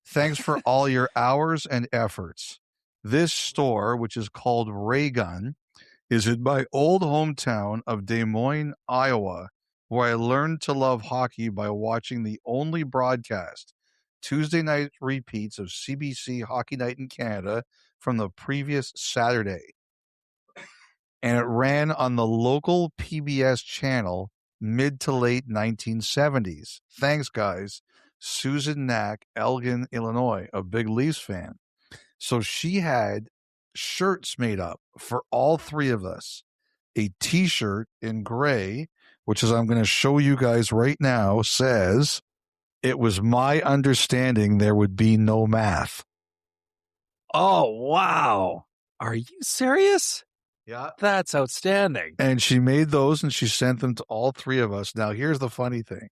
Thanks for all your hours and efforts. This store, which is called Raygun, is in my old hometown of Des Moines, Iowa, where I learned to love hockey by watching the only broadcast Tuesday night repeats of CBC Hockey Night in Canada from the previous Saturday. And it ran on the local PBS channel mid to late 1970s. Thanks, guys. Susan Knack, Elgin, Illinois, a big Leafs fan. So she had shirts made up for all three of us. A T-shirt in gray, which is I'm going to show you guys right now, says, "It was my understanding there would be no math." Oh, wow. Are you serious? Yeah. That's outstanding. And she made those and she sent them to all three of us. Now, here's the funny thing.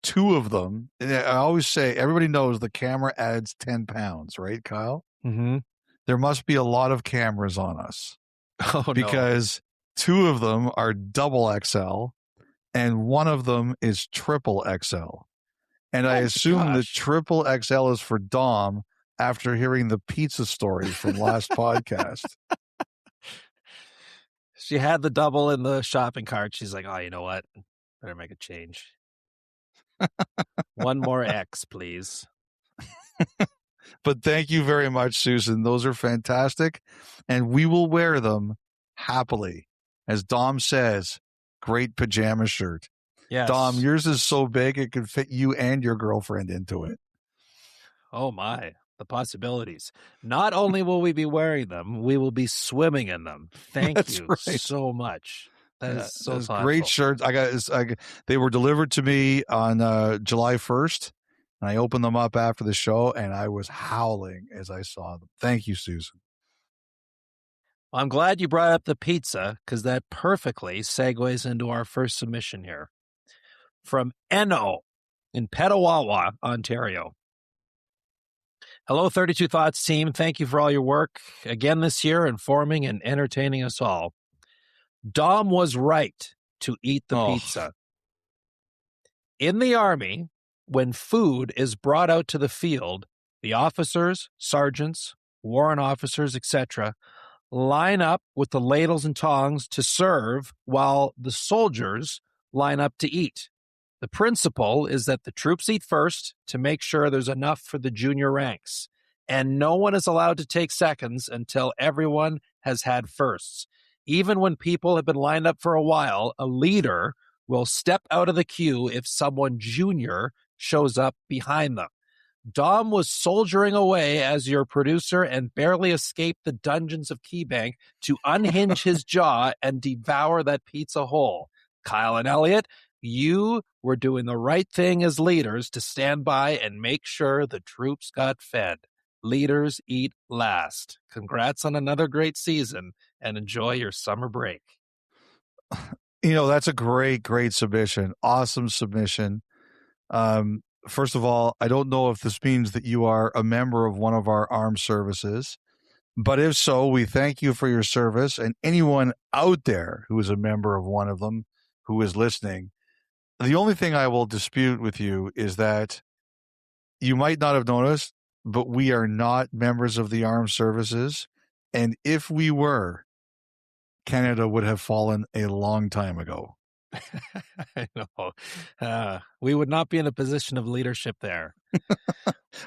Two of them, and I always say, everybody knows the camera adds 10 pounds, right, Kyle? Mm-hmm. There must be a lot of cameras on us. Oh, because two of them are double XL and one of them is triple XL. And I assume the triple XL is for Dom after hearing the pizza story from last podcast. She had the double in the shopping cart. She's like, oh, you know what? Better make a change. One more X, please. But thank you very much, Susan. Those are fantastic. And we will wear them happily. As Dom says, great pajama shirt. Yes. Dom, yours is so big it could fit you and your girlfriend into it. Oh, my. The possibilities. Not only will we be wearing them, we will be swimming in them. Thank you so much. That is so thoughtful. Great shirts. They were delivered to me on July 1st, and I opened them up after the show, and I was howling as I saw them. Thank you, Susan. I'm glad you brought up the pizza, because that perfectly segues into our first submission here. From Eno in Petawawa, Ontario. Hello, 32 Thoughts team. Thank you for all your work again this year, informing and entertaining us all. Dom was right to eat the pizza. In the Army, when food is brought out to the field, the officers, sergeants, warrant officers, etc., line up with the ladles and tongs to serve while the soldiers line up to eat. The principle is that the troops eat first to make sure there's enough for the junior ranks, and no one is allowed to take seconds until everyone has had firsts. Even when people have been lined up for a while, a leader will step out of the queue if someone junior shows up behind them. Dom was soldiering away as your producer and barely escaped the dungeons of Keybank to unhinge his jaw and devour that pizza whole. Kyle and Elliotte, you were doing the right thing as leaders to stand by and make sure the troops got fed. Leaders eat last. Congrats on another great season and enjoy your summer break. That's a great submission. Awesome submission. First of all, I don't know if this means that you are a member of one of our armed services, but if so, we thank you for your service. And anyone out there who is a member of one of them who is listening, the only thing I will dispute with you is that you might not have noticed, but we are not members of the armed services. And if we were, Canada would have fallen a long time ago. I know. We would not be in a position of leadership there.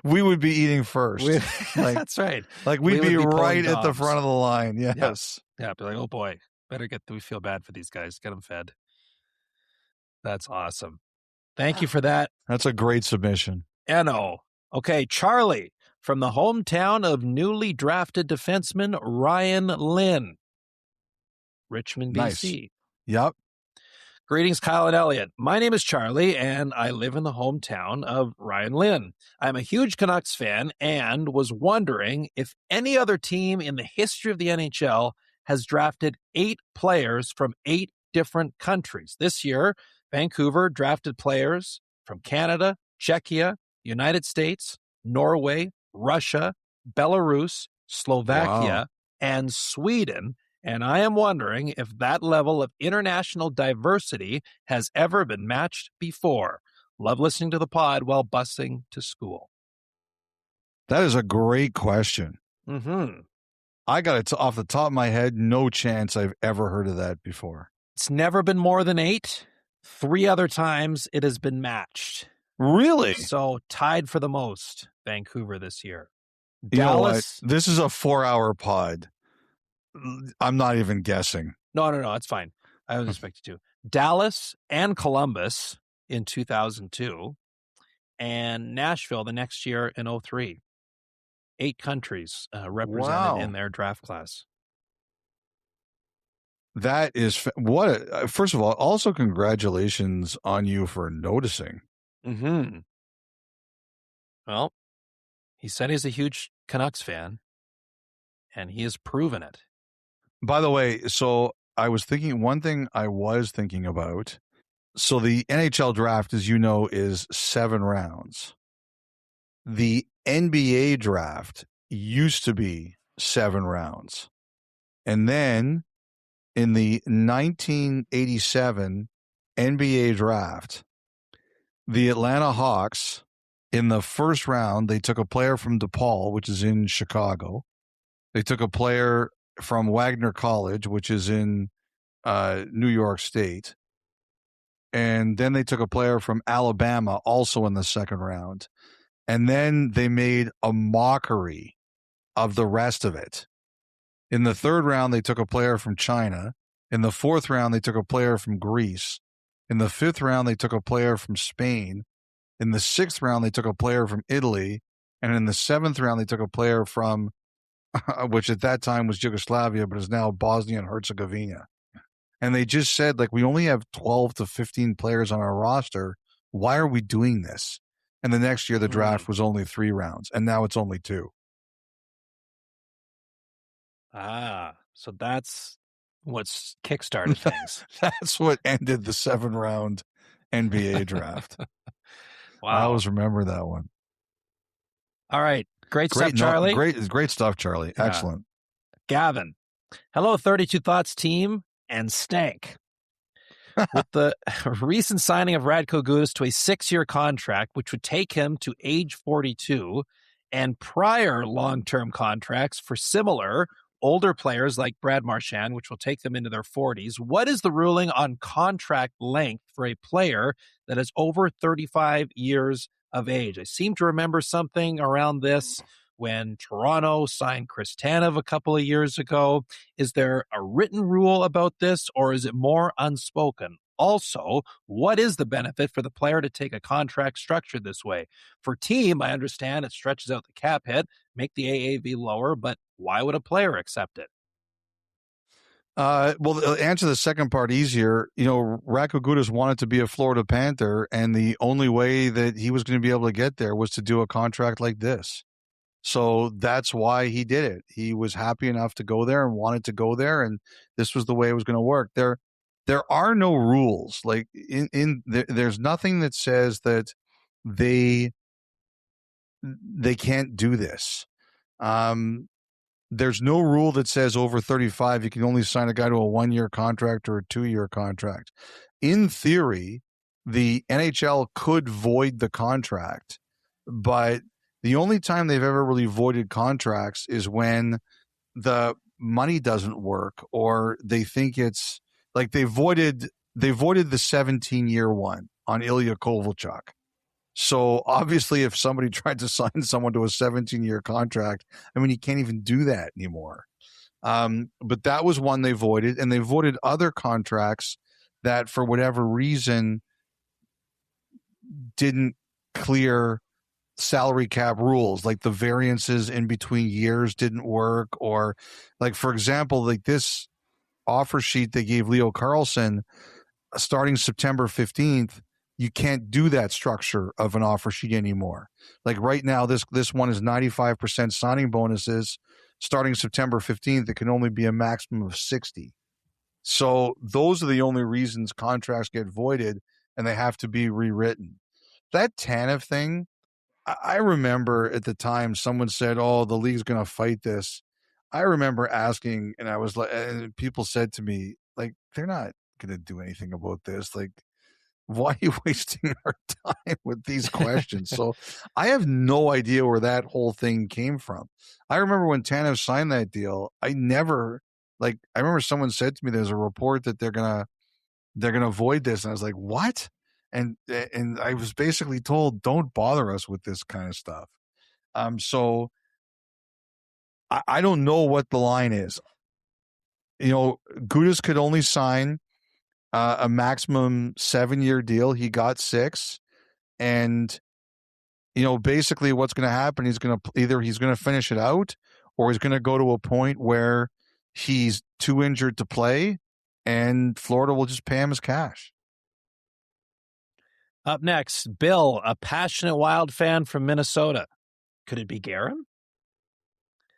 We would be eating first. That's right. Like we'd be right at the front of the line. Yes. Yeah. Be like, oh boy, we feel bad for these guys. Get them fed. That's awesome. Thank you for that. That's a great submission. Eno. Okay, Charlie from the hometown of newly drafted defenseman Ryan Lynn, Richmond, Nice. BC. Yep. Greetings, Kyle and Elliotte. My name is Charlie, and I live in the hometown of Ryan Lynn. I'm a huge Canucks fan and was wondering if any other team in the history of the NHL has drafted 8 players from 8 different countries. This year, Vancouver drafted players from Canada, Czechia, United States, Norway, Russia, Belarus, Slovakia, and Sweden. And I am wondering if that level of international diversity has ever been matched before. Love listening to the pod while busing to school. That is a great question. Mm-hmm. I got it off the top of my head. No chance I've ever heard of that before. It's never been more than 8. 3 other times it has been matched. Really? So tied for the most, Vancouver this year. Dallas. This is a 4-hour pod. I'm not even guessing. No, it's fine. I was expected to. Dallas and Columbus in 2002 and Nashville the next year in 2003. 8 countries represented in their draft class. That is first of all, also congratulations on you for noticing. Mm-hmm. Well, he said he's a huge Canucks fan, and he has proven it. By the way, so one thing I was thinking about, so the NHL draft, as you know, is 7 rounds. The NBA draft used to be 7 rounds. And then in the 1987 NBA draft, the Atlanta Hawks, in the first round, they took a player from DePaul, which is in Chicago. They took a player from Wagner College, which is in New York State. And then they took a player from Alabama, also in the second round. And then they made a mockery of the rest of it. In the third round, they took a player from China. In the fourth round, they took a player from Greece. In the fifth round, they took a player from Spain. In the sixth round, they took a player from Italy. And in the seventh round, they took a player from, which at that time was Yugoslavia, but is now Bosnia and Herzegovina. And they just said, like, we only have 12 to 15 players on our roster. Why are we doing this? And the next year, the draft was only 3 rounds, and now it's only 2. So that's what's kickstarted things. That's what ended the 7-round NBA draft. Wow. I always remember that one. All right. Great stuff, Charlie. Great stuff, Charlie. Yeah. Excellent. Gavin. Hello, 32 Thoughts team and Stank. With the recent signing of Radko Gudas to a 6-year contract, which would take him to age 42, and prior long-term contracts for similar older players like Brad Marchand, which will take them into their 40s, what is the ruling on contract length for a player that is over 35 years of age? I seem to remember something around this when Toronto signed Chris Tanev a couple of years ago. Is there a written rule about this, or is it more unspoken? Also, what is the benefit for the player to take a contract structured this way? For team, I understand it stretches out the cap hit, make the AAV lower, but why would a player accept it? Well, to answer the second part easier, Radko Gudas wanted to be a Florida Panther, and the only way that he was going to be able to get there was to do a contract like this. So that's why he did it. He was happy enough to go there and wanted to go there, and this was the way it was going to work. there are no rules. Like there's nothing that says that they can't do this. There's no rule that says over 35 you can only sign a guy to a 1-year contract or a 2-year contract. In theory, the NHL could void the contract, but the only time they've ever really voided contracts is when the money doesn't work, or they think it's like they voided the 17-year one on Ilya Kovalchuk. So obviously, if somebody tried to sign someone to a 17-year contract, I mean, you can't even do that anymore. But that was one they voided, and they voided other contracts that, for whatever reason, didn't clear salary cap rules. Like the variances in between years didn't work, or like, for example, like this offer sheet they gave Leo Carlsson starting September 15th. You can't do that structure of an offer sheet anymore. Like right now, this one is 95% signing bonuses. Starting September 15th, it can only be a maximum of 60. So those are the only reasons contracts get voided, and they have to be rewritten. That Tanev thing, I remember at the time someone said, "Oh, the league's going to fight this." I remember asking, and I was like, and people said to me, like, "They're not going to do anything about this. Like, why are you wasting our time with these questions?" So I have no idea where that whole thing came from. I remember when Tanev signed that deal, I remember someone said to me, there's a report that they're going to void this. And I was like, what? And I was basically told, don't bother us with this kind of stuff. So I don't know what the line is. Gudas could only sign a maximum 7-year deal. He got 6, and basically what's going to happen, he's going to finish it out, or he's going to go to a point where he's too injured to play, and Florida will just pay him his cash. Up next, Bill, a passionate Wild fan from Minnesota. Could it be Guerin?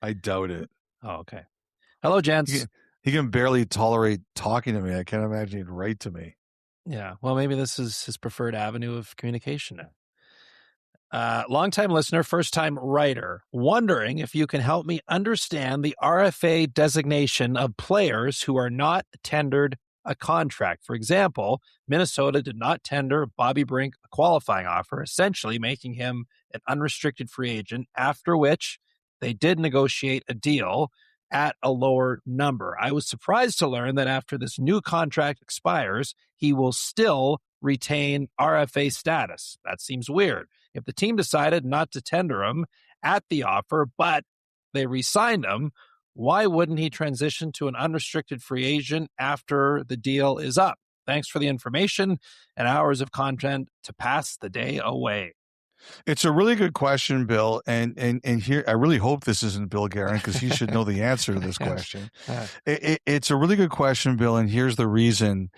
I doubt it. Oh, okay. Hello, gents. He can barely tolerate talking to me. I can't imagine he'd write to me. Yeah, well, maybe this is his preferred avenue of communication now. Longtime listener, first-time writer, wondering if you can help me understand the RFA designation of players who are not tendered a contract. For example, Minnesota did not tender Bobby Brink a qualifying offer, essentially making him an unrestricted free agent, after which they did negotiate a deal at a lower number. I was surprised to learn that after this new contract expires, he will still retain RFA status. That seems weird. If the team decided not to tender him at the offer, but they re-signed him, why wouldn't he transition to an unrestricted free agent after the deal is up? Thanks for the information and hours of content to pass the day away. It's a really good question, Bill. And here, I really hope this isn't Bill Guerin, because he should know the answer to this question. It's a really good question, Bill, and here's the reason.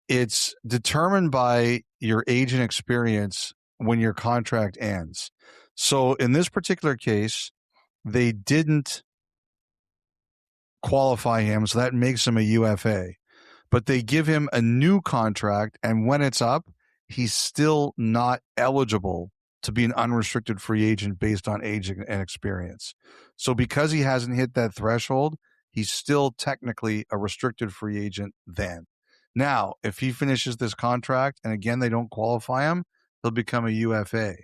It's determined by your agent experience when your contract ends. So in this particular case, they didn't qualify him, so that makes him a UFA. But they give him a new contract, and when it's up, he's still not eligible to be an unrestricted free agent based on age and experience. So because he hasn't hit that threshold, he's still technically a restricted free agent then. Now, if he finishes this contract and again they don't qualify him, he'll become a UFA.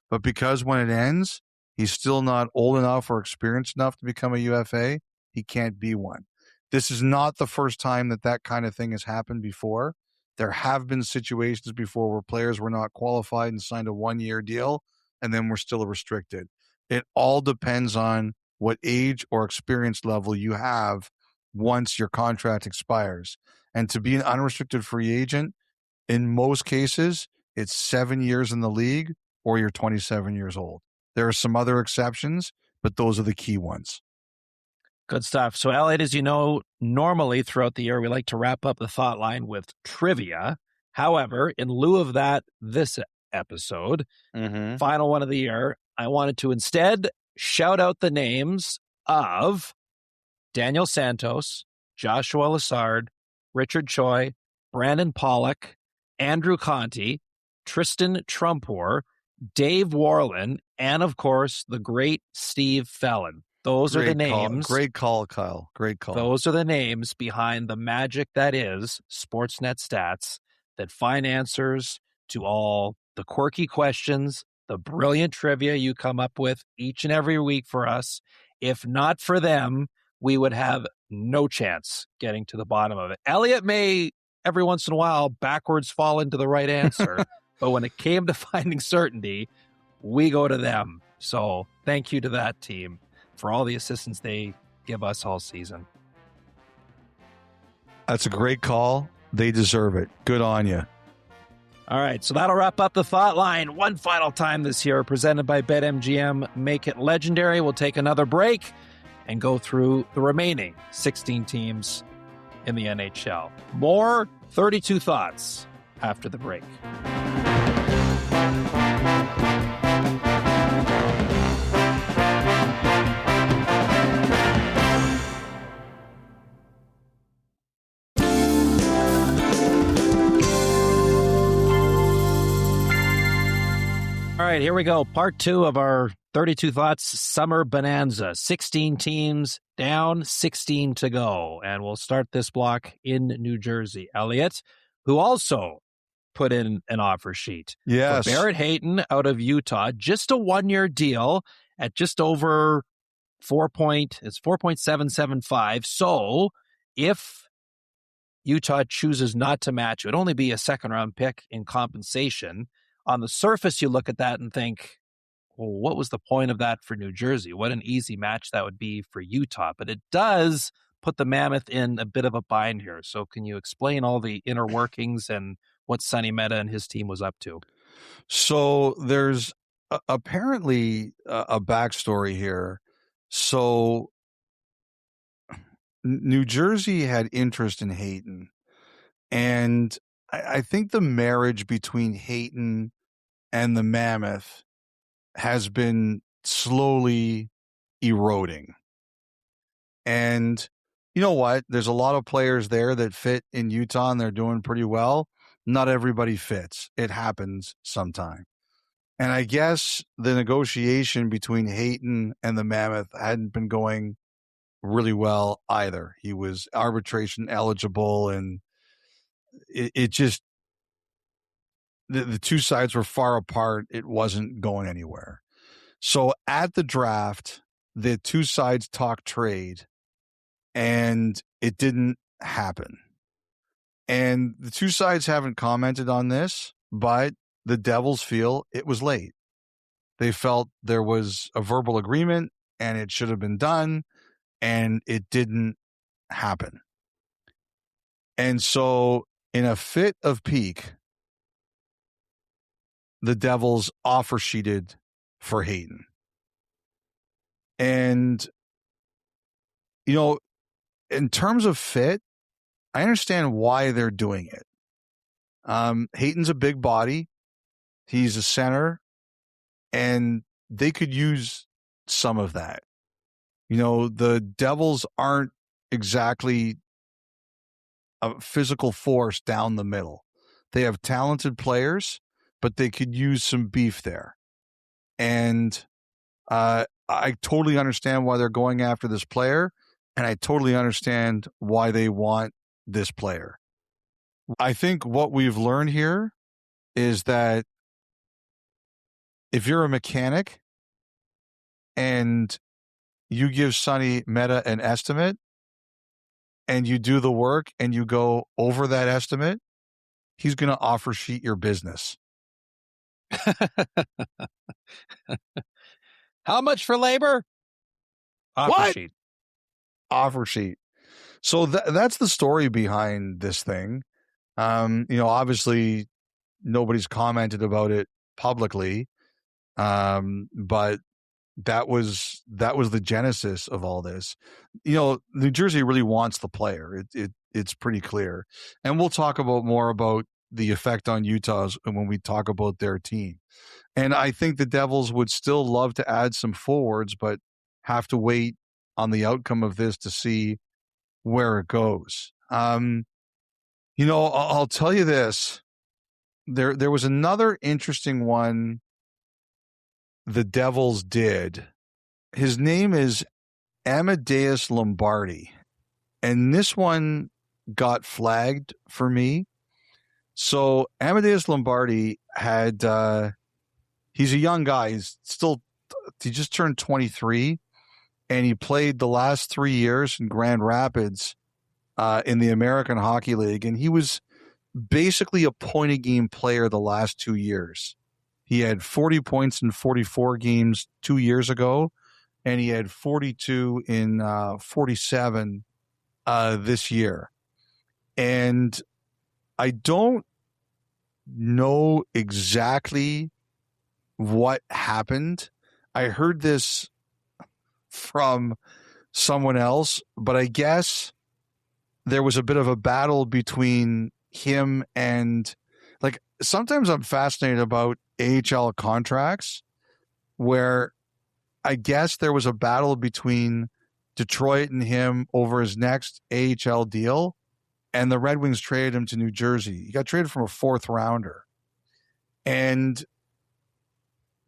But because when it ends, he's still not old enough or experienced enough to become a UFA, he can't be one. This is not the first time that kind of thing has happened before. There have been situations before where players were not qualified and signed a 1-year deal, and then were still restricted. It all depends on what age or experience level you have once your contract expires. And to be an unrestricted free agent, in most cases, it's 7 years in the league or you're 27 years old. There are some other exceptions, but those are the key ones. Good stuff. So, Elliotte, as you know, normally throughout the year, we like to wrap up the thought line with trivia. However, in lieu of that, this episode, final one of the year, I wanted to instead shout out the names of Daniel Santos, Joshua Lassard, Richard Choi, Brandon Pollock, Andrew Conti, Tristan Trumpor, Dave Warland, and of course, the great Steve Fallon. Those are the names. Great call, Kyle. Great call. Those are the names behind the magic that is Sportsnet stats that find answers to all the quirky questions, the brilliant trivia you come up with each and every week for us. If not for them, we would have no chance getting to the bottom of it. Elliotte may every once in a while backwards fall into the right answer, but when it came to finding certainty, we go to them. So thank you to that team for all the assistance they give us all season. That's a great call. They deserve it. Good on you. All right, so that'll wrap up the Thought Line one final time this year, presented by BetMGM. Make it legendary. We'll take another break and go through the remaining 16 teams in the NHL. More 32 Thoughts after the break. All right, here we go. Part 2 of our 32 Thoughts Summer Bonanza. 16 teams down, 16 to go. And we'll start this block in New Jersey. Elliotte, who also put in an offer sheet. Yes. For Barrett Hayton out of Utah, just a one-year deal at just over 4.775. So if Utah chooses not to match, it would only be a second-round pick in compensation. On the surface, you look at that and think, well, what was the point of that for New Jersey? What an easy match that would be for Utah. But it does put the Mammoth in a bit of a bind here. So can you explain all the inner workings and what Sonny Mehta and his team was up to? So there's apparently a backstory here. So New Jersey had interest in Hayton. And I think the marriage between Hayton and the Mammoth has been slowly eroding. And you know what? There's a lot of players there that fit in Utah and they're doing pretty well. Not everybody fits. It happens sometime. And I guess the negotiation between Hayton and the Mammoth hadn't been going really well either. He was arbitration eligible, and it just, the two sides were far apart. It wasn't going anywhere. So at the draft, the two sides talked trade, and it didn't happen. And the two sides haven't commented on this, but the Devils feel it was late. They felt there was a verbal agreement and it should have been done, and it didn't happen. And so in a fit of pique, the Devils offer sheeted for Hayton. And, you know, in terms of fit, I understand why they're doing it. Hayton's a big body. He's a center, and they could use some of that. You know, the Devils aren't exactly a physical force down the middle. They have talented players, but they could use some beef there. And I totally understand why they're going after this player, and I totally understand why they want this player. I think what we've learned here is that if you're a mechanic and you give Sonny Mehta an estimate and you do the work and you go over that estimate, he's going to offer sheet your business. How much for labor? Offer sheet. Offer sheet. So that's the story behind this thing. You know, obviously nobody's commented about it publicly, but that was the genesis of all this. You know, New Jersey really wants the player. It's pretty clear, and we'll talk more about the effect on Utah's when we talk about their team. And I think the Devils would still love to add some forwards, but have to wait on the outcome of this to see where it goes. You I'll tell you this. There was another interesting one the Devils did. His name is Amadeus Lombardi. And this one got flagged for me. So Amadeus Lombardi had he's a young guy. He just turned 23, and he played the last 3 years in Grand Rapids in the American Hockey League, and he was basically a point-a-game player the last 2 years. He had 40 points in 44 games 2 years ago, and he had 42 in 47 this year. And I don't know exactly what happened. I heard this from someone else, but I guess there was a bit of a battle between him and, like, sometimes I'm fascinated about AHL contracts where I guess there was a battle between Detroit and him over his next AHL deal, and the Red Wings traded him to New Jersey. He got traded from a 4th rounder. And,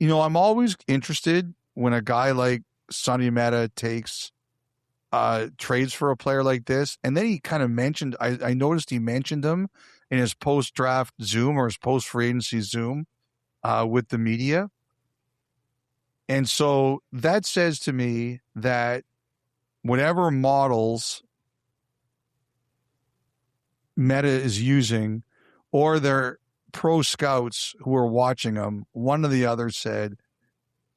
I'm always interested when a guy like Sonny Meta takes trades for a player like this. And then he kind of mentioned, I noticed he mentioned him in his post-draft Zoom or his post-free agency Zoom with the media. And so that says to me that whatever models Meta is using, or their pro scouts who are watching him, one or the other said,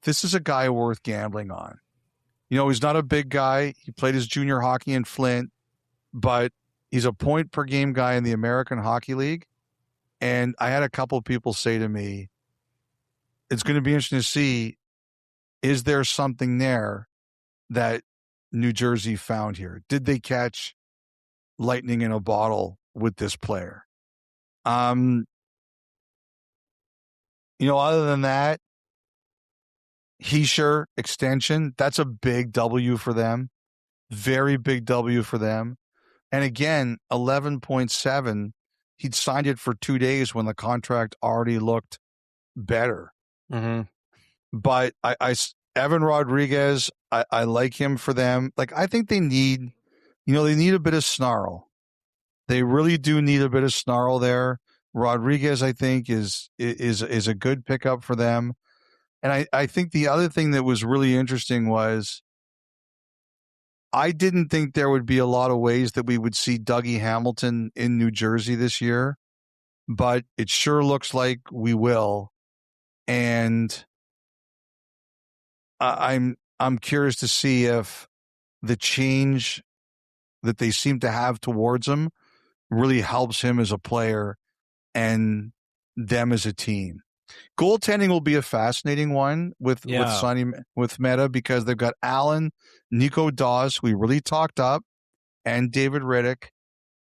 this is a guy worth gambling on. He's not a big guy. He played his junior hockey in Flint, but he's a point per game guy in the American Hockey League. And I had a couple of people say to me, it's going to be interesting to see, is there something there that New Jersey found here? Did they catch lightning in a bottle with this player? Other than that, Heischer extension, that's a big W for them. Very big W for them. And again, 11.7, he'd signed it for 2 days when the contract already looked better. Mm-hmm. But Evan Rodriguez, I like him for them. Like, I think they need, they need a bit of snarl. They really do need a bit of snarl there. Rodriguez, I think, is a good pickup for them. And I think the other thing that was really interesting was I didn't think there would be a lot of ways that we would see Dougie Hamilton in New Jersey this year, but it sure looks like we will. And I'm curious to see if the change that they seem to have towards him really helps him as a player and them as a team. Goaltending will be a fascinating one with Meta, because they've got Allen, Nico Daws, who we really talked up, and David Riddick.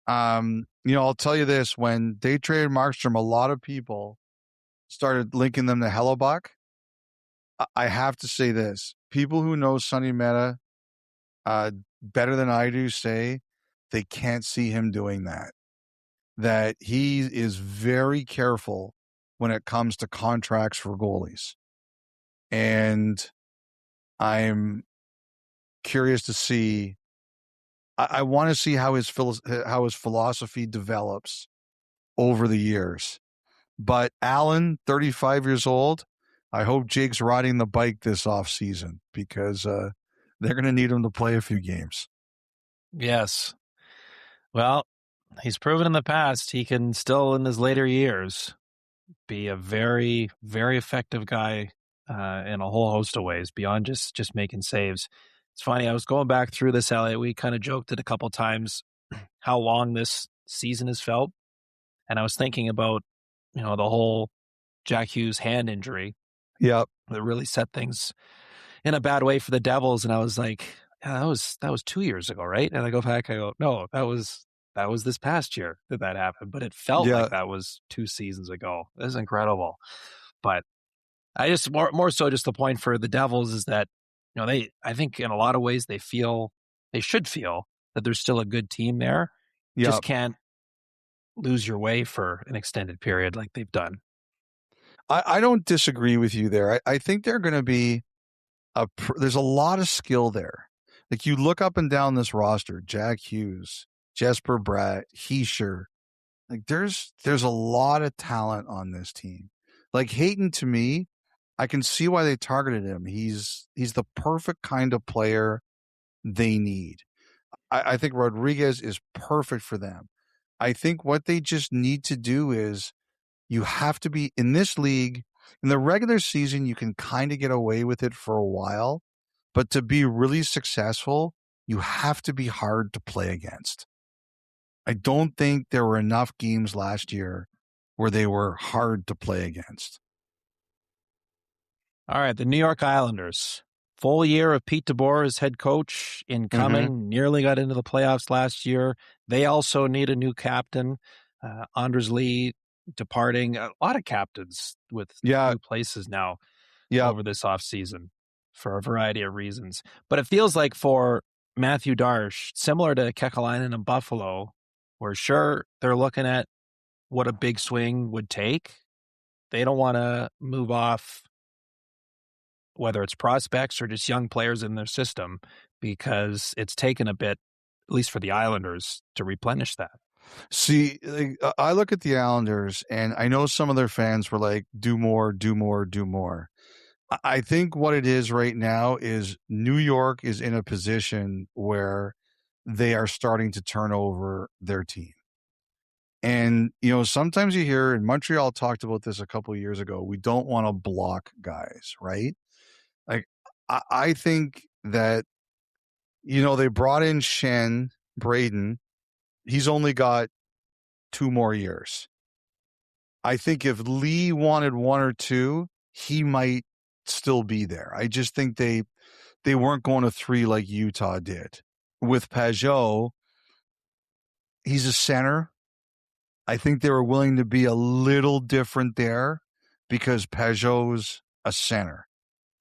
I'll tell you this: when they traded Markstrom, a lot of people started linking them to Hellebuck. I have to say this: people who know Sonny Meta better than I do say they can't see him doing that. That he is very careful when it comes to contracts for goalies. And I'm curious to see, I want to see how his philosophy develops over the years. But Allen, 35 years old, I hope Jake's riding the bike this offseason, because they're going to need him to play a few games. Yes. Well, he's proven in the past he can still, in his later years, be a very, very effective guy in a whole host of ways beyond just making saves. It's funny, I was going back through this, Elliotte. We kind of joked it a couple times how long this season has felt. And I was thinking about, the whole Jack Hughes hand injury. Yep. That really set things in a bad way for the Devils. And I was like, yeah, that was 2 years ago, right? And I go back, I go, no, that was this past year that happened, but it felt like that was 2 seasons ago. This is incredible. But I just more so just the point for the Devils is that, I think in a lot of ways they should feel that there's still a good team there. Yep. Just can't lose your way for an extended period like they've done. I don't disagree with you there. I think they're going to be there's a lot of skill there. Like you look up and down this roster, Jack Hughes, Jesper Bratt, Heischer. Like there's a lot of talent on this team. Like Hayton, to me, I can see why they targeted him. He's the perfect kind of player they need. I think Rodriguez is perfect for them. I think what they just need to do is you have to be in this league. In the regular season, you can kind of get away with it for a while, but to be really successful, you have to be hard to play against. I don't think there were enough games last year where they were hard to play against. All right, the New York Islanders. Full year of Pete DeBoer as head coach incoming, nearly got into the playoffs last year. They also need a new captain. Anders Lee departing. A lot of captains with new places now over this offseason for a variety of reasons. But it feels like for Matthew Darche, similar to Kekalainen in Buffalo, where sure, they're looking at what a big swing would take. They don't want to move off whether it's prospects or just young players in their system, because it's taken a bit, at least for the Islanders, to replenish that. See, I look at the Islanders, and I know some of their fans were like, do more, do more, do more. I think what it is right now is New York is in a position where they are starting to turn over their team. And, sometimes you hear, and Montreal talked about this a couple of years ago, we don't want to block guys, right? Like, I think that, they brought in Braden. He's only got 2 more years. I think if Lee wanted 1 or 2, he might still be there. I just think they weren't going to 3 like Utah did. With Pajot, he's a center. I think they were willing to be a little different there because Pajot's a center.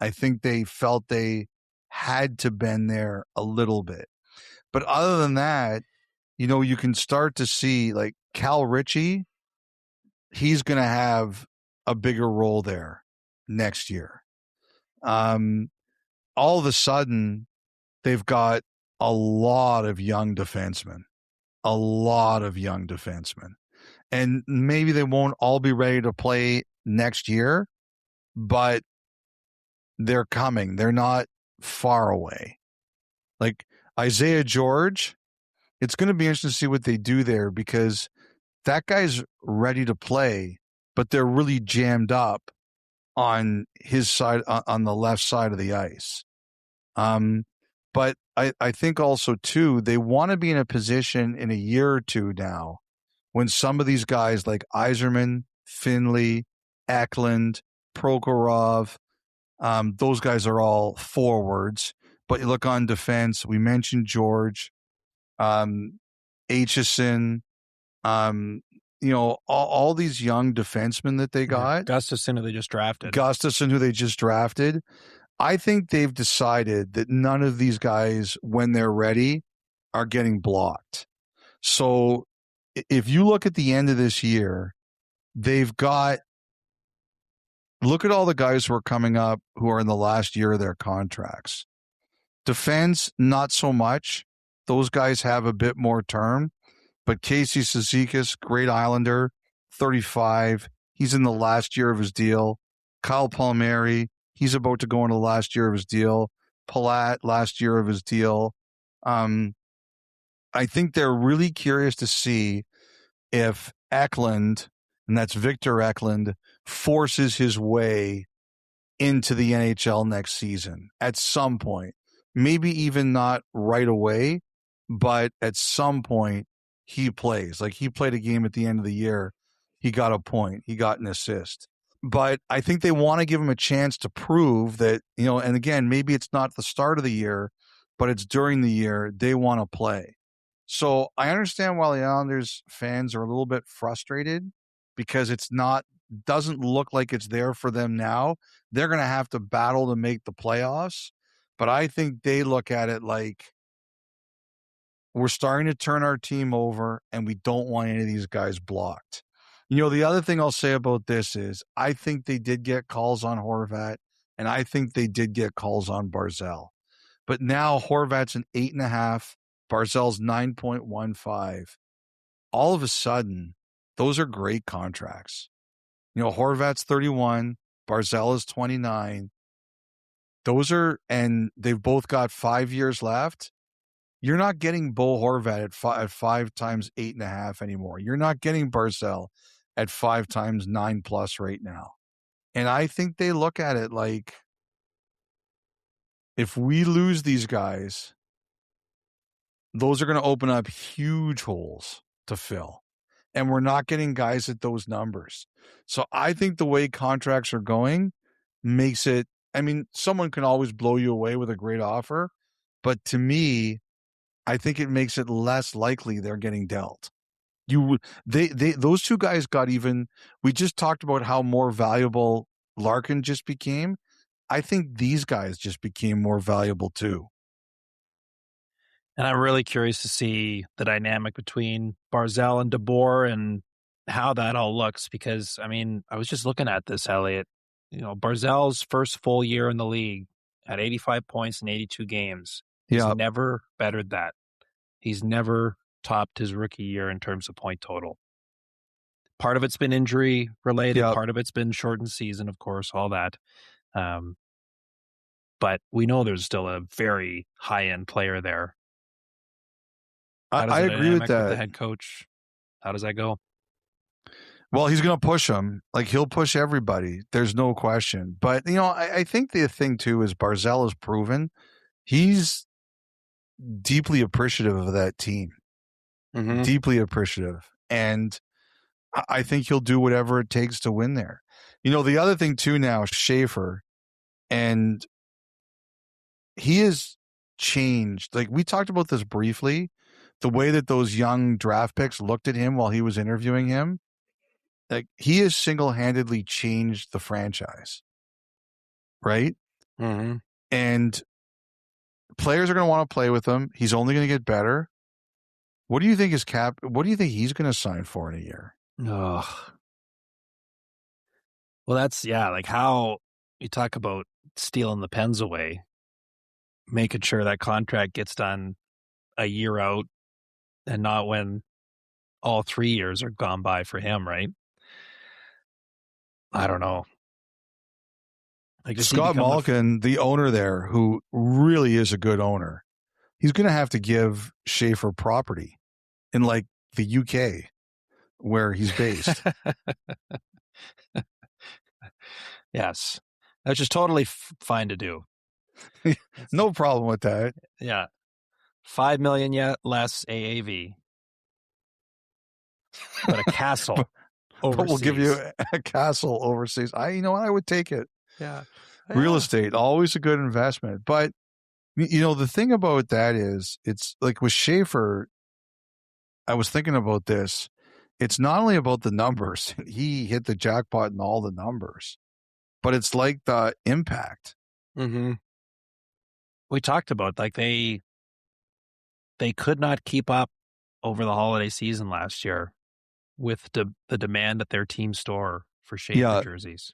I think they felt they had to bend there a little bit. But other than that, you can start to see like Cal Ritchie, he's going to have a bigger role there next year. All of a sudden, they've got a lot of young defensemen. And maybe they won't all be ready to play next year, but they're coming. They're not far away. Like Isaiah George, it's going to be interesting to see what they do there because that guy's ready to play, but they're really jammed up on his side, on the left side of the ice. But I think also, too, they want to be in a position in a year or two now when some of these guys like Yzerman, Finley, Eklund, Prokhorov, those guys are all forwards. But you look on defense, we mentioned George, Aitchison, all these young defensemen that they got. Gustafsson, who they just drafted. I think they've decided that none of these guys, when they're ready, are getting blocked. So if you look at the end of this year, look at all the guys who are coming up who are in the last year of their contracts. Defense, not so much. Those guys have a bit more term. But Casey Cizikas, great Islander, 35. He's in the last year of his deal. Kyle Palmieri, he's about to go into the last year of his deal. Palat, last year of his deal. I think they're really curious to see if Eklund, and that's Victor Eklund, forces his way into the NHL next season at some point. Maybe even not right away, but at some point he plays. Like he played a game at the end of the year. He got a point. He got an assist. But I think they want to give him a chance to prove that, and again, maybe it's not the start of the year, but it's during the year they want to play. So I understand why the Islanders fans are a little bit frustrated because doesn't look like it's there for them now. They're going to have to battle to make the playoffs. But I think they look at it like We're starting to turn our team over, and we don't want any of these guys blocked. The other thing I'll say about this is I think they did get calls on Horvat, and I think they did get calls on Barzal. But now Horvat's an 8.5, Barzal's 9.15. All of a sudden, those are great contracts. Horvat's 31, Barzal is 29. And they've both got 5 years left. You're not getting Bo Horvat at 5 times 8.5 anymore. You're not getting Barzal at 5 times 9+ right now. And I think they look at it like, if we lose these guys, those are going to open up huge holes to fill. And we're not getting guys at those numbers. So I think the way contracts are going makes it, someone can always blow you away with a great offer. But to me, I think it makes it less likely they're getting dealt. Those two guys got even. We just talked about how more valuable Larkin just became. I think these guys just became more valuable too. And I'm really curious to see the dynamic between Barzal and DeBoer and how that all looks, because, I was just looking at this, Elliotte. Barzal's first full year in the league had 85 points in 82 games. He's never bettered that. He's never topped his rookie year in terms of point total. Part of it's been injury related. Part of it's been shortened season, of course, all that. But we know there's still a very high-end player there. I agree with that. With the head coach, how does that go? Well, he's going to push him. He'll push everybody. There's no question. But, I think the thing, too, is Barzal has proven he's deeply appreciative of that team. Mm-hmm. Deeply appreciative. And I think he'll do whatever it takes to win there. The other thing, too, now, Schaefer, and he has changed. We talked about this briefly. The way that those young draft picks looked at him while he was interviewing him, he has single-handedly changed the franchise, right? Mm-hmm. And players are going to want to play with him. He's only going to get better. What do you think what do you think he's going to sign for in a year? Ugh. Well, that's, how you talk about stealing the pens away, making sure that contract gets done a year out and not when all 3 years are gone by for him, right? I don't know. Scott Malkin, the owner there, who really is a good owner, he's going to have to give Schaefer property in the UK where he's based. Yes. That's just totally fine to do. No problem with that. Yeah. $5 million less AAV. But a castle overseas. But we'll give you a castle overseas. I would take it. Yeah. Real estate, always a good investment. But, the thing about that is, it's with Schaefer, I was thinking about this. It's not only about the numbers. He hit the jackpot in all the numbers. But it's the impact. Mm-hmm. We talked about, they could not keep up over the holiday season last year with the demand at their team store for Schaefer jerseys.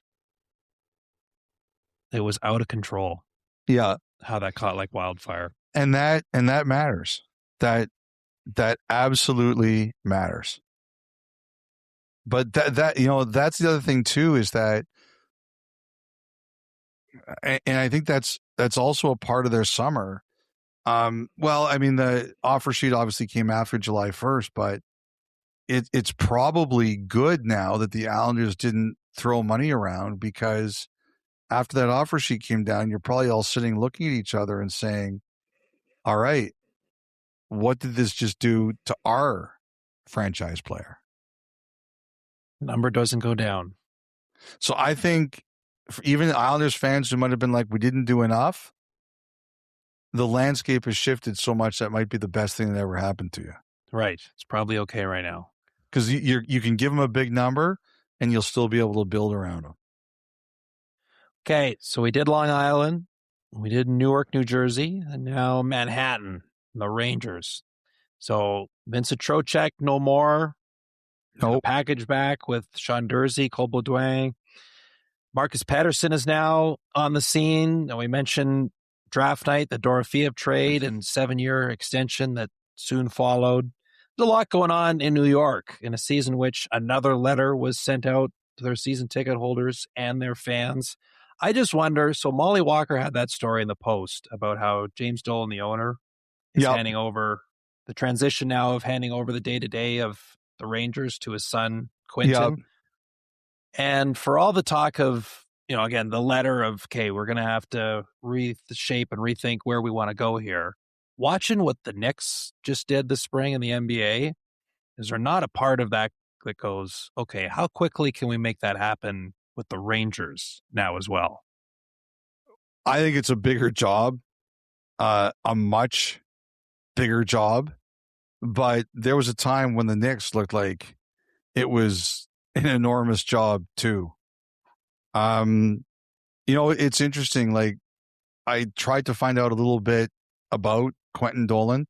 It was out of control. Yeah. How that caught like wildfire. And that matters. That absolutely matters. But that that's the other thing too, is that, and I think that's also a part of their summer. The offer sheet obviously came after July 1st, but it's probably good now that the Islanders didn't throw money around, because after that offer sheet came down, you're probably all sitting looking at each other and saying, all right, what did this just do to our franchise player? Number doesn't go down. So I think for even Islanders fans who might have been like, we didn't do enough, the landscape has shifted so much that might be the best thing that ever happened to you. Right. It's probably okay right now. Because you can give them a big number and you'll still be able to build around them. Okay, so we did Long Island, we did Newark, New Jersey, and now Manhattan, the Rangers. So Vincent Trocheck, no more. Nope. Package back with Sean Dursey, Cole Baudouin. Marcus Pettersson is now on the scene. And we mentioned draft night, the Dorofeev trade and 7-year extension that soon followed. There's a lot going on in New York in a season which another letter was sent out to their season ticket holders and their fans. I just wonder, so Molly Walker had that story in the Post about how James Dolan, the owner, is handing over the transition now of handing over the day-to-day of the Rangers to his son, Quinton. Yep. And for all the talk of, again, the letter of, okay, we're going to have to reshape and rethink where we want to go here. Watching what the Knicks just did this spring in the NBA, is there not a part of that goes, okay, how quickly can we make that happen with the Rangers now as well? I think it's a bigger job, a much bigger job. But there was a time when the Knicks looked like it was an enormous job too. It's interesting. Like, I tried to find out a little bit about Quentin Dolan.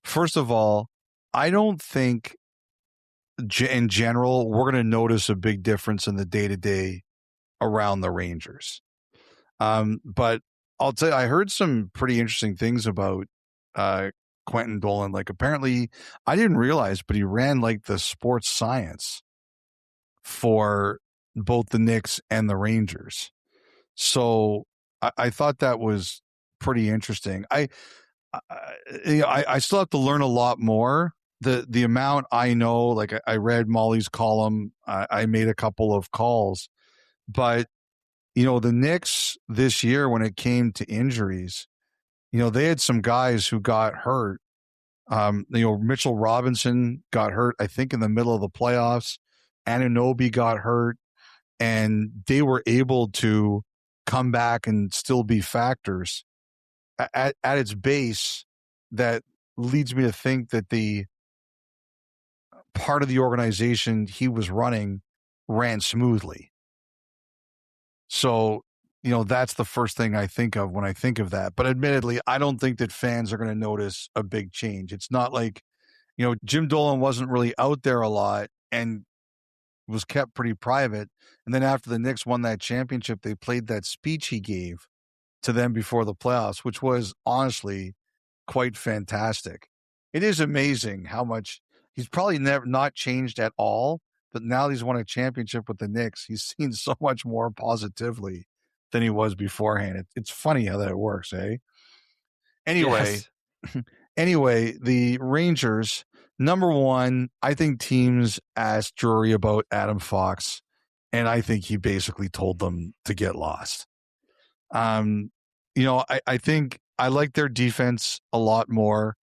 First of all, I don't think in general we're going to notice a big difference in the day-to-day around the Rangers. But I'll tell you, I heard some pretty interesting things about Quentin Dolan. Like, apparently, I didn't realize, but he ran like the sports science for both the Knicks and the Rangers. So I thought that was pretty interesting. I still have to learn a lot more. The amount I know, like I read Molly's column, I made a couple of calls, but the Knicks this year, when it came to injuries, they had some guys who got hurt. Mitchell Robinson got hurt, I think, in the middle of the playoffs. Anunoby got hurt, and they were able to come back and still be factors at its base. That leads me to think that the part of the organization he was running ran smoothly. So, that's the first thing I think of when I think of that. But admittedly, I don't think that fans are going to notice a big change. It's not like, Jim Dolan wasn't really out there a lot and was kept pretty private. And then after the Knicks won that championship, they played that speech he gave to them before the playoffs, which was honestly quite fantastic. It is amazing how much he's probably never not changed at all. But now he's won a championship with the Knicks, he's seen so much more positively than he was beforehand. It's funny how that works, eh? Anyway, the Rangers, number one, I think teams asked Drury about Adam Fox, and I think he basically told them to get lost. I think I like their defense a lot more.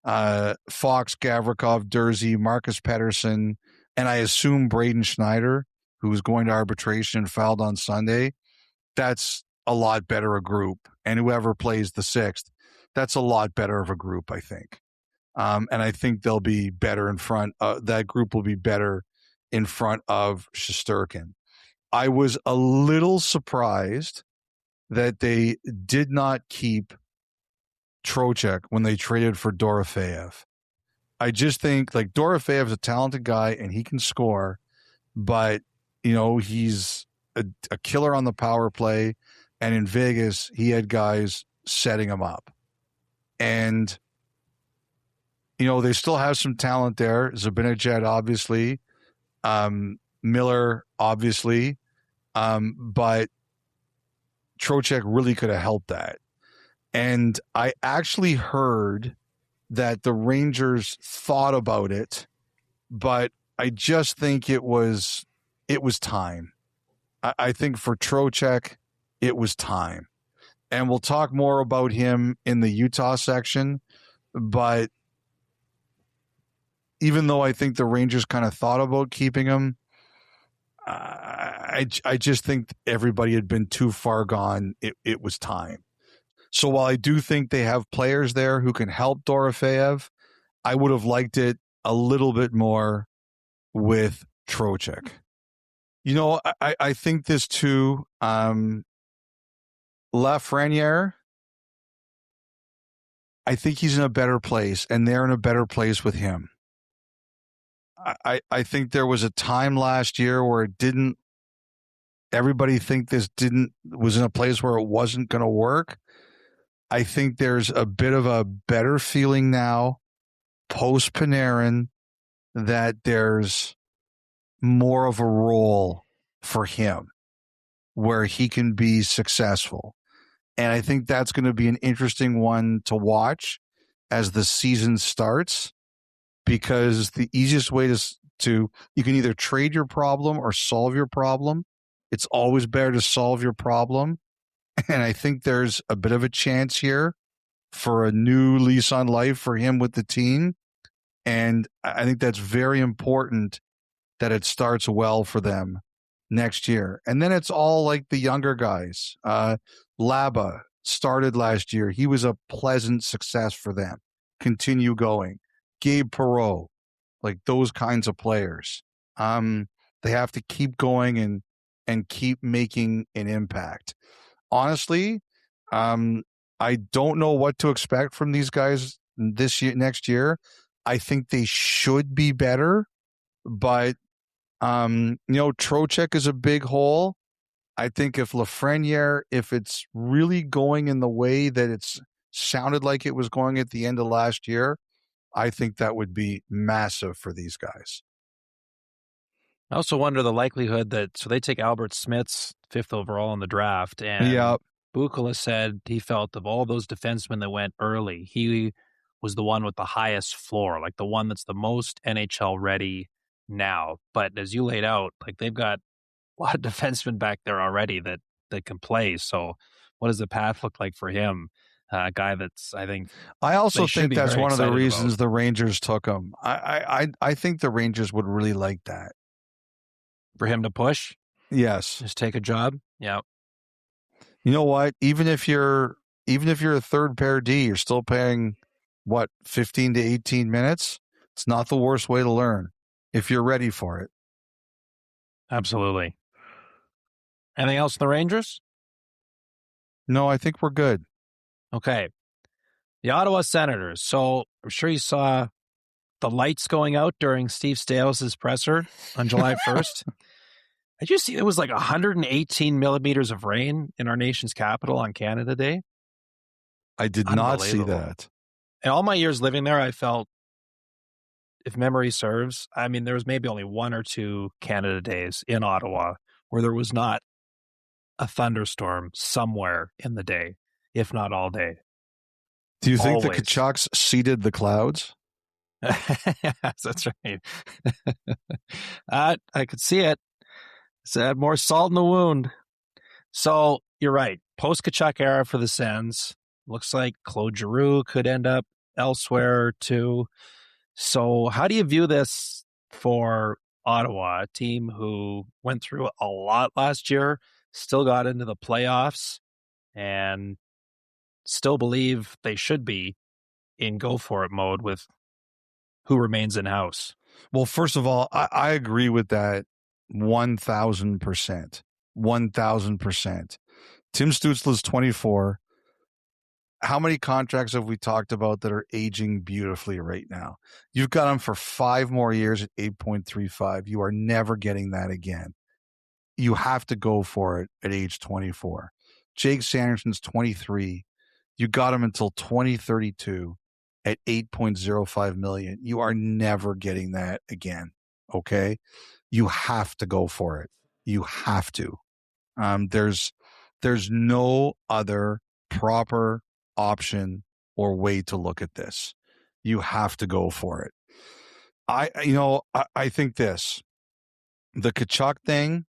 Fox, Gavrikov, Dursey, Marcus Pettersson, and I assume Braden Schneider, who was going to arbitration and fouled on Sunday. That's a lot better a group. And whoever plays the sixth, that's a lot better of a group, I think. And I think they'll be better in front. That group will be better in front of Shesterkin. I was a little surprised that they did not keep Trocheck when they traded for Dorofeev. I just think, like, Dorofeev's a talented guy and he can score, but he's a killer on the power play, and in Vegas he had guys setting him up, and they still have some talent there. Zibanejad, obviously, Miller, obviously, but Trocheck really could have helped that. And I actually heard that the Rangers thought about it, but I just think it was time. I think for Trocheck, it was time. And we'll talk more about him in the Utah section, but even though I think the Rangers kind of thought about keeping him, I just think everybody had been too far gone. It was time. So while I do think they have players there who can help Dorofeev, I would have liked it a little bit more with Trocheck. I think this too. Lafreniere, I think he's in a better place, and they're in a better place with him. I think there was a time last year where everybody was in a place where it wasn't going to work. I think there's a bit of a better feeling now post Panarin that there's more of a role for him where he can be successful. And I think that's going to be an interesting one to watch as the season starts, because the easiest way to you can either trade your problem or solve your problem. It's always better to solve your problem. And I think there's a bit of a chance here for a new lease on life for him with the team. And I think that's very important that it starts well for them next year. And then it's all like the younger guys. Laba started last year. He was a pleasant success for them. Continue going. Gabe Perreault, like those kinds of players. They have to keep going and keep making an impact. Honestly, I don't know what to expect from these guys next year. I think they should be better, but Trocheck is a big hole. I think if Lafreniere, if it's really going in the way that it's sounded like it was going at the end of last year, I think that would be massive for these guys. I also wonder the likelihood so they take Albert Smith's 5th overall in the draft, and Bukauskas said he felt of all those defensemen that went early, he was the one with the highest floor, like the one that's the most NHL ready now. But as you laid out, like they've got a lot of defensemen back there already that can play. So what does the path look like for him? A guy that's, I also think that's one of the reasons the Rangers took him. I think the Rangers would really like that. For him to push? Yes. Just take a job? Yeah. You know what? Even if you're a third pair D, you're still paying, 15 to 18 minutes? It's not the worst way to learn if you're ready for it. Absolutely. Anything else in the Rangers? No, I think we're good. Okay. The Ottawa Senators. So I'm sure you saw the lights going out during Steve Stales's presser on July 1st. Did you see it was like 118 millimeters of rain in our nation's capital on Canada Day? I did not see that. In all my years living there, I felt, if memory serves, there was maybe only 1 or 2 Canada Days in Ottawa where there was not a thunderstorm somewhere in the day, if not all day. Do you think the Tkachuks seeded the clouds? Yes, that's right. I could see it. It's more salt in the wound. So you're right. Post-Tkachuk era for the Sens. Looks like Claude Giroux could end up elsewhere too. So how do you view this for Ottawa, a team who went through a lot last year, still got into the playoffs, and still believe they should be in go-for-it mode with who remains in-house? Well, first of all, I agree with that 1,000%. 1,000%. Tim Stützle's 24. How many contracts have we talked about that are aging beautifully right now? You've got him for 5 more years at 8.35. You are never getting that again. You have to go for it at age 24. Jake Sanderson's 23. You got him until 2032 at $8.05 million. You are never getting that again. Okay? You have to go for it. You have to. There's no other proper option or way to look at this. You have to go for it. I think the Tkachuk thing,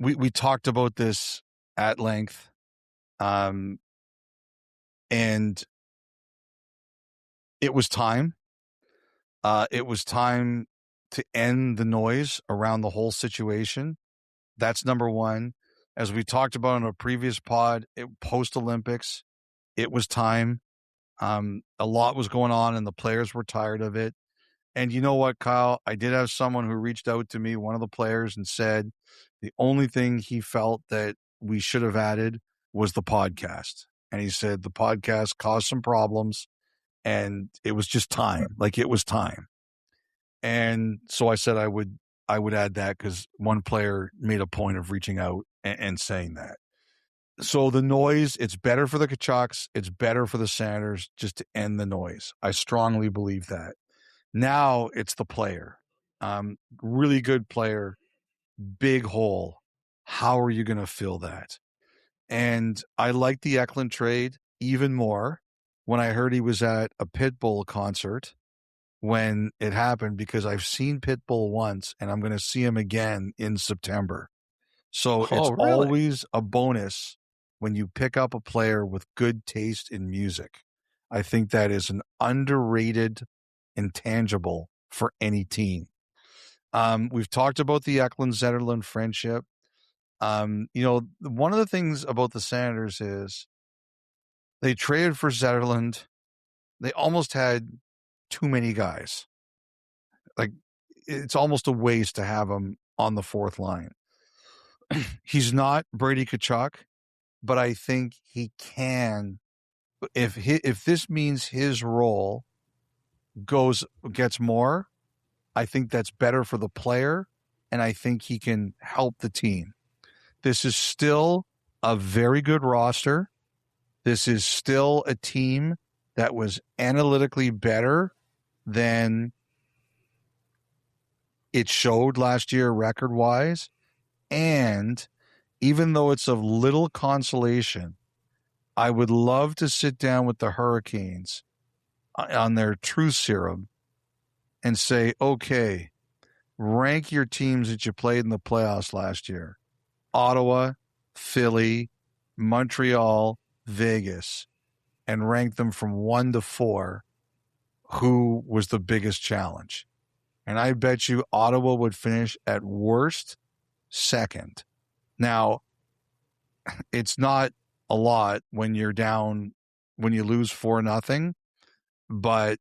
we talked about this at length, and it was time. It was time to end the noise around the whole situation. That's number one. As we talked about in a previous pod, post-Olympics, it was time. A lot was going on, and the players were tired of it. And you know what, Kyle? I did have someone who reached out to me, one of the players, and said the only thing he felt that we should have added was the podcast. and he said the podcast caused some problems, and it was just time. Like, it was time. And so I said I would add that because one player made a point of reaching out and saying that. So the noise, it's better for the Tkachuks. It's better for the Senators just to end the noise. I strongly believe that. Now it's the player. Really good player, big hole. How are you going to fill that? And I like the Eklund trade even more when I heard he was at a Pitbull concert when it happened, because I've seen Pitbull once and I'm going to see him again in September. So it's really? always a bonus when you pick up a player with good taste in music. I think that is an underrated intangible for any team. We've talked about the Eklund-Zetterlund friendship. One of the things about the Senators is they traded for Zetterlund. They almost had too many guys. Like, it's almost a waste to have him on the fourth line. He's not Brady Tkachuk, but I think he can. If this means his role gets more, I think that's better for the player, and I think he can help the team. This is still a very good roster. This is still a team that was analytically better than it showed last year record-wise. And even though it's of little consolation, I would love to sit down with the Hurricanes on their truth serum and say, okay, rank your teams that you played in the playoffs last year. Ottawa, Philly, Montreal, Vegas, and rank them from 1 to 4. Who was the biggest challenge? And I bet you Ottawa would finish at worst second. Now, it's not a lot when you're down, when you lose 4-0, but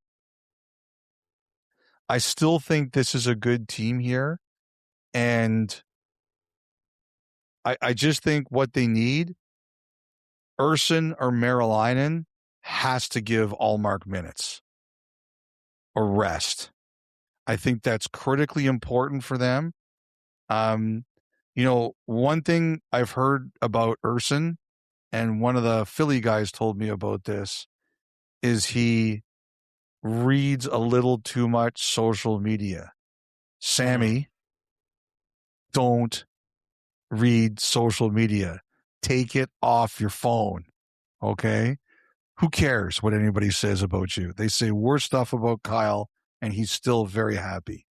I still think this is a good team here. And I just think what they need, Urson or Merrilainen has to give Allmark minutes or rest. I think that's critically important for them. One thing I've heard about Urson, and one of the Philly guys told me about this, is he reads a little too much social media. Sammy, don't read social media. Take it off your phone, okay? Who cares what anybody says about you? They say worse stuff about Kyle, and he's still very happy.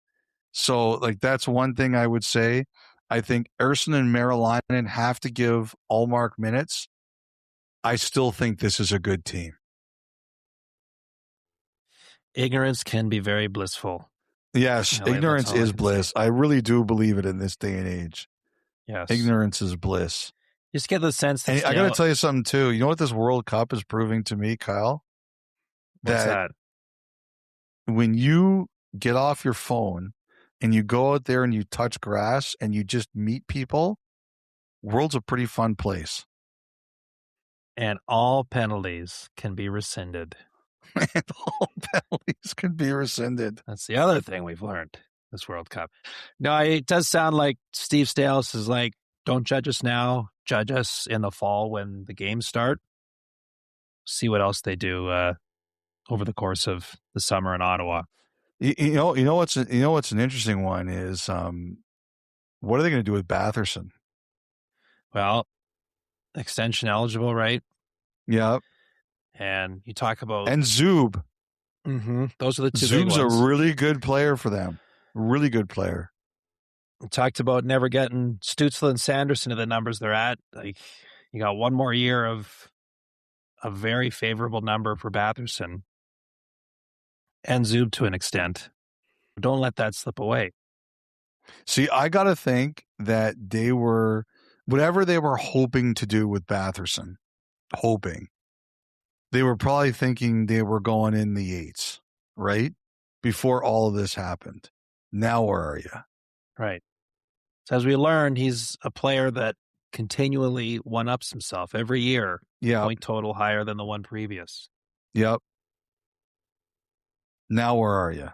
So, that's one thing I would say. I think Urson and Merrilainen have to give Allmark minutes. I still think this is a good team. Ignorance can be very blissful. Yes, ignorance is bliss. I really do believe it in this day and age. Yes. Ignorance is bliss. Just get the sense that... And I got to tell you something, too. You know what this World Cup is proving to me, Kyle? What's that? When you get off your phone and you go out there and you touch grass and you just meet people, world's a pretty fun place. And all penalties can be rescinded. And all penalties can be rescinded. That's the other thing we've learned this World Cup. No, it does sound like Steve Stales is like, don't judge us now, judge us in the fall when the games start. See what else they do over the course of the summer in Ottawa. You know what's an interesting one is what are they going to do with Batherson? Well, extension eligible, right? Yeah. And you talk about... And Zub. Mm-hmm. Those are the two big ones. Zub's a really good player for them. Really good player. We talked about never getting Stützle and Sanderson to the numbers they're at. Like, you got one more year of a very favorable number for Batherson and Zub to an extent. Don't let that slip away. See, I got to think that they were, whatever they were hoping to do with Batherson, they were probably thinking they were going in the 8s, right? Before all of this happened. Now where are you? Right. So as we learned, he's a player that continually one-ups himself every year. Yeah. Point total higher than the one previous. Yep. Now where are you?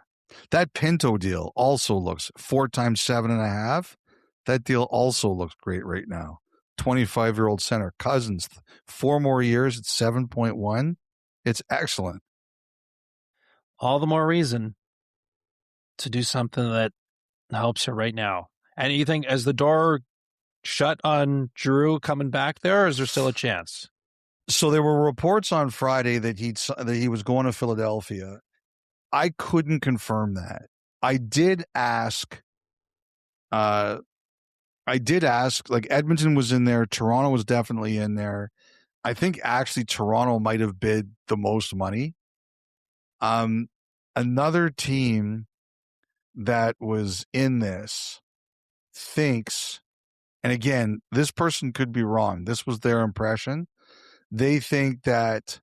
That Pinto deal also looks 4 times 7.5. That deal also looks great right now. 25-year-old center Cousins, 4 more years at 7.1. It's excellent. All the more reason to do something that helps you right now. And you think, as the door shut on Giroux coming back there, or is there still a chance? So there were reports on Friday that he was going to Philadelphia. I couldn't confirm that. I did ask, like Edmonton was in there. Toronto was definitely in there. I think actually Toronto might have bid the most money. Another team that was in this thinks, and again, this person could be wrong. This was their impression. They think that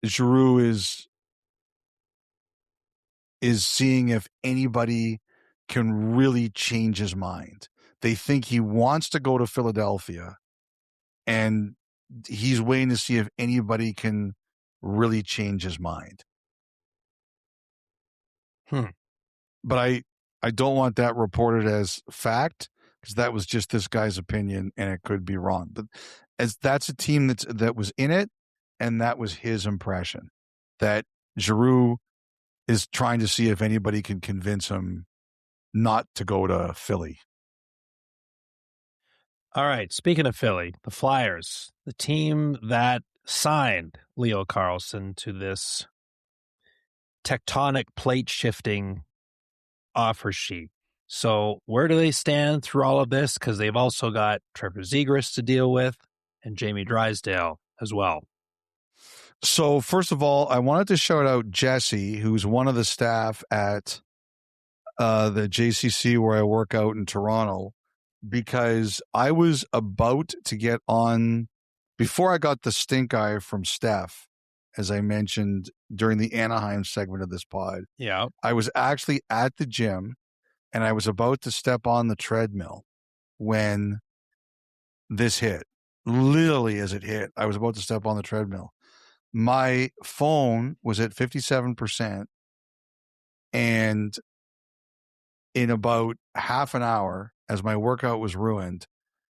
Giroux is seeing if anybody can really change his mind. They think he wants to go to Philadelphia, and he's waiting to see if anybody can really change his mind. But I don't want that reported as fact, because that was just this guy's opinion and it could be wrong. But as that's a team that was in it, and that was his impression, that Giroux is trying to see if anybody can convince him not to go to Philly. All right. Speaking of Philly, the Flyers, the team that signed Leo Carlsson to this tectonic plate shifting offer sheet. So where do they stand through all of this? Because they've also got Trevor Zegras to deal with and Jamie Drysdale as well. So first of all, I wanted to shout out Jesse, who's one of the staff at the JCC where I work out in Toronto, because I was about to get on before I got the stink eye from Steph, as I mentioned during the Anaheim segment of this pod. Yeah. I was actually at the gym and I was about to step on the treadmill when this hit. Literally as it hit, I was about to step on the treadmill. My phone was at 57%, and in about half an hour, as my workout was ruined,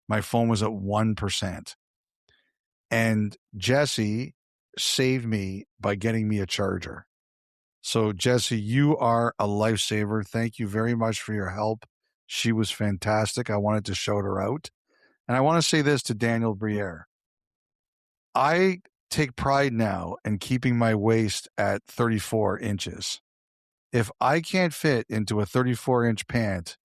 my phone was at 1%. And Jesse saved me by getting me a charger. So, Jesse, you are a lifesaver. Thank you very much for your help. She was fantastic. I wanted to shout her out. And I want to say this to Daniel Briere. I take pride now in keeping my waist at 34 inches. If I can't fit into a 34-inch pant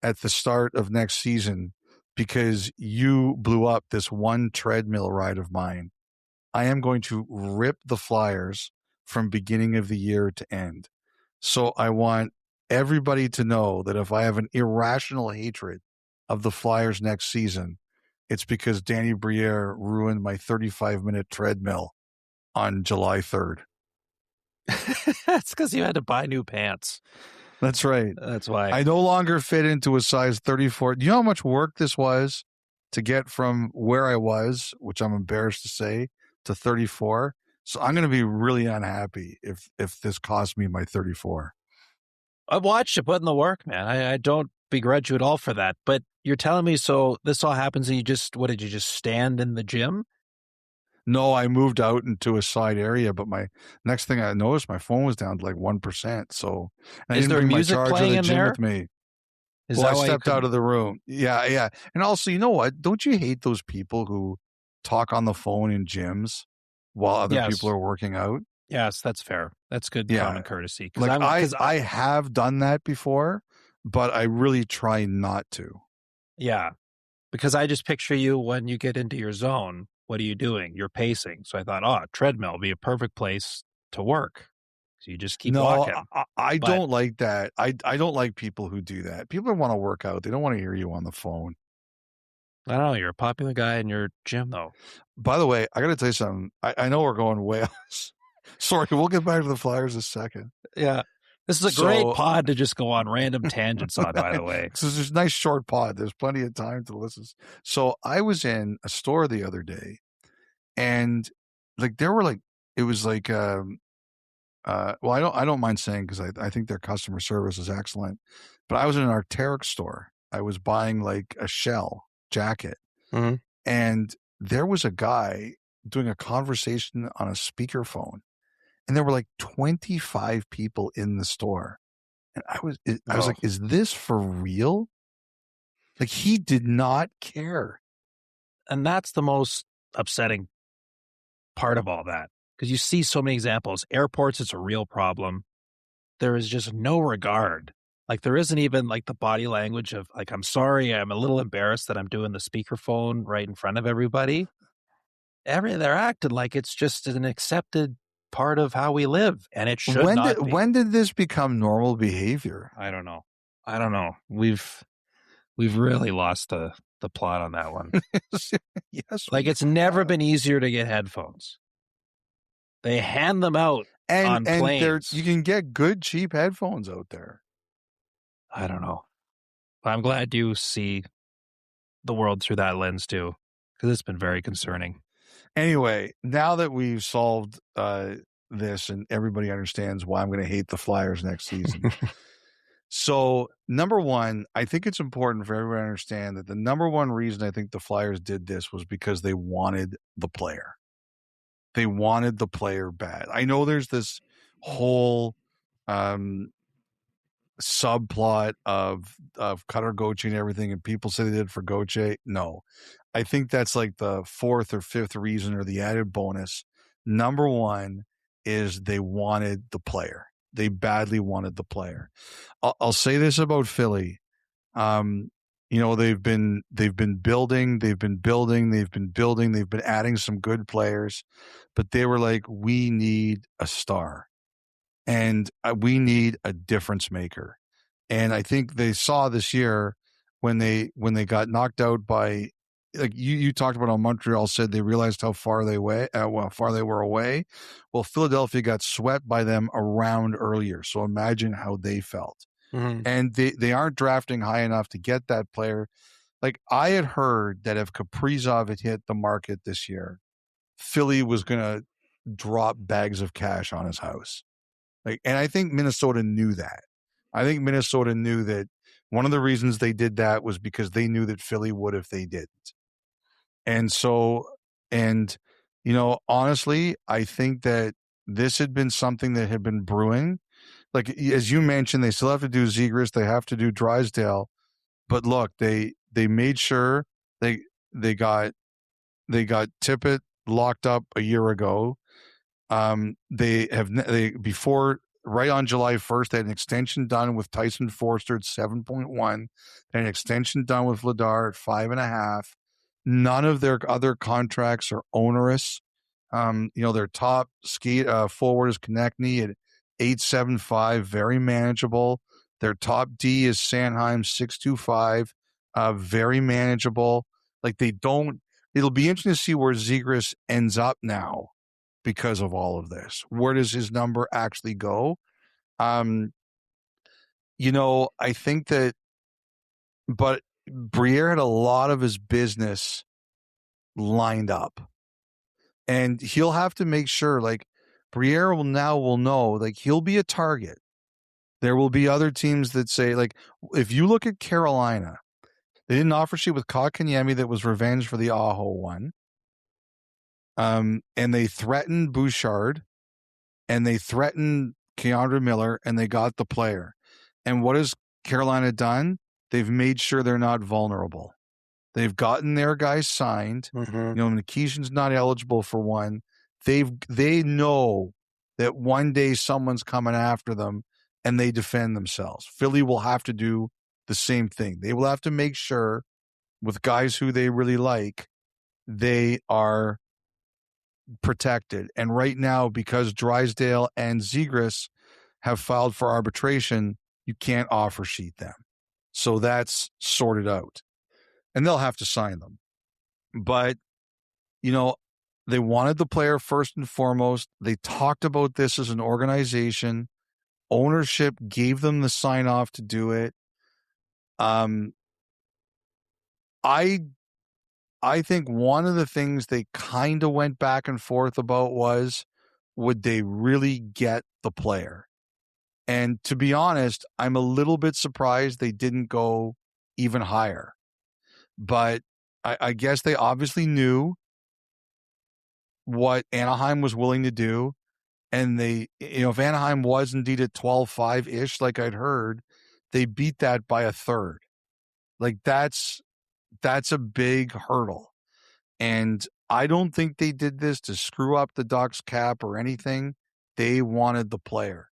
at the start of next season because you blew up this one treadmill ride of mine, I am going to rip the Flyers from beginning of the year to end. So I want everybody to know that if I have an irrational hatred of the Flyers next season, it's because Danny Briere ruined my 35-minute treadmill on July 3rd. That's because you had to buy new pants. That's right. That's why. I no longer fit into a size 34. Do you know how much work this was to get from where I was, which I'm embarrassed to say, to 34? So I'm going to be really unhappy if this cost me my 34. I've watched you put in the work, man. I don't begrudge you at all for that. But you're telling me, so this all happens and what did you just stand in the gym? No, I moved out into a side area, but my next thing I noticed, my phone was down to like 1%. So I didn't bring my charger to the gym with me. Well, I stepped out of the room. Yeah. And also, you know what? Don't you hate those people who talk on the phone in gyms while other people are working out? Yes, that's fair. That's good common courtesy. Like I have done that before, but I really try not to. Yeah, because I just picture you when you get into your zone. What are you doing? You're pacing. So I thought, treadmill would be a perfect place to work. So you just keep walking. I don't like that. I don't like people who do that. People want to work out. They don't want to hear you on the phone. I don't know. You're a popular guy in your gym, though. By the way, I got to tell you something. I know we're going way off. Sorry, we'll get back to the Flyers in a second. Yeah. This is a great pod to just go on random tangents on, by the way. So there's a nice short pod. There's plenty of time to listen. So I was in a store the other day, and like there were like, it was like, well, I don't mind saying, because I think their customer service is excellent, but I was in an Arc'teryx store. I was buying like a shell jacket, and there was a guy doing a conversation on a speakerphone, and there were like 25 people in the store. And I was like, is this for real? Like, he did not care. And that's the most upsetting part of all that, because you see so many examples. Airports, it's a real problem. There is just no regard. Like, there isn't even like the body language of like, I'm sorry, I'm a little embarrassed that I'm doing the speakerphone right in front of everybody. They're acting like it's just an accepted part of how we live, and it should not be. When did this become normal behavior? I don't know. We've really lost the plot on that one. Yes, like, it's never been easier to get headphones. They hand them out on planes. You can get good, cheap headphones out there. I don't know. I'm glad you see the world through that lens too, because it's been very concerning. Anyway, now that we've solved this and everybody understands why I'm going to hate the Flyers next season. So, number one, I think it's important for everyone to understand that the number one reason I think the Flyers did this was because they wanted the player. They wanted the player bad. I know there's this whole subplot of Cutter Gauthier and everything, and people say they did for Gauthier. No, I think that's like the fourth or fifth reason, or the added bonus. Number one is they wanted the player. They badly wanted the player. I'll say this about Philly. They've been building, they've been adding some good players, but they were like, we need a star, and we need a difference maker. And I think they saw this year when they got knocked out by, like you talked about, on Montreal, said they realized how far they were away. Well, Philadelphia got swept by them a round earlier. So imagine how they felt. And they aren't drafting high enough to get that player. Like, I had heard that if Kaprizov had hit the market this year, Philly was going to drop bags of cash on his house. And I think Minnesota knew that. I think Minnesota knew that one of the reasons they did that was because they knew that Philly would if they didn't. And so, honestly, I think that this had been something that had been brewing. Like, as you mentioned, they still have to do Zegras, they have to do Drysdale, but look, they made sure they got Tippett locked up a year ago. Before, right on July 1st, they had an extension done with Tyson Forster at 7.1, an extension done with Vladar at 5.5. None of their other contracts are onerous. Their top forward is Konechny at 8.75, very manageable. Their top D is Sanheim, 6.25, very manageable. It'll be interesting to see where Zegras ends up now because of all of this. Where does his number actually go? I think that, but Briere had a lot of his business lined up, and he'll have to make sure, like, Briere will know, like, he'll be a target. There will be other teams that say, like, if you look at Carolina, they didn't offer sheet with Kotkaniemi that was revenge for the Aho one. And they threatened Bouchard, and they threatened Keandre Miller, and they got the player. And what has Carolina done? They've made sure they're not vulnerable. They've gotten their guys signed. Nikishin's not eligible for one. They know that one day someone's coming after them, and they defend themselves. Philly will have to do the same thing. They will have to make sure, with guys who they really like, they are protected. And right now, because Drysdale and Zegras have filed for arbitration, you can't offer sheet them. So that's sorted out. And they'll have to sign them. But, they wanted the player first and foremost. They talked about this as an organization ownership gave them the sign off to do it. I think one of the things they kind of went back and forth about was, would they really get the player? And to be honest, I'm a little bit surprised they didn't go even higher. But I guess they obviously knew what Anaheim was willing to do. And they, if Anaheim was indeed at 12-5-ish, like I'd heard, they beat that by a third. Like that's a big hurdle. And I don't think they did this to screw up the Ducks cap or anything. They wanted the player.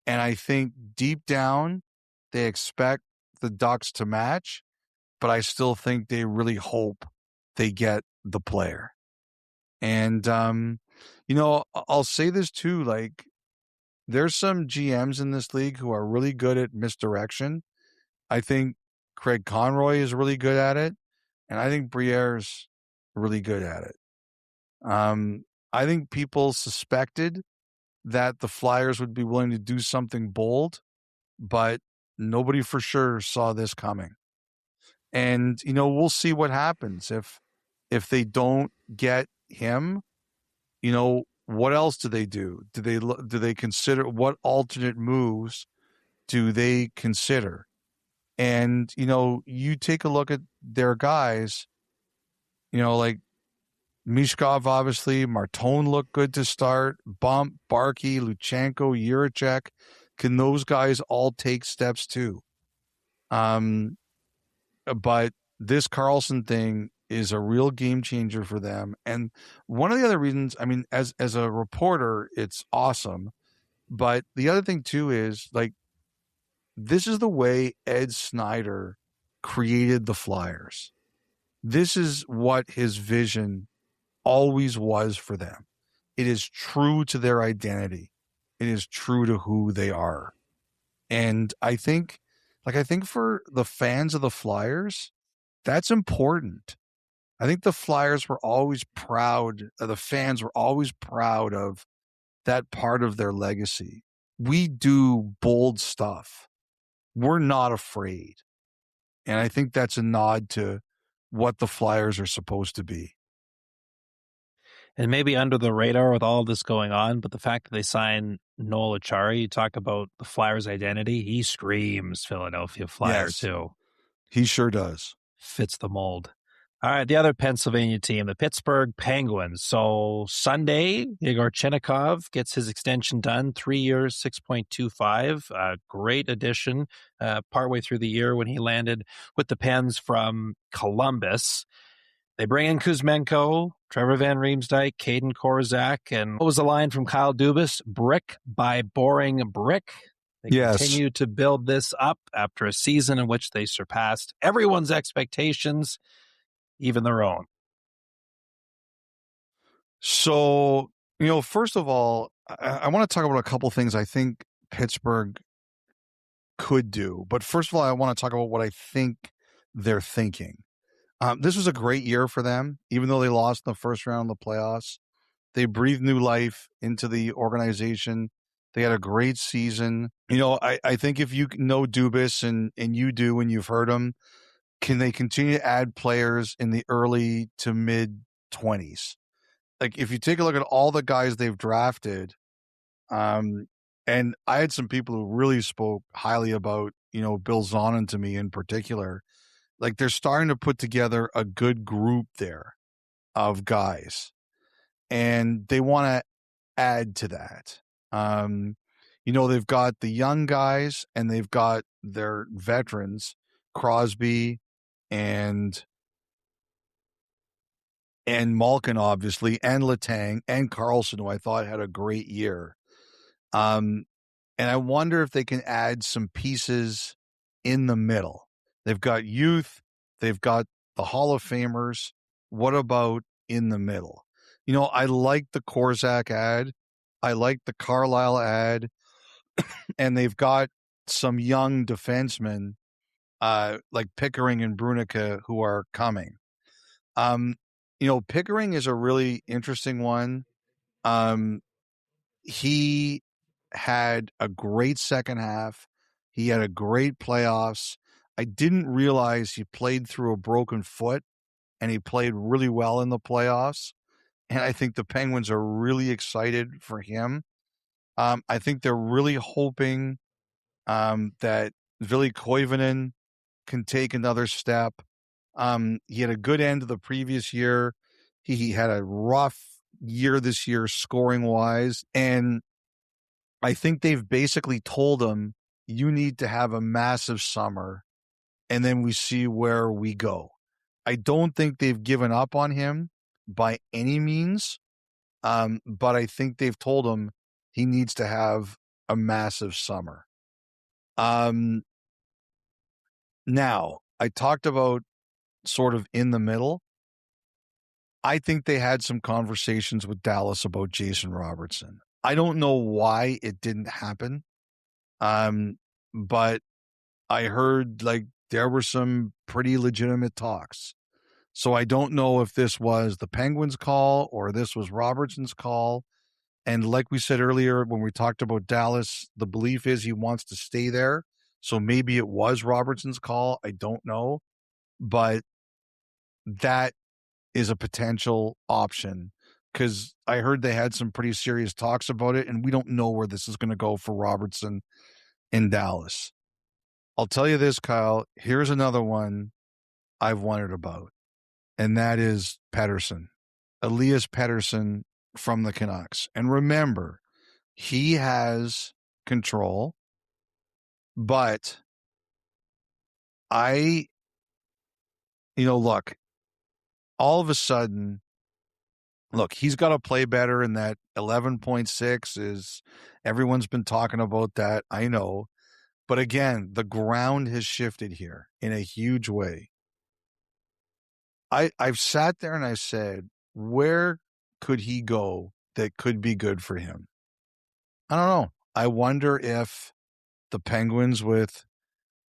And I think deep down, they expect the Ducks to match, but I still think they really hope they get the player. And, I'll say this too, like, there's some GMs in this league who are really good at misdirection. I think Craig Conroy is really good at it, and I think Briere's really good at it. I think people suspected that the Flyers would be willing to do something bold, but nobody for sure saw this coming. And, we'll see what happens if they don't get him. What else do they do? Do they consider, what alternate moves do they consider? And, you take a look at their guys, like Mishkov, obviously, Martone looked good to start, Bump, Barkey, Luchenko, Jiricek. Can those guys all take steps too? But this Karlsson thing is a real game changer for them. And one of the other reasons, I mean, as a reporter, it's awesome. But the other thing too is, like, this is the way Ed Snyder created the Flyers. This is what his vision always was for them. It is true to their identity. It is true to who they are. And I think for the fans of the Flyers, that's important. I think the Flyers were always proud, the fans were always proud of that part of their legacy. We do bold stuff. We're not afraid. And I think that's a nod to what the Flyers are supposed to be. And maybe under the radar with all this going on, but the fact that they signed Noel Acciari, you talk about the Flyers' identity, he screams Philadelphia Flyer too. He sure does. Fits the mold. All right, the other Pennsylvania team, the Pittsburgh Penguins. So Sunday, Igor Chinnikov gets his extension done, 3 years, $6.25. Great addition partway through the year when he landed with the Pens from Columbus. They bring in Kuzmenko, Trevor Van Riemsdyk, Caden Korczak, and what was the line from Kyle Dubas? Brick by boring brick. They continue to build this up after a season in which they surpassed everyone's expectations, even their own. So, first of all, I want to talk about a couple things I think Pittsburgh could do. But first of all, I want to talk about what I think they're thinking. This was a great year for them, even though they lost in the first round of the playoffs. They breathed new life into the organization. They had a great season. I think if you know Dubas and you do when you've heard him, can they continue to add players in the early to mid 20s? Like, if you take a look at all the guys they've drafted, and I had some people who really spoke highly about, Bill Zonin to me in particular. Like, they're starting to put together a good group there of guys, and they want to add to that. They've got the young guys and they've got their veterans, Crosby and Malkin, obviously, and Letang and Karlsson, who I thought had a great year. And I wonder if they can add some pieces in the middle. They've got youth. They've got the Hall of Famers. What about in the middle? I like the Korczak ad. I like the Carlisle ad. And they've got some young defensemen like Pickering and Brunica who are coming. Pickering is a really interesting one. He had a great second half. He had a great playoffs. I didn't realize he played through a broken foot, and he played really well in the playoffs. And I think the Penguins are really excited for him. I think they're really hoping that Ville Koivunen can take another step. He had a good end of the previous year. He had a rough year this year scoring wise. And I think they've basically told him, you need to have a massive summer and then we see where we go. I don't think they've given up on him by any means. But I think they've told him he needs to have a massive summer. Now, I talked about sort of in the middle. I think they had some conversations with Dallas about Jason Robertson. I don't know why it didn't happen. But I heard like there were some pretty legitimate talks. So I don't know if this was the Penguins' call or this was Robertson's call. And like we said earlier, when we talked about Dallas, the belief is he wants to stay there. So maybe it was Robertson's call. I don't know. But that is a potential option because I heard they had some pretty serious talks about it, and we don't know where this is going to go for Robertson in Dallas. I'll tell you this, Kyle. Here's another one I've wondered about, and that is Pettersson, Elias Pettersson from the Canucks. And remember, he has control, but look, all of a sudden, he's got to play better, and that 11.6 is, everyone's been talking about that. I know. But again, the ground has shifted here in a huge way. I've sat there and I said, where could he go that could be good for him? I don't know. I wonder if the Penguins with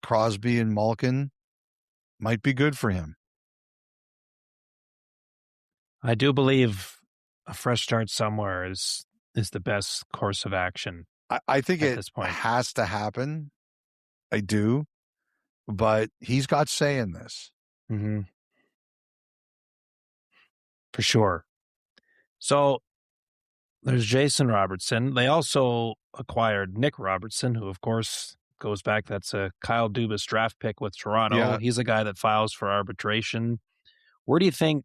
Crosby and Malkin might be good for him. I do believe a fresh start somewhere is the best course of action. I think it has to happen. I do. But he's got say in this. Mm-hmm. For sure. So there's Jason Robertson. They also acquired Nick Robertson, who, of course, goes back. That's a Kyle Dubas draft pick with Toronto. Yeah. He's a guy that files for arbitration. Where do you think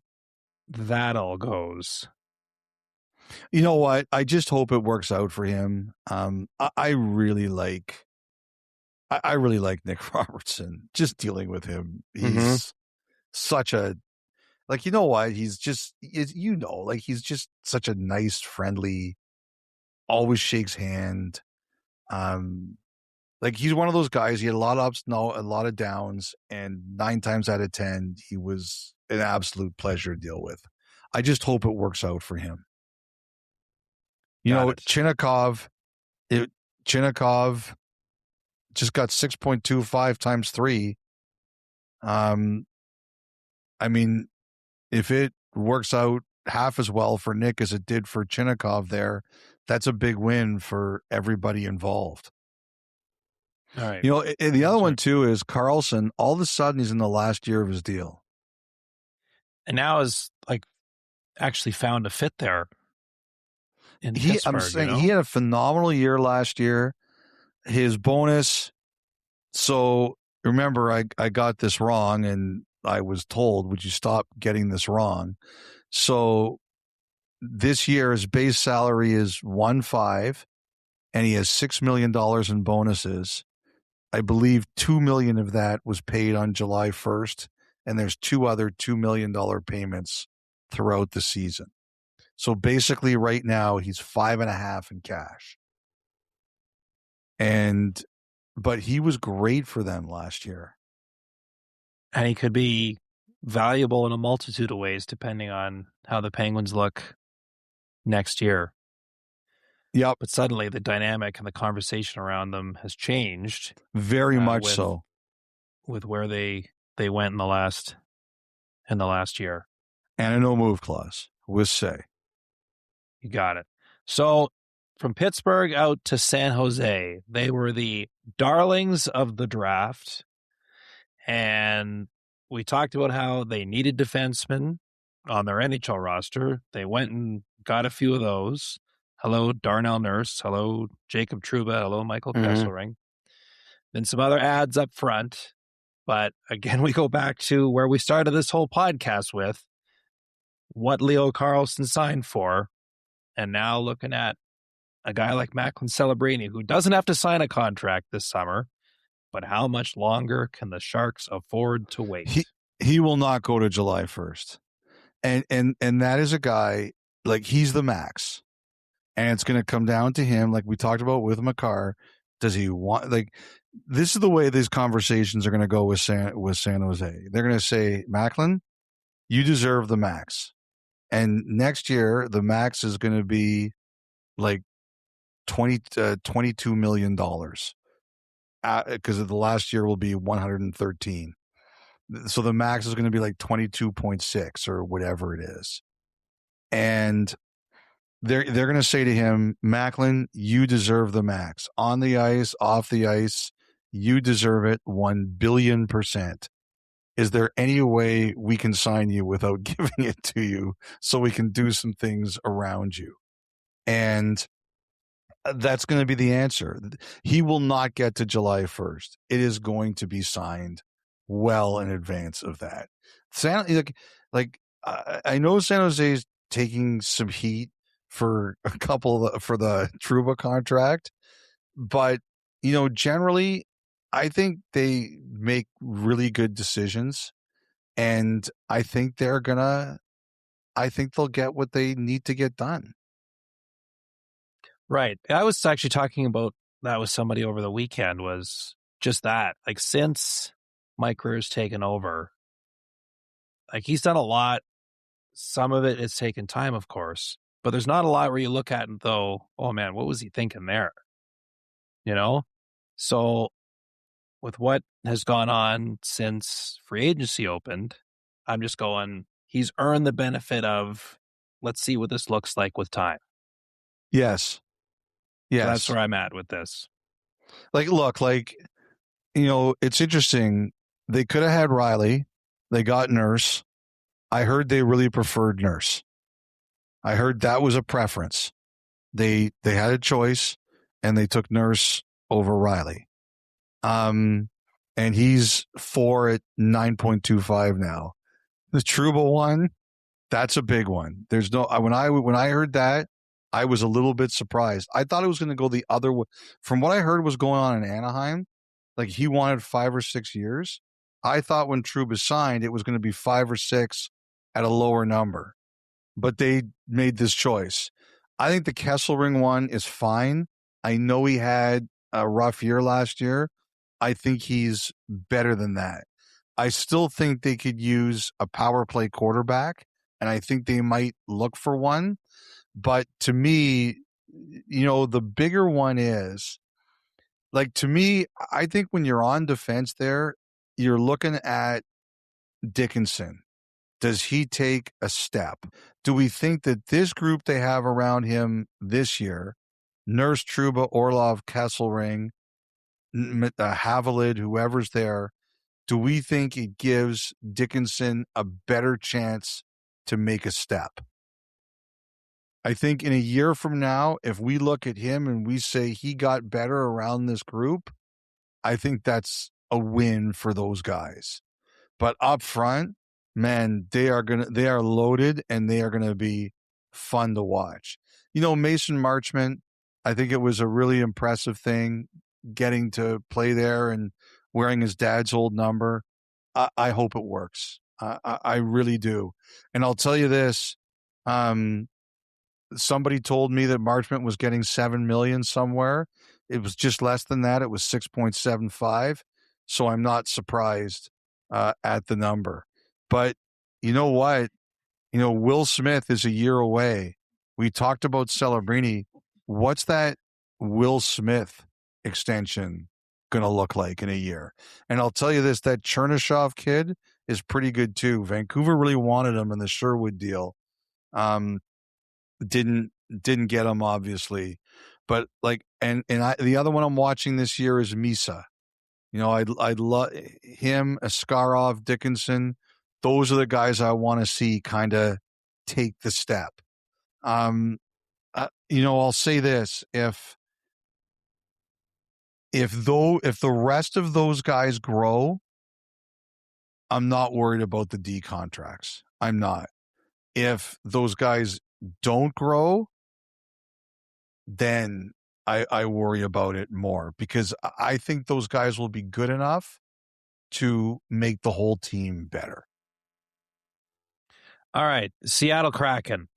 that all goes? You know what? I just hope it works out for him. I really like Nick Robertson. Just dealing with him, he's such a he's just such a nice, friendly, always shakes hand. He's one of those guys. He had a lot of ups, a lot of downs, and 9 times out of 10, he was an absolute pleasure to deal with. I just hope it works out for him. Chinnikov just got 6.25 times 3. I mean, if it works out half as well for Nick as it did for Chinnikov there, that's a big win for everybody involved. All right. The other one too is Carlson. All of a sudden, he's in the last year of his deal, and now is actually found a fit there. In Pittsburgh, I'm saying he had a phenomenal year last year. His bonus. So remember, I got this wrong, and I was told, "Would you stop getting this wrong?" So this year, his base salary is 1.5, and he has $6 million in bonuses. I believe $2 million of that was paid on July 1st, and there's 2 other $2 million payments throughout the season. So basically, right now he's 5.5 in cash. But he was great for them last year, and he could be valuable in a multitude of ways depending on how the Penguins look next year. Yep. But suddenly the dynamic and the conversation around them has changed. Very much so. With where they went in the last year. And a no move clause, we'll say. You got it. So from Pittsburgh out to San Jose. They were the darlings of the draft. And we talked about how they needed defensemen on their NHL roster. They went and got a few of those. Hello, Darnell Nurse. Hello, Jacob Trouba. Hello, Michael Kesselring. Then some other ads up front. But again, we go back to where we started this whole podcast with what Leo Carlsson signed for. And now looking at a guy like Macklin Celebrini, who doesn't have to sign a contract this summer, but how much longer can the Sharks afford to wait? He will not go to July 1st. And that is a guy, like, he's the max. And it's going to come down to him, like we talked about with Makar. Does he want, like, this is the way these conversations are going to go with San Jose. They're going to say, Macklin, you deserve the max. And next year, the max is going to be like $22 million. Because the last year will be 113. So the max is going to be like 22.6 or whatever it is. And they're going to say to him, Macklin, you deserve the max. On the ice, off the ice, you deserve it 1 billion%. Is there any way we can sign you without giving it to you so we can do some things around you? And that's going to be the answer. He will not get to July 1st. It is going to be signed well in advance of that. I know San Jose is taking some heat for for the Trouba contract, but generally, I think they make really good decisions, and I think they'll get what they need to get done. Right. I was actually talking about that with somebody over the weekend, was just that. Like, since Mike Grier's taken over, like, he's done a lot. Some of it has taken time, of course, but there's not a lot where you look at and though, oh man, what was he thinking there? So with what has gone on since free agency opened, I'm just going, he's earned the benefit of, let's see what this looks like with time. Yes. So that's where I'm at with this. It's interesting. They could have had Riley. They got Nurse. I heard they really preferred Nurse. I heard that was a preference. They had a choice, and they took Nurse over Riley. And he's 4 at 9.25 now. The Trouba one, that's a big one. There's no when I heard that, I was a little bit surprised. I thought it was going to go the other way. From what I heard was going on in Anaheim, like he wanted 5 or 6 years. I thought when Trouba signed, it was going to be 5 or 6 at a lower number. But they made this choice. I think the Kesselring one is fine. I know he had a rough year last year. I think he's better than that. I still think they could use a power play quarterback, and I think they might look for one. But to me, the bigger one is, like, to me, I think when you're on defense there, you're looking at Dickinson. Does he take a step? Do we think that this group they have around him this year, Nurse, Trouba, Orlov, Kesselring, Havilid, whoever's there, do we think it gives Dickinson a better chance to make a step? I think in a year from now, if we look at him and we say he got better around this group, I think that's a win for those guys. But up front, man, they are loaded, and they are gonna be fun to watch. Mason Marchment, I think it was a really impressive thing getting to play there and wearing his dad's old number. I hope it works. I really do. And I'll tell you this, somebody told me that Marchment was getting $7 million somewhere. It was just less than that. It was 6.75. So I'm not surprised at the number. But you know what? Will Smith is a year away. We talked about Celebrini. What's that Will Smith extension going to look like in a year? And I'll tell you this, that Chernyshov kid is pretty good too. Vancouver really wanted him in the Sherwood deal. didn't get him, obviously. But like, the other one I'm watching this year is Misa. I'd love him, Askarov, Dickinson. Those are the guys I want to see kind of take the step. I'll say this: if the rest of those guys grow, I'm not worried about the D contracts. I'm not. If those guys don't grow, then I worry about it more, because I think those guys will be good enough to make the whole team better. All right, Seattle Kraken.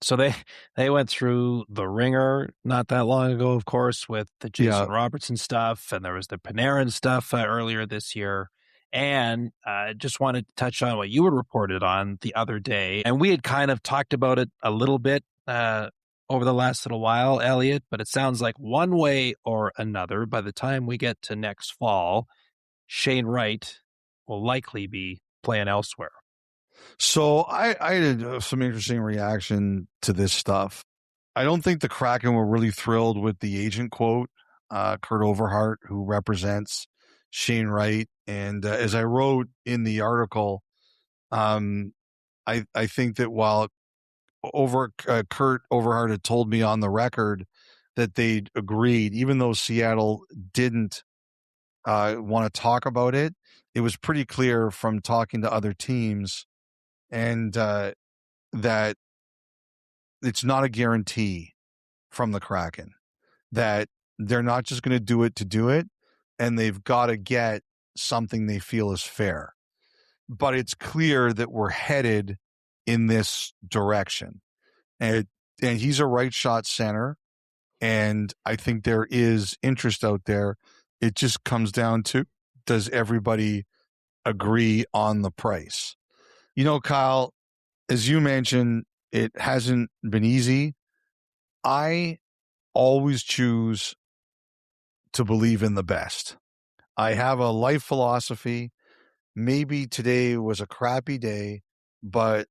So they went through the ringer not that long ago, of course, with the Jason Robertson stuff, and there was the Panarin stuff earlier this year. And I just wanted to touch on what you had reported on the other day. And we had kind of talked about it a little bit over the last little while, Elliotte, but it sounds like one way or another, by the time we get to next fall, Shane Wright will likely be playing elsewhere. So I had some interesting reaction to this stuff. I don't think the Kraken were really thrilled with the agent quote, Kurt Overhart, who represents Shane Wright. And as I wrote in the article, I think that while Kurt Overhart had told me on the record that they'd agreed, even though Seattle didn't want to talk about it, it was pretty clear from talking to other teams and that it's not a guarantee from the Kraken, that they're not just going to do it, and they've got to get something they feel is fair. But it's clear that we're headed in this direction. And he's a right shot center, and I think there is interest out there. It just comes down to, does everybody agree on the price? Kyle, as you mentioned, it hasn't been easy. I always choose to believe in the best. I have a life philosophy. Maybe today was a crappy day, but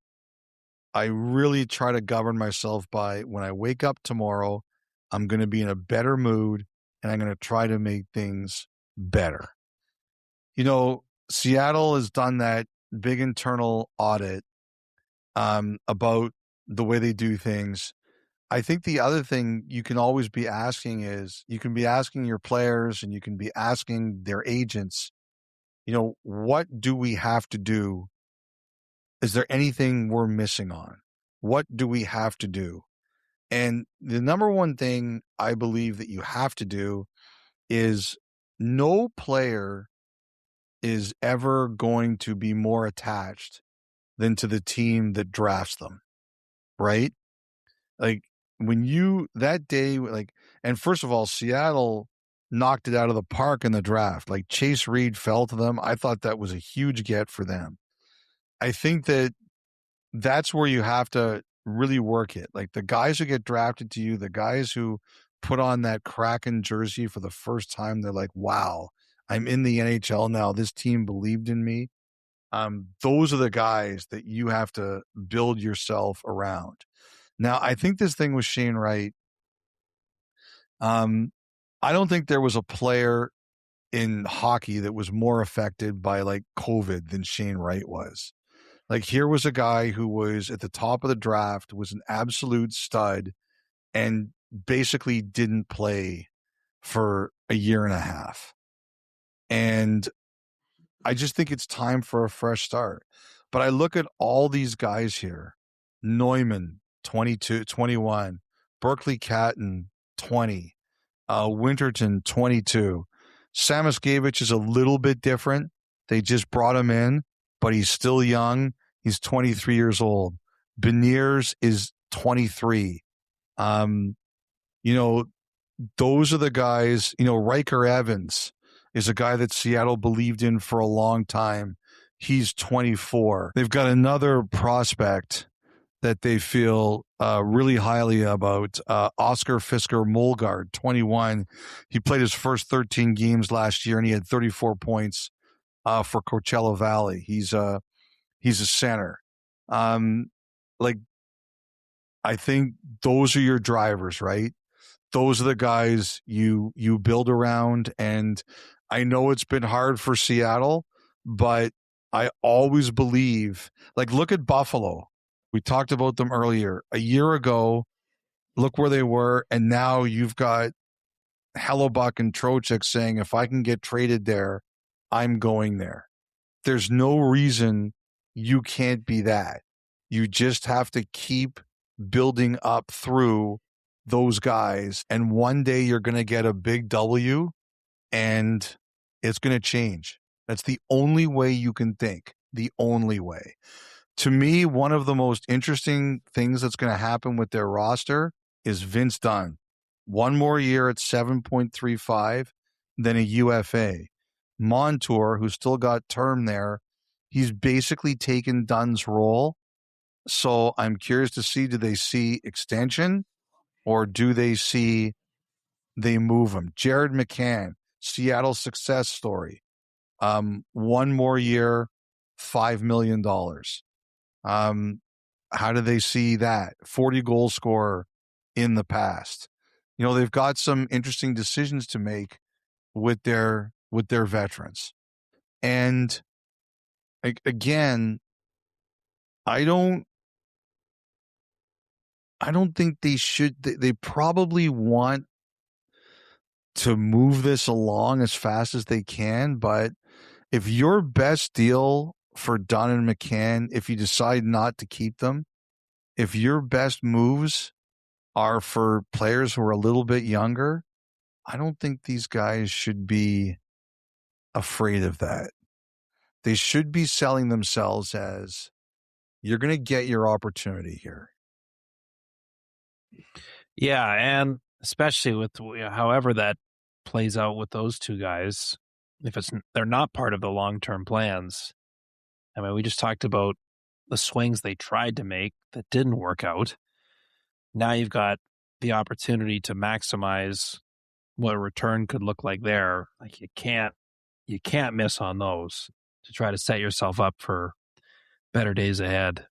I really try to govern myself by, when I wake up tomorrow, I'm going to be in a better mood and I'm going to try to make things better. Seattle has done that big internal audit about the way they do things. I think the other thing you can always be asking is, you can be asking your players and you can be asking their agents, what do we have to do? Is there anything we're missing on? What do we have to do? And the number one thing I believe that you have to do is, no player is ever going to be more attached than to the team that drafts them, right? Like, that day, and first of all, Seattle knocked it out of the park in the draft. Like, Chase Reed fell to them. I thought that was a huge get for them. I think that's where you have to really work it. Like, the guys who get drafted to you, the guys who put on that Kraken jersey for the first time, they're like, wow, I'm in the NHL now. This team believed in me. Those are the guys that you have to build yourself around. Now, I think this thing with Shane Wright, I don't think there was a player in hockey that was more affected by COVID than Shane Wright was. Here was a guy who was at the top of the draft, was an absolute stud, and basically didn't play for a year and a half. And I just think it's time for a fresh start. But I look at all these guys here: Neumann, 22, 21, Berkeley Catton, 20, Winterton, 22. Samoskevich is a little bit different. They just brought him in, but he's still young. He's 23 years old. Beniers is 23. Those are the guys. Riker Evans is a guy that Seattle believed in for a long time. He's 24. They've got another prospect that they feel really highly about, Oscar Fisker Molgaard, 21. He played his first 13 games last year, and he had 34 points for Coachella Valley. He's a center. I think those are your drivers, right? Those are the guys you build around. And I know it's been hard for Seattle, but I always believe, like, look at Buffalo. We talked about them earlier. A year ago, look where they were, and now you've got Hellebuck and Trocheck saying, if I can get traded there, I'm going there. There's no reason you can't be that. You just have to keep building up through those guys, and one day you're going to get a big W, and it's going to change. That's the only way you can think. The only way. To me, one of the most interesting things that's going to happen with their roster is Vince Dunn. One more year at 7.35, then a UFA. Montour, who's still got term there, he's basically taken Dunn's role. So I'm curious to see, do they see extension or do they see they move him? Jared McCann, Seattle success story. One more year, $5 million. How do they see that? 40 goal scorer in the past. You know, they've got some interesting decisions to make with their veterans. And again, I don't think they should. They probably want to move this along as fast as they can. But if your best deal for Dunn and McCann, if you decide not to keep them, if your best moves are for players who are a little bit younger, I don't think these guys should be afraid of that. They should be selling themselves as, you're going to get your opportunity here. Yeah, and especially with however that plays out with those two guys, if they're not part of the long-term plans. I mean, we just talked about the swings they tried to make that didn't work out. Now you've got the opportunity to maximize what a return could look like there. Like you can't miss on those to try to set yourself up for better days ahead.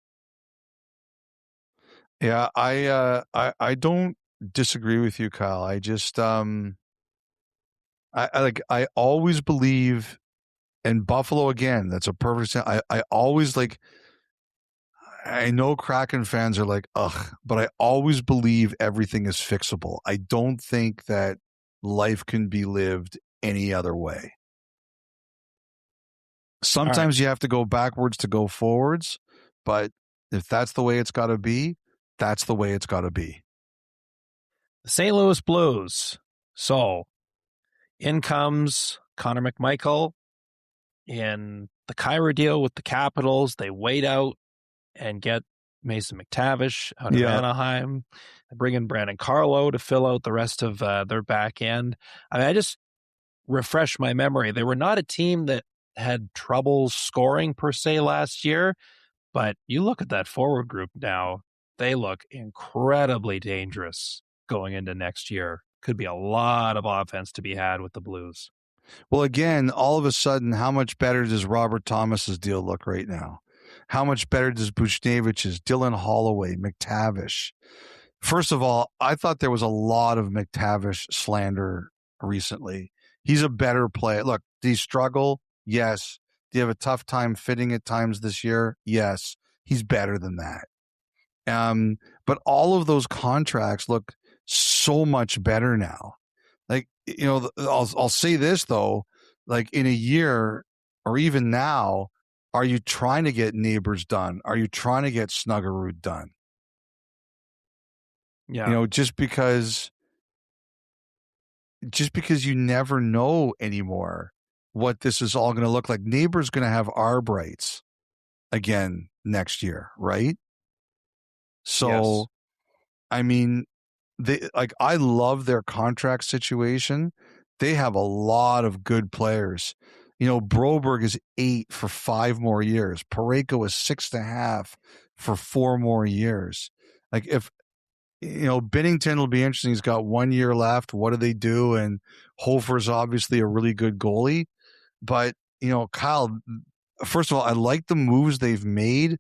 Yeah, I don't disagree with you, Kyle. I just I always believe, and Buffalo again, that's a perfect. I always like. I know Kraken fans are like, ugh, but I always believe everything is fixable. I don't think that life can be lived any other way. Sometimes you have to go backwards to go forwards, but if that's the way it's got to be, that's the way it's got to be. The St. Louis Blues. So in comes Connor McMichael in the Kyra deal with the Capitals. They wait out and get Mason McTavish out of Anaheim. They bring in Brandon Carlo to fill out the rest of their back end. I mean, I just refresh my memory. They were not a team that had trouble scoring per se last year, but you look at that forward group now, they look incredibly dangerous going into next year. Could be a lot of offense to be had with the Blues. Well, again, all of a sudden, how much better does Robert Thomas's deal look right now? How much better does Buchnevich's, Dylan Holloway, McTavish? First of all, I thought there was a lot of McTavish slander recently. He's a better player. Look, do you struggle? Yes. Do you have a tough time fitting at times this year? Yes. He's better than that. But all of those contracts look so much better now. Like, you know, I'll say this though, like in a year or even now, are you trying to get Neighbors done? Are you trying to get Snuggerud done? Yeah. You know, just because you never know anymore what this is all going to look like. Neighbors going to have arb rights again next year, right? So, yes. I mean, I love their contract situation. They have a lot of good players. You know, Broberg is 8 for 5 more years. Parayko is 6.5 for 4 more years. Like, if, you know, Binnington will be interesting. He's got 1 year left. What do they do? And Hofer's obviously a really good goalie. But, you know, Kyle, first of all, I like the moves they've made.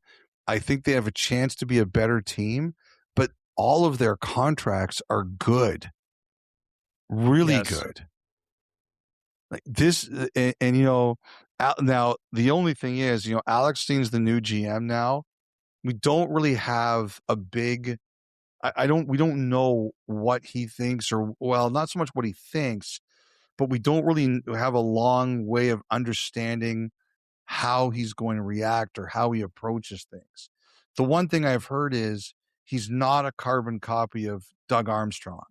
I think they have a chance to be a better team. But all of their contracts are good, really good. Like this, and now the only thing is, Alex Steen's the new GM now. We don't really have a big. We don't know what he thinks, or not so much what he thinks, but we don't really have a long way of understanding how he's going to react or how he approaches things. The one thing I've heard is he's not a carbon copy of Doug Armstrong.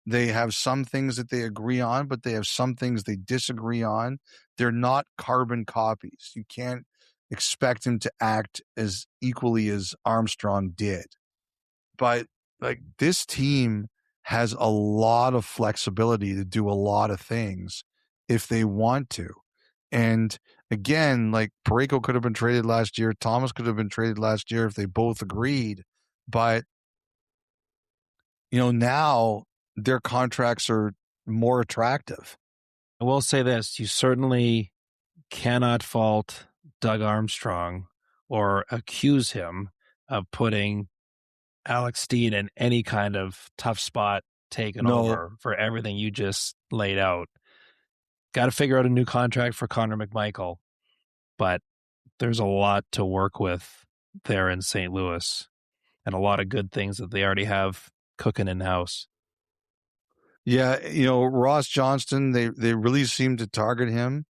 They have some things that they agree on, but they have some things they disagree on. They're not carbon copies. You can't expect him to act as equally as Armstrong did. But like, this team has a lot of flexibility to do a lot of things if they want to. And again, like, Parayko could have been traded last year. Thomas could have been traded last year if they both agreed. But, now their contracts are more attractive. I will say this. You certainly cannot fault Doug Armstrong or accuse him of putting Alex Steen in any kind of tough spot taken over for everything you just laid out. Got to figure out a new contract for Connor McMichael, but there's a lot to work with there in St. Louis and a lot of good things that they already have cooking in house. Yeah, Ross Johnston, they really seem to target him.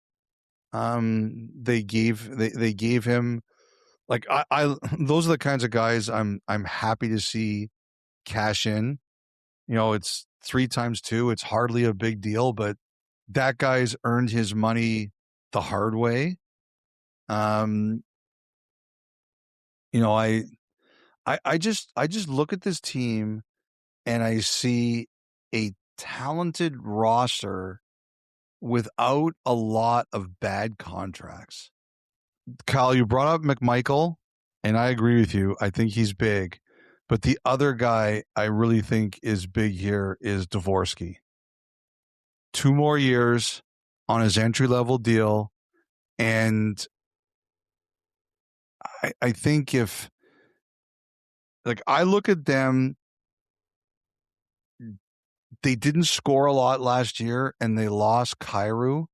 They gave him, like, I those are the kinds of guys I'm happy to see cash in. It's 3 times 2. It's hardly a big deal, but that guy's earned his money the hard way. I just look at this team and I see a talented roster without a lot of bad contracts. Kyle, you brought up McMichael, and I agree with you. I think he's big. But the other guy I really think is big here is Dvorsky. 2 more years on his entry-level deal. And I think if, like, I look at them, they didn't score a lot last year, and they lost Kyrou.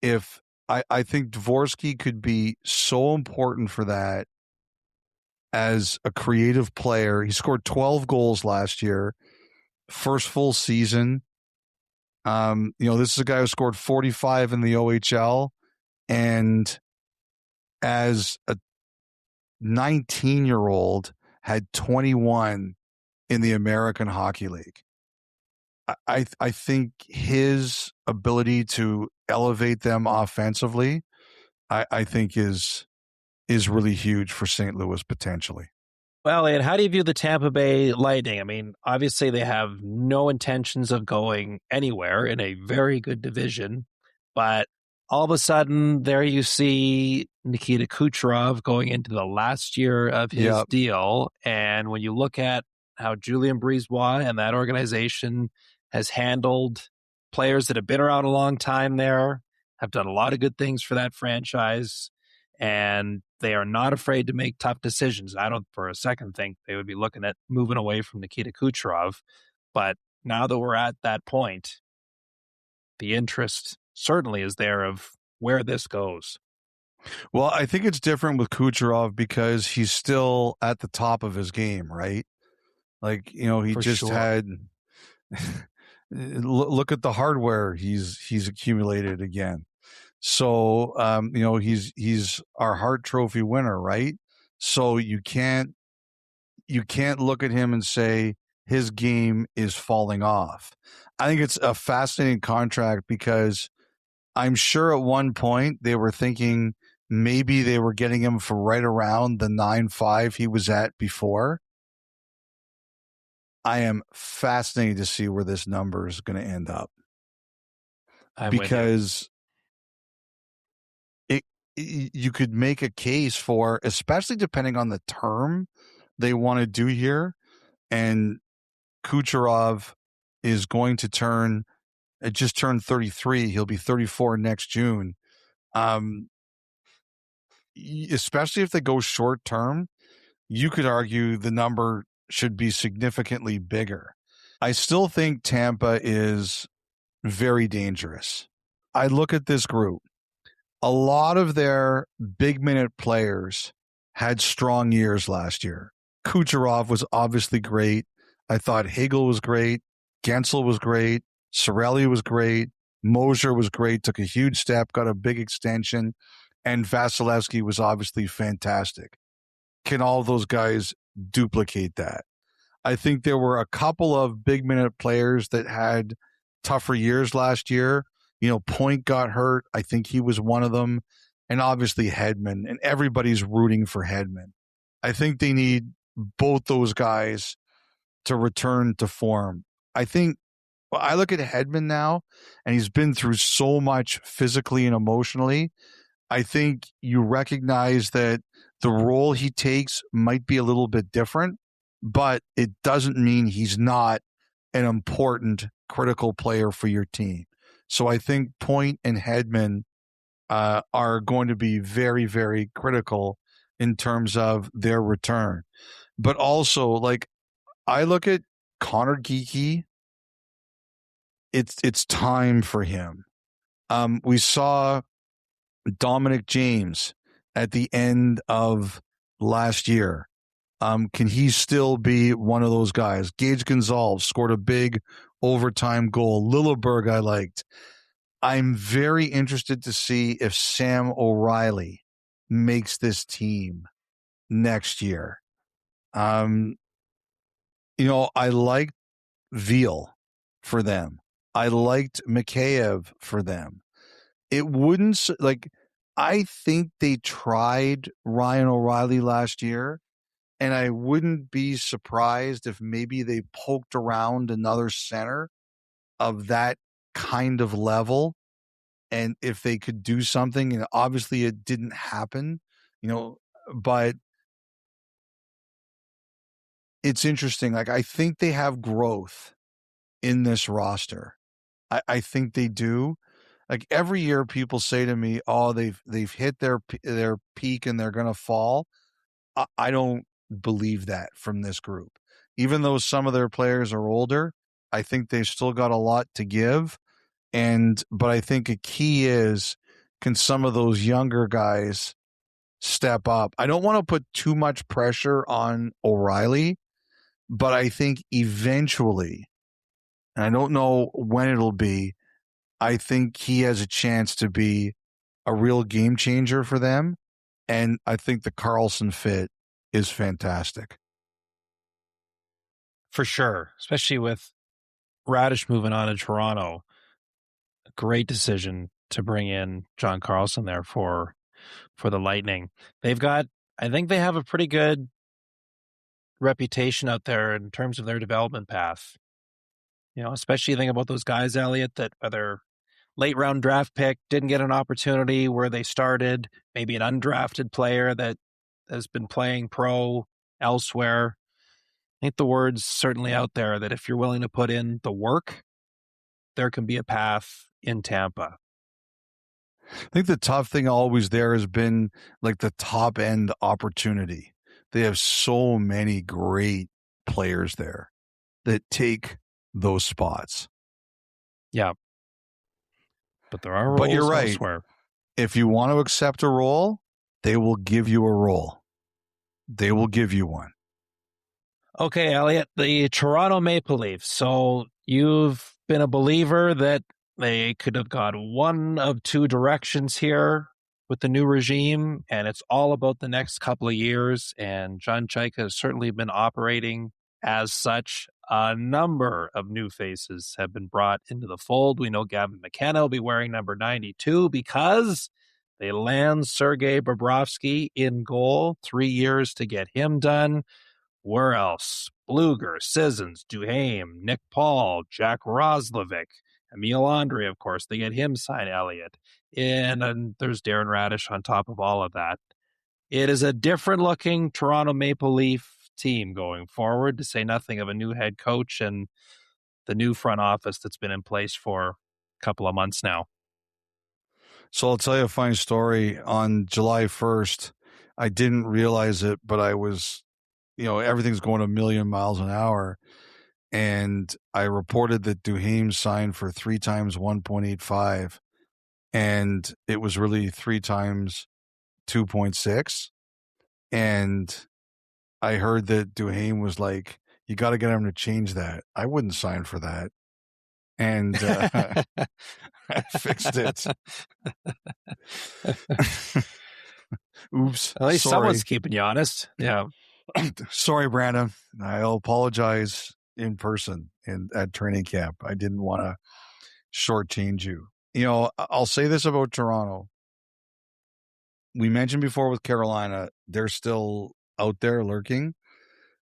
I think Dvorsky could be so important for that as a creative player. He scored 12 goals last year, first full season. This is a guy who scored 45 in the OHL, and as a 19-year-old had 21 in the American Hockey League. I think his ability to elevate them offensively, I think is really huge for St. Louis potentially. Well, and how do you view the Tampa Bay Lightning? I mean, obviously they have no intentions of going anywhere in a very good division, but all of a sudden there you see Nikita Kucherov going into the last year of his deal. And when you look at how Julien Brisebois and that organization has handled players that have been around a long time there, have done a lot of good things for that franchise, and they are not afraid to make tough decisions. I don't for a second think they would be looking at moving away from Nikita Kucherov. But now that we're at that point, the interest certainly is there of where this goes. Well, I think it's different with Kucherov because he's still at the top of his game, right? Like, he for just had look at the hardware he's accumulated again. So, he's our Hart Trophy winner, right? So you can't look at him and say his game is falling off. I think it's a fascinating contract because I'm sure at one point they were thinking maybe they were getting him for right around the 9.5 he was at before. I am fascinated to see where this number is going to end up. Because you could make a case for, especially depending on the term they want to do here, and Kucherov is going to turned 33. He'll be 34 next June. Especially if they go short term, you could argue the number should be significantly bigger. I still think Tampa is very dangerous. I look at this group. A lot of their big minute players had strong years last year. Kucherov was obviously great. I thought Hagel was great. Gensel was great. Cirelli was great. Mosier was great, took a huge step, got a big extension. And Vasilevsky was obviously fantastic. Can all those guys duplicate that? I think there were a couple of big minute players that had tougher years last year. Point got hurt. I think he was one of them. And obviously Hedman. And everybody's rooting for Hedman. I think they need both those guys to return to form. I look at Hedman now, and he's been through so much physically and emotionally. I think you recognize that the role he takes might be a little bit different, but it doesn't mean he's not an important, critical player for your team. So I think Point and Hedman are going to be very, very critical in terms of their return. But also, I look at Connor Geekie. It's time for him. We saw Dominic James at the end of last year. Can he still be one of those guys? Gage Gonzalez scored a big overtime goal. Lilleberg I liked. I'm very interested to see if Sam O'Reilly makes this team next year. I liked Veal for them. I liked Mikheyev for them. It wouldn't I think they tried Ryan O'Reilly last year, and I wouldn't be surprised if maybe they poked around another center of that kind of level, and if they could do something. And obviously it didn't happen, but it's interesting. I think they have growth in this roster. I think they do. Every year people say to me, oh, they've hit their peak and they're going to fall. I don't believe that from this group. Even though some of their players are older, I think they've still got a lot to give. But I think a key is, can some of those younger guys step up? I don't want to put too much pressure on O'Reilly, but I think eventually, and I don't know when it'll be, I think he has a chance to be a real game changer for them. And I think the Karlsson fit is fantastic. For sure, especially with Radish moving on to Toronto. A great decision to bring in John Karlsson there for the Lightning. I think they have a pretty good reputation out there in terms of their development path. Especially think about those guys, Elliotte, that whether late round draft pick, didn't get an opportunity where they started, maybe an undrafted player that has been playing pro elsewhere. I think the word's certainly out there that if you're willing to put in the work, there can be a path in Tampa. I think the tough thing always there has been the top end opportunity. They have so many great players there that take those spots. Yeah. But there are roles but you're right. elsewhere. If you want to accept a role, they will give you a role. They will give you one. Okay, Elliotte, the Toronto Maple Leafs. So you've been a believer that they could have gone one of two directions here with the new regime, and it's all about the next couple of years. And John Chaika has certainly been operating as such. A number of new faces have been brought into the fold. We know Gavin McKenna will be wearing number 92 because they land Sergei Bobrovsky in goal. 3 years to get him done. Where else? Bluger, Sissons, Duhaime, Nick Paul, Jack Roslovic, Emil Andre, of course. They get him signed, Elliotte. And there's Darren Radish on top of all of that. It is a different-looking Toronto Maple Leaf team going forward, to say nothing of a new head coach and the new front office that's been in place for a couple of months now. So I'll tell you a funny story. On July 1st, I didn't realize it, but I was, everything's going a million miles an hour. And I reported that Duhaime signed for 3 times 1.85, and it was really 3 times 2.6. And I heard that Duhaime was like, you got to get him to change that. I wouldn't sign for that. And I fixed it. Oops. At least sorry. someone's keeping you honest. Yeah. Sorry, Brandon. I'll apologize in person at training camp. I didn't want to shortchange you. I'll say this about Toronto. We mentioned before with Carolina, they're still out there lurking.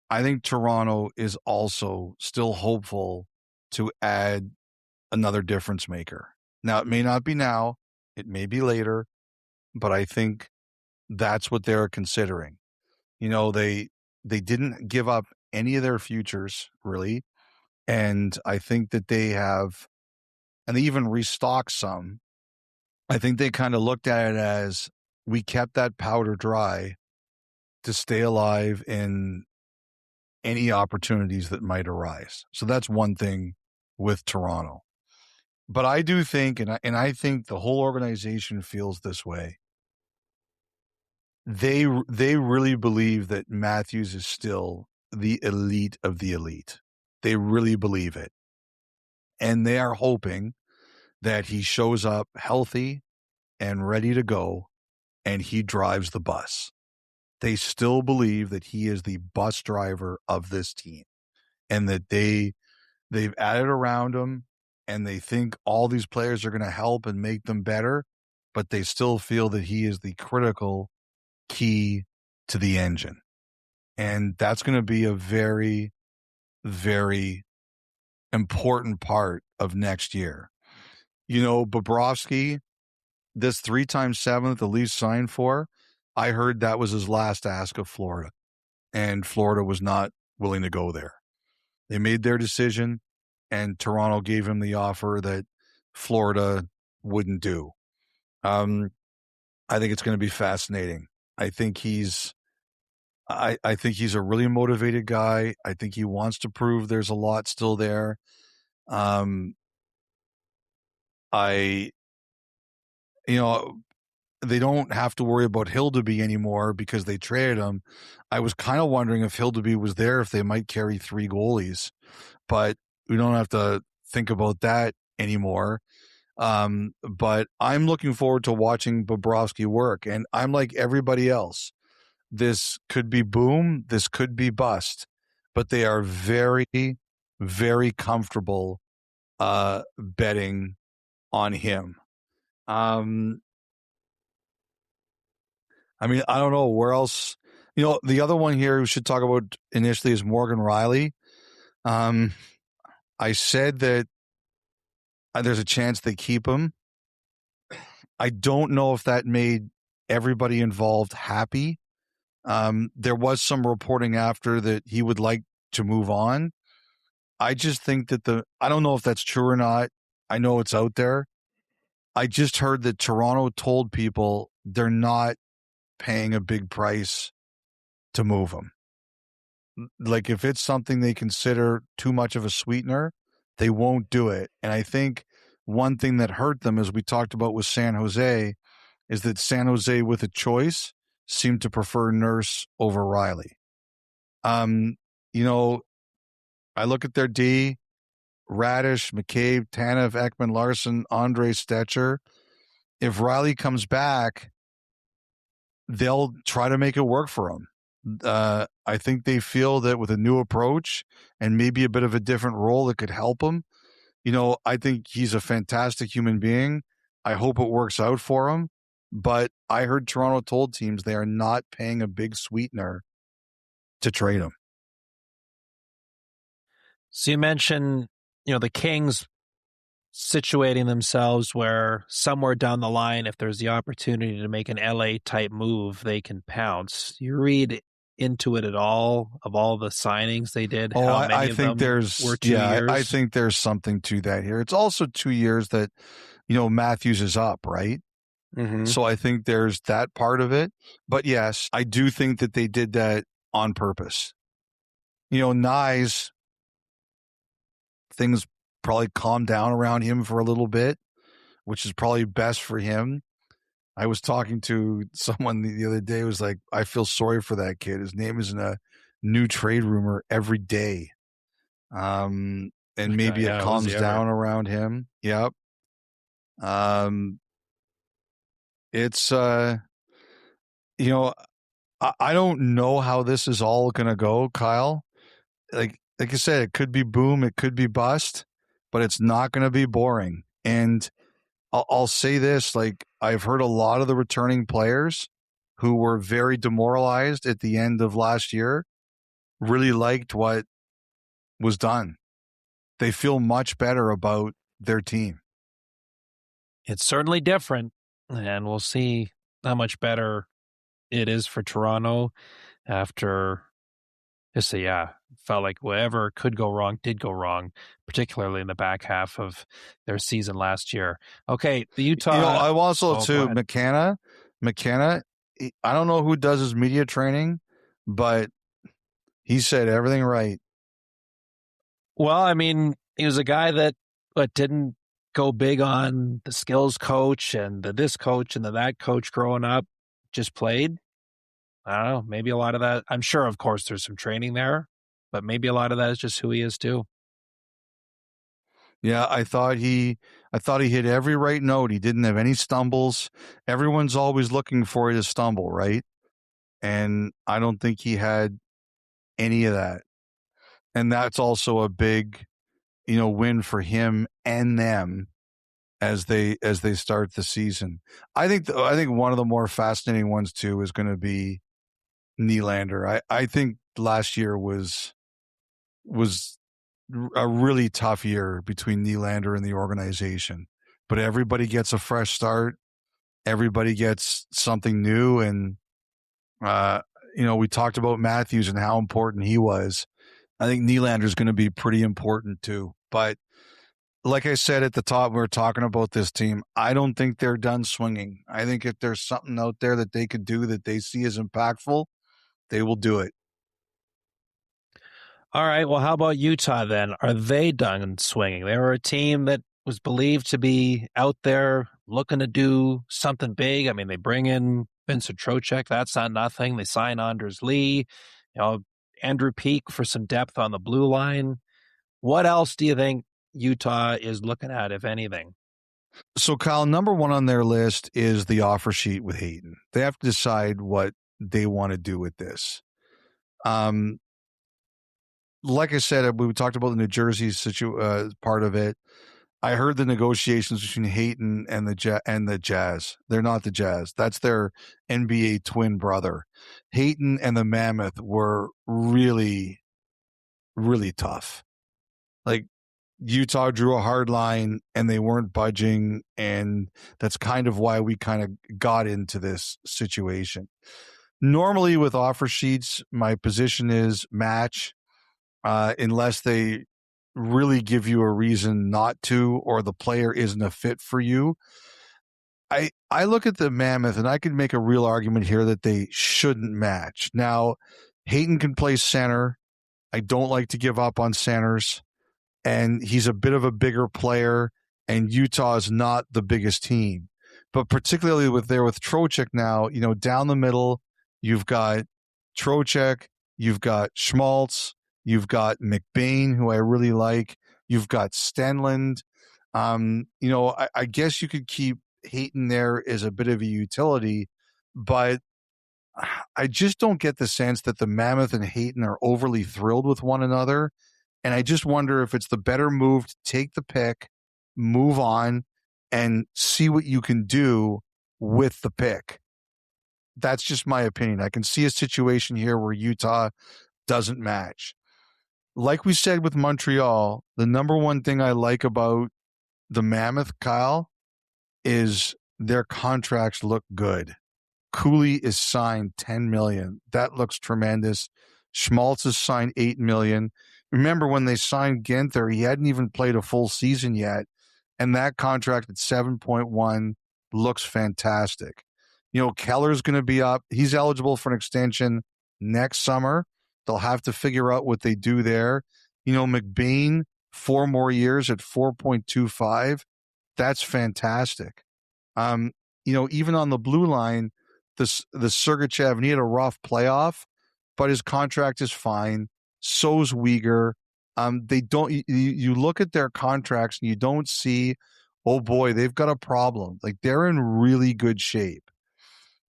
I think Toronto is also still hopeful to add another difference maker. Now, it may not be now, it may be later, but I think that's what they're considering. They didn't give up any of their futures, really. And I think that they have, and they even restocked some. I think they kind of looked at it as, we kept that powder dry to stay alive in any opportunities that might arise. So that's one thing with Toronto. But I do think, and I think the whole organization feels this way. They really believe that Matthews is still the elite of the elite. They really believe it. And they are hoping that he shows up healthy and ready to go, and he drives the bus. They still believe that he is the bus driver of this team, and that they've added around him, and they think all these players are going to help and make them better, but they still feel that he is the critical key to the engine. And that's going to be a very, very important part of next year. Bobrovsky, this 3x7 the Leafs signed for, I heard that was his last ask of Florida, and Florida was not willing to go there. They made their decision, and Toronto gave him the offer that Florida wouldn't do. I think it's going to be fascinating. I think he's a really motivated guy. I think he wants to prove there's a lot still there. They don't have to worry about Hildeby anymore because they traded him. I was kind of wondering if Hildeby was there, if they might carry 3 goalies, but we don't have to think about that anymore. But I'm looking forward to watching Bobrovsky work, and I'm like everybody else. This could be boom, this could be bust, but they are very, very comfortable betting on him. I don't know where else. The other one here we should talk about initially is Morgan Rielly. I said that there's a chance they keep him. I don't know if that made everybody involved happy. There was some reporting after that he would like to move on. I just think that I don't know if that's true or not. I know it's out there. I just heard that Toronto told people they're not paying a big price to move him. Like, if it's something they consider too much of a sweetener, they won't do it. And I think one thing that hurt them, as we talked about with San Jose, is that San Jose, with a choice, seemed to prefer Nurse over Rielly. I look at their D, Radish, McCabe, Tanev, Ekman, Larson, Andre Stetcher. If Rielly comes back, they'll try to make it work for him. I think they feel that with a new approach and maybe a bit of a different role that could help him. I think he's a fantastic human being. I hope it works out for him. But I heard Toronto told teams they are not paying a big sweetener to trade him. So you mentioned, the Kings situating themselves where somewhere down the line, if there's the opportunity to make an LA type move, they can pounce. You read into it at all, of all the signings they did? Oh, how many I of think them there's were 2 years? I think there's something to that here. It's also 2 years that, Matthews is up, right? Mm-hmm. So I think there's that part of it. But yes, I do think that they did that on purpose. Nyes, things probably calmed down around him for a little bit, which is probably best for him. I was talking to someone the other day who was like, I feel sorry for that kid. His name is in a new trade rumor every day. And maybe it calms down around him. Yep. It's, I don't know how this is all going to go, Kyle. Like I said, it could be boom, it could be bust, but it's not going to be boring. And I'll say this, like I've heard a lot of the returning players who were very demoralized at the end of last year really liked what was done. They feel much better about their team. It's certainly different, and we'll see how much better it is for Toronto after felt like whatever could go wrong did go wrong, particularly in the back half of their season last year. Okay, the Utah. I also too McKenna. I don't know who does his media training, but he said everything right. Well, I mean, he was a guy that didn't go big on the skills coach and the this coach and the that coach growing up. Just played. I don't know. Maybe a lot of that. I'm sure, of course, there's some training there, but maybe a lot of that is just who he is too. Yeah, I thought he hit every right note. He didn't have any stumbles. Everyone's always looking for you to stumble, right? And I don't think he had any of that. And that's also a big, win for him and them as they start the season. I think one of the more fascinating ones too is going to be Nylander. I think last year was a really tough year between Nylander and the organization, but everybody gets a fresh start. Everybody gets something new. And, we talked about Matthews and how important he was. I think Nylander is going to be pretty important too. But like I said at the top, we were talking about this team. I don't think they're done swinging. I think if there's something out there that they could do that they see as impactful, they will do it. All right. Well, how about Utah then? Are they done swinging? They were a team that was believed to be out there looking to do something big. I mean, they bring in Vincent Trocheck. That's not nothing. They sign Anders Lee, Andrew Peak for some depth on the blue line. What else do you think Utah is looking at, if anything? So, Kyle, number one on their list is the offer sheet with Hayton. They have to decide what they want to do with this. Like I said, we talked about the New Jersey part of it. I heard the negotiations between Hayton and the Jazz. They're not the Jazz. That's their NBA twin brother. Hayton and the Mammoth were really, really tough. Like Utah drew a hard line and they weren't budging. And that's kind of why we kind of got into this situation. Normally with offer sheets, my position is match. Unless they really give you a reason not to, or the player isn't a fit for you. I look at the Mammoth and I could make a real argument here that they shouldn't match. Now, Hayton can play center. I don't like to give up on centers, and he's a bit of a bigger player, and Utah is not the biggest team. But particularly with Trocheck now, down the middle, you've got Trocheck, you've got Schmaltz, you've got McBain, who I really like. You've got Stenlund. I guess you could keep Hayton there as a bit of a utility, but I just don't get the sense that the Mammoth and Hayton are overly thrilled with one another. And I just wonder if it's the better move to take the pick, move on, and see what you can do with the pick. That's just my opinion. I can see a situation here where Utah doesn't match. Like we said with Montreal, the number one thing I like about the Mammoth, Kyle, is their contracts look good. Cooley is signed $10 million. That looks tremendous. Schmaltz is signed $8 million. Remember when they signed Ginther, he hadn't even played a full season yet, and that contract at 7.1 looks fantastic. Keller's going to be up. He's eligible for an extension next summer. They'll have to figure out what they do there. McBain, 4 more years at 4.25. That's fantastic. Even on the blue line, the Sergachev, and he had a rough playoff, but his contract is fine. So's Uyghur. They don't. You look at their contracts and you don't see, oh boy, they've got a problem. Like, they're in really good shape.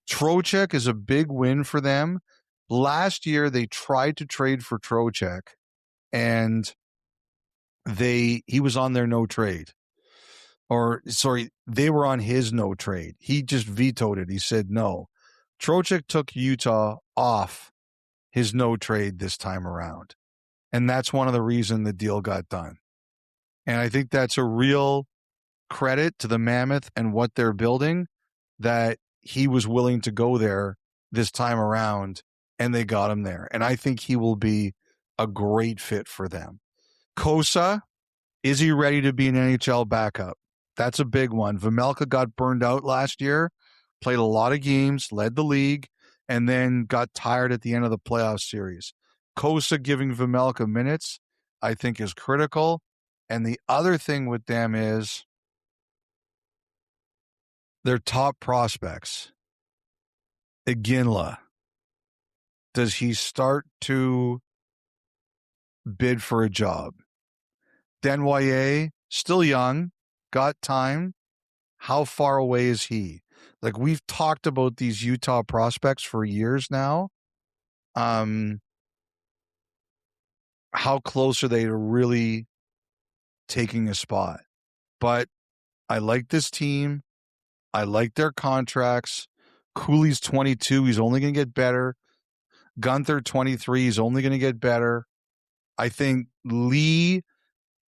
Trocheck is a big win for them. Last year, they tried to trade for Trocheck, and he was on their no trade. Or, sorry, they were on his no trade. He just vetoed it. He said no. Trocheck took Utah off his no trade this time around. And that's one of the reasons the deal got done. And I think that's a real credit to the Mammoth and what they're building, that he was willing to go there this time around, and they got him there. And I think he will be a great fit for them. Kosa, is he ready to be an NHL backup? That's a big one. Vejmelka got burned out last year, played a lot of games, led the league, and then got tired at the end of the playoff series. Kosa giving Vejmelka minutes, I think, is critical. And the other thing with them is their top prospects. Iginla, does he start to bid for a job? Desnoyers, still young, got time. How far away is he? Like, we've talked about these Utah prospects for years now. How close are they to really taking a spot? But I like this team. I like their contracts. Cooley's 22. He's only going to get better. Gunther, 23. He's only going to get better. I think Lee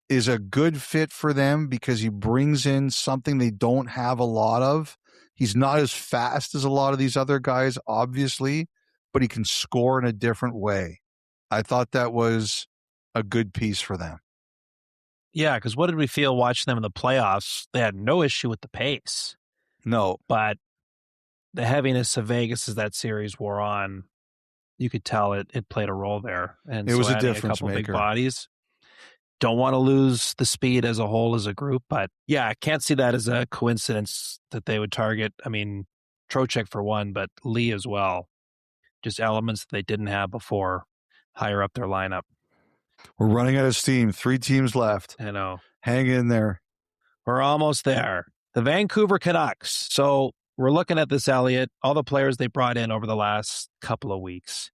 is a good fit for them because he brings in something they don't have a lot of. He's not as fast as a lot of these other guys, obviously, but he can score in a different way. I thought that was a good piece for them. Yeah, because what did we feel watching them in the playoffs? They had no issue with the pace. No. But the heaviness of Vegas as that series wore on, you could tell it played a role there. And it was so a difference a couple maker. Big bodies. Don't want to lose the speed as a whole, as a group. But yeah, I can't see that as a coincidence that they would target. I mean, Trocheck for one, but Lee as well. Just elements that they didn't have before, higher up their lineup. We're running out of steam. 3 teams left. I know. Hang in there. We're almost there. The Vancouver Canucks. So we're looking at this, Elliotte, all the players they brought in over the last couple of weeks.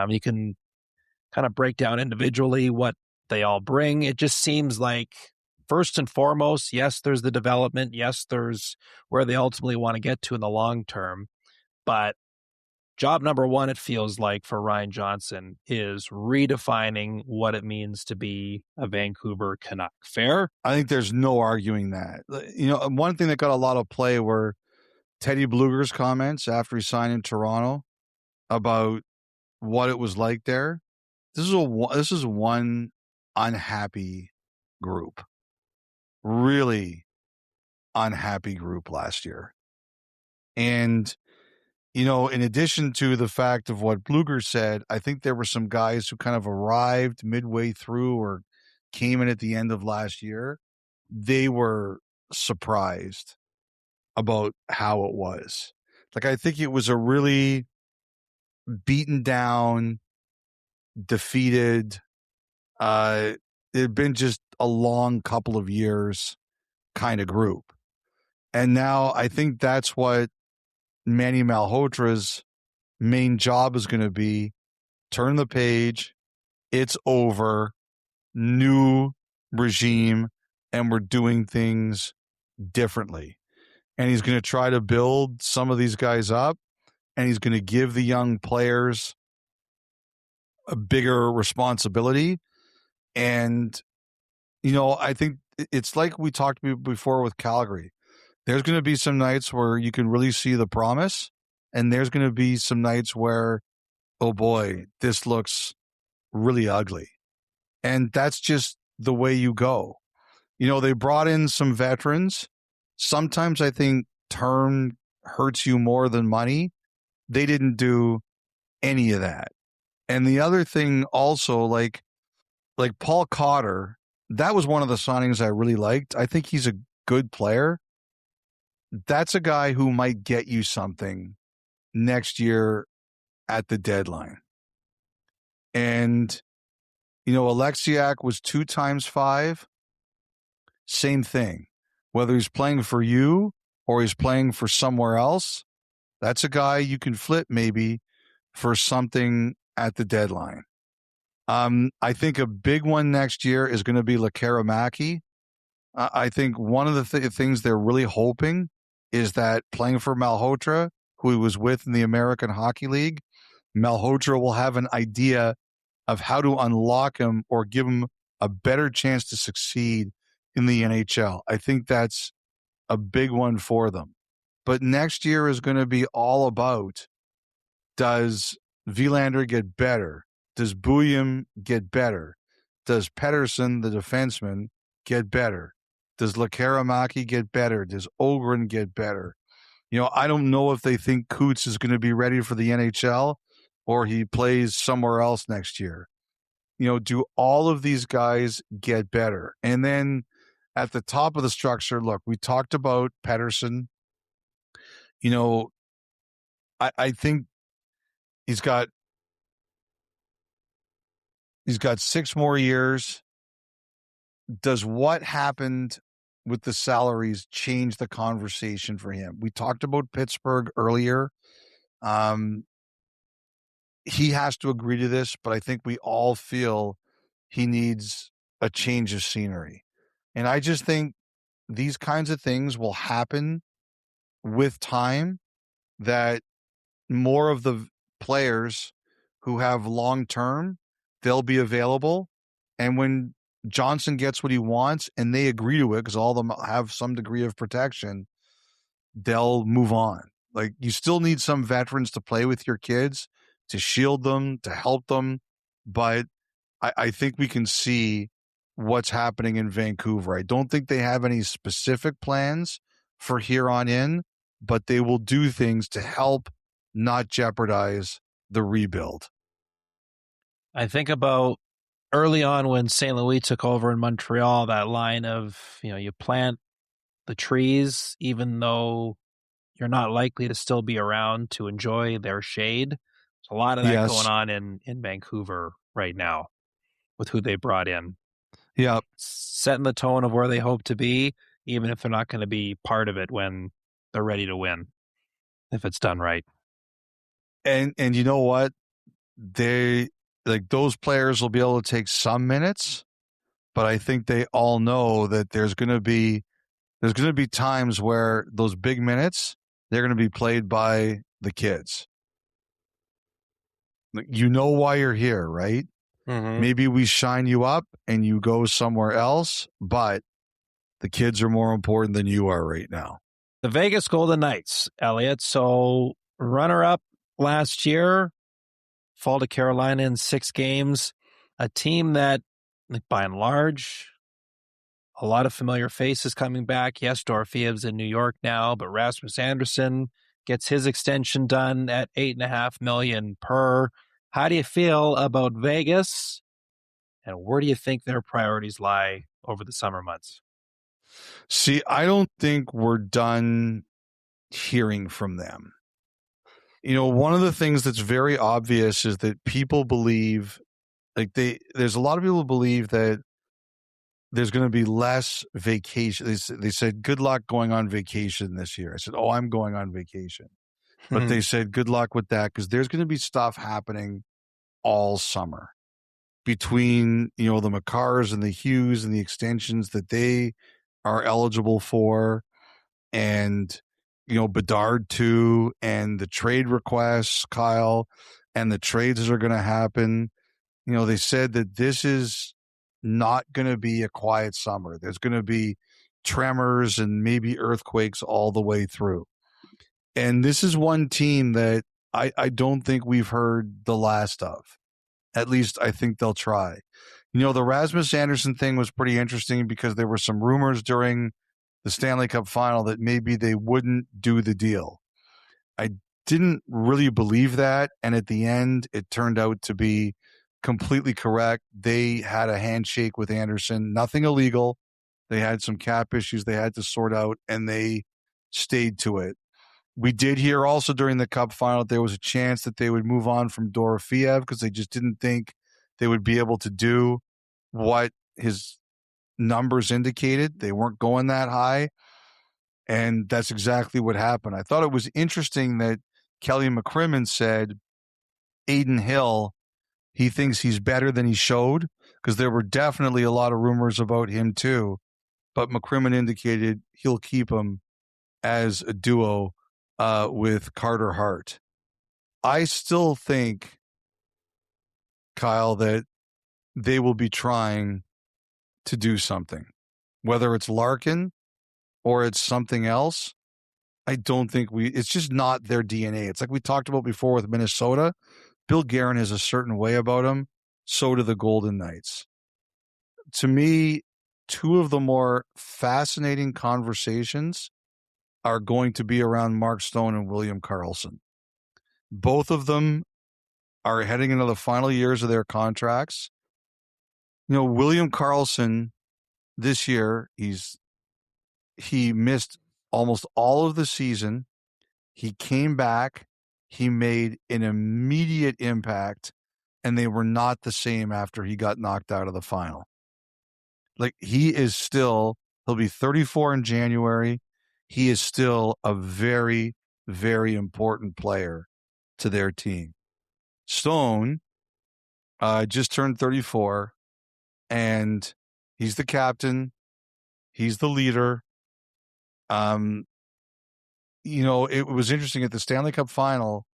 You can kind of break down individually what they all bring. It just seems like, first and foremost, yes, there's the development. Yes, there's where they ultimately want to get to in the long term. But job number one, it feels like, for Ryan Johnson is redefining what it means to be a Vancouver Canuck. Fair? I think there's no arguing that. One thing that got a lot of play were Teddy Bluger's comments after he signed in Toronto about what it was like there. This is one unhappy group. Really unhappy group last year. And in addition to the fact of what Bluger said, I think there were some guys who kind of arrived midway through or came in at the end of last year. They were surprised about how it was. Like, I think it was a really beaten down, defeated, it had been just a long couple of years kind of group. And now I think that's what Manny Malhotra's main job is going to be. Turn the page. It's over. New regime. And we're doing things differently. And he's going to try to build some of these guys up. And he's going to give the young players a bigger responsibility. And, I think it's like we talked before with Calgary. There's going to be some nights where you can really see the promise, and there's going to be some nights where, oh boy, this looks really ugly. And that's just the way you go. They brought in some veterans. Sometimes I think term hurts you more than money. They didn't do any of that. And the other thing also, like Paul Cotter, that was one of the signings I really liked. I think he's a good player. That's a guy who might get you something next year at the deadline. And, Alexiak was 2 times 5. Same thing. Whether he's playing for you or he's playing for somewhere else, that's a guy you can flip maybe for something at the deadline. I think a big one next year is going to be Lekkerimaki. I think one of the things they're really hoping is that playing for Malhotra, who he was with in the American Hockey League, Malhotra will have an idea of how to unlock him or give him a better chance to succeed in the NHL. I think that's a big one for them. But next year is going to be all about, does Willander get better? Does Bouillon get better? Does Pettersson, the defenseman, get better? Does Lekkerimaki get better? Does Ogren get better? I don't know if they think Coots is going to be ready for the NHL or he plays somewhere else next year. Do all of these guys get better? And then at the top of the structure, look, we talked about Pettersson. I think he's got 6 more years. Does what happened with the salaries change the conversation for him? We talked about Pittsburgh earlier. He has to agree to this, but I think we all feel he needs a change of scenery. And I just think these kinds of things will happen with time, that more of the players who have long-term, they'll be available. And when Johnson gets what he wants and they agree to it, because all of them have some degree of protection, they'll move on. Like, you still need some veterans to play with your kids, to shield them, to help them. But I think we can see what's happening in Vancouver. I don't think they have any specific plans for here on in, but they will do things to help not jeopardize the rebuild. I think about early on when St. Louis took over in Montreal, that line of, you plant the trees, even though you're not likely to still be around to enjoy their shade. There's a lot of that going on in Vancouver right now with who they brought in. Yeah. Setting the tone of where they hope to be, even if they're not going to be part of it when they're ready to win, if it's done right. And you know what? Those players will be able to take some minutes, but I think they all know that there's going to be times where those big minutes, they're going to be played by the kids. You know why you're here, right? Mm-hmm. Maybe we shine you up and you go somewhere else, but the kids are more important than you are right now. The Vegas Golden Knights, Elliotte. So runner-up last year, fall to Carolina in 6 games. A team that, by and large, a lot of familiar faces coming back. Yes, Dorofeev's in New York now, but Rasmus Andersson gets his extension done at $8.5 million per. How do you feel about Vegas, and where do you think their priorities lie over the summer months? See, I don't think we're done hearing from them. One of the things that's very obvious is that people believe, there's a lot of people who believe that there's going to be less vacation. They said, good luck going on vacation this year. I said, oh, I'm going on vacation. But they said, good luck with that, because there's going to be stuff happening all summer between, the Makars and the Hughes and the extensions that they are eligible for, and, Bedard too, and the trade requests, Kyle, and the trades that are going to happen. They said that this is not going to be a quiet summer. There's going to be tremors and maybe earthquakes all the way through. And this is one team that I don't think we've heard the last of. At least I think they'll try. The Rasmus Andersson thing was pretty interesting because there were some rumors during the Stanley Cup final that maybe they wouldn't do the deal. I didn't really believe that. And at the end, it turned out to be completely correct. They had a handshake with Anderson, nothing illegal. They had some cap issues they had to sort out, and they stayed to it. We did hear also during the Cup final that there was a chance that they would move on from Dorofeev because they just didn't think they would be able to do what his numbers indicated. They weren't going that high, and that's exactly what happened. I thought it was interesting that Kelly McCrimmon said Aiden Hill, he thinks he's better than he showed, because there were definitely a lot of rumors about him too, but McCrimmon indicated he'll keep him as a duo with Carter Hart. I still think, Kyle, that they will be trying to do something. Whether it's Larkin or it's something else, I don't think it's just not their DNA. It's like we talked about before with Minnesota. Bill Guerin has a certain way about him. So do the Golden Knights. To me, two of the more fascinating conversations are going to be around Mark Stone and William Karlsson. Both of them are heading into the final years of their contracts. William Karlsson this year, he missed almost all of the season. He came back. He made an immediate impact, and they were not the same after he got knocked out of the final. Like, he'll be 34 in January. He is still a very, very important player to their team. Stone just turned 34, and he's the captain. He's the leader. It was interesting at the Stanley Cup final.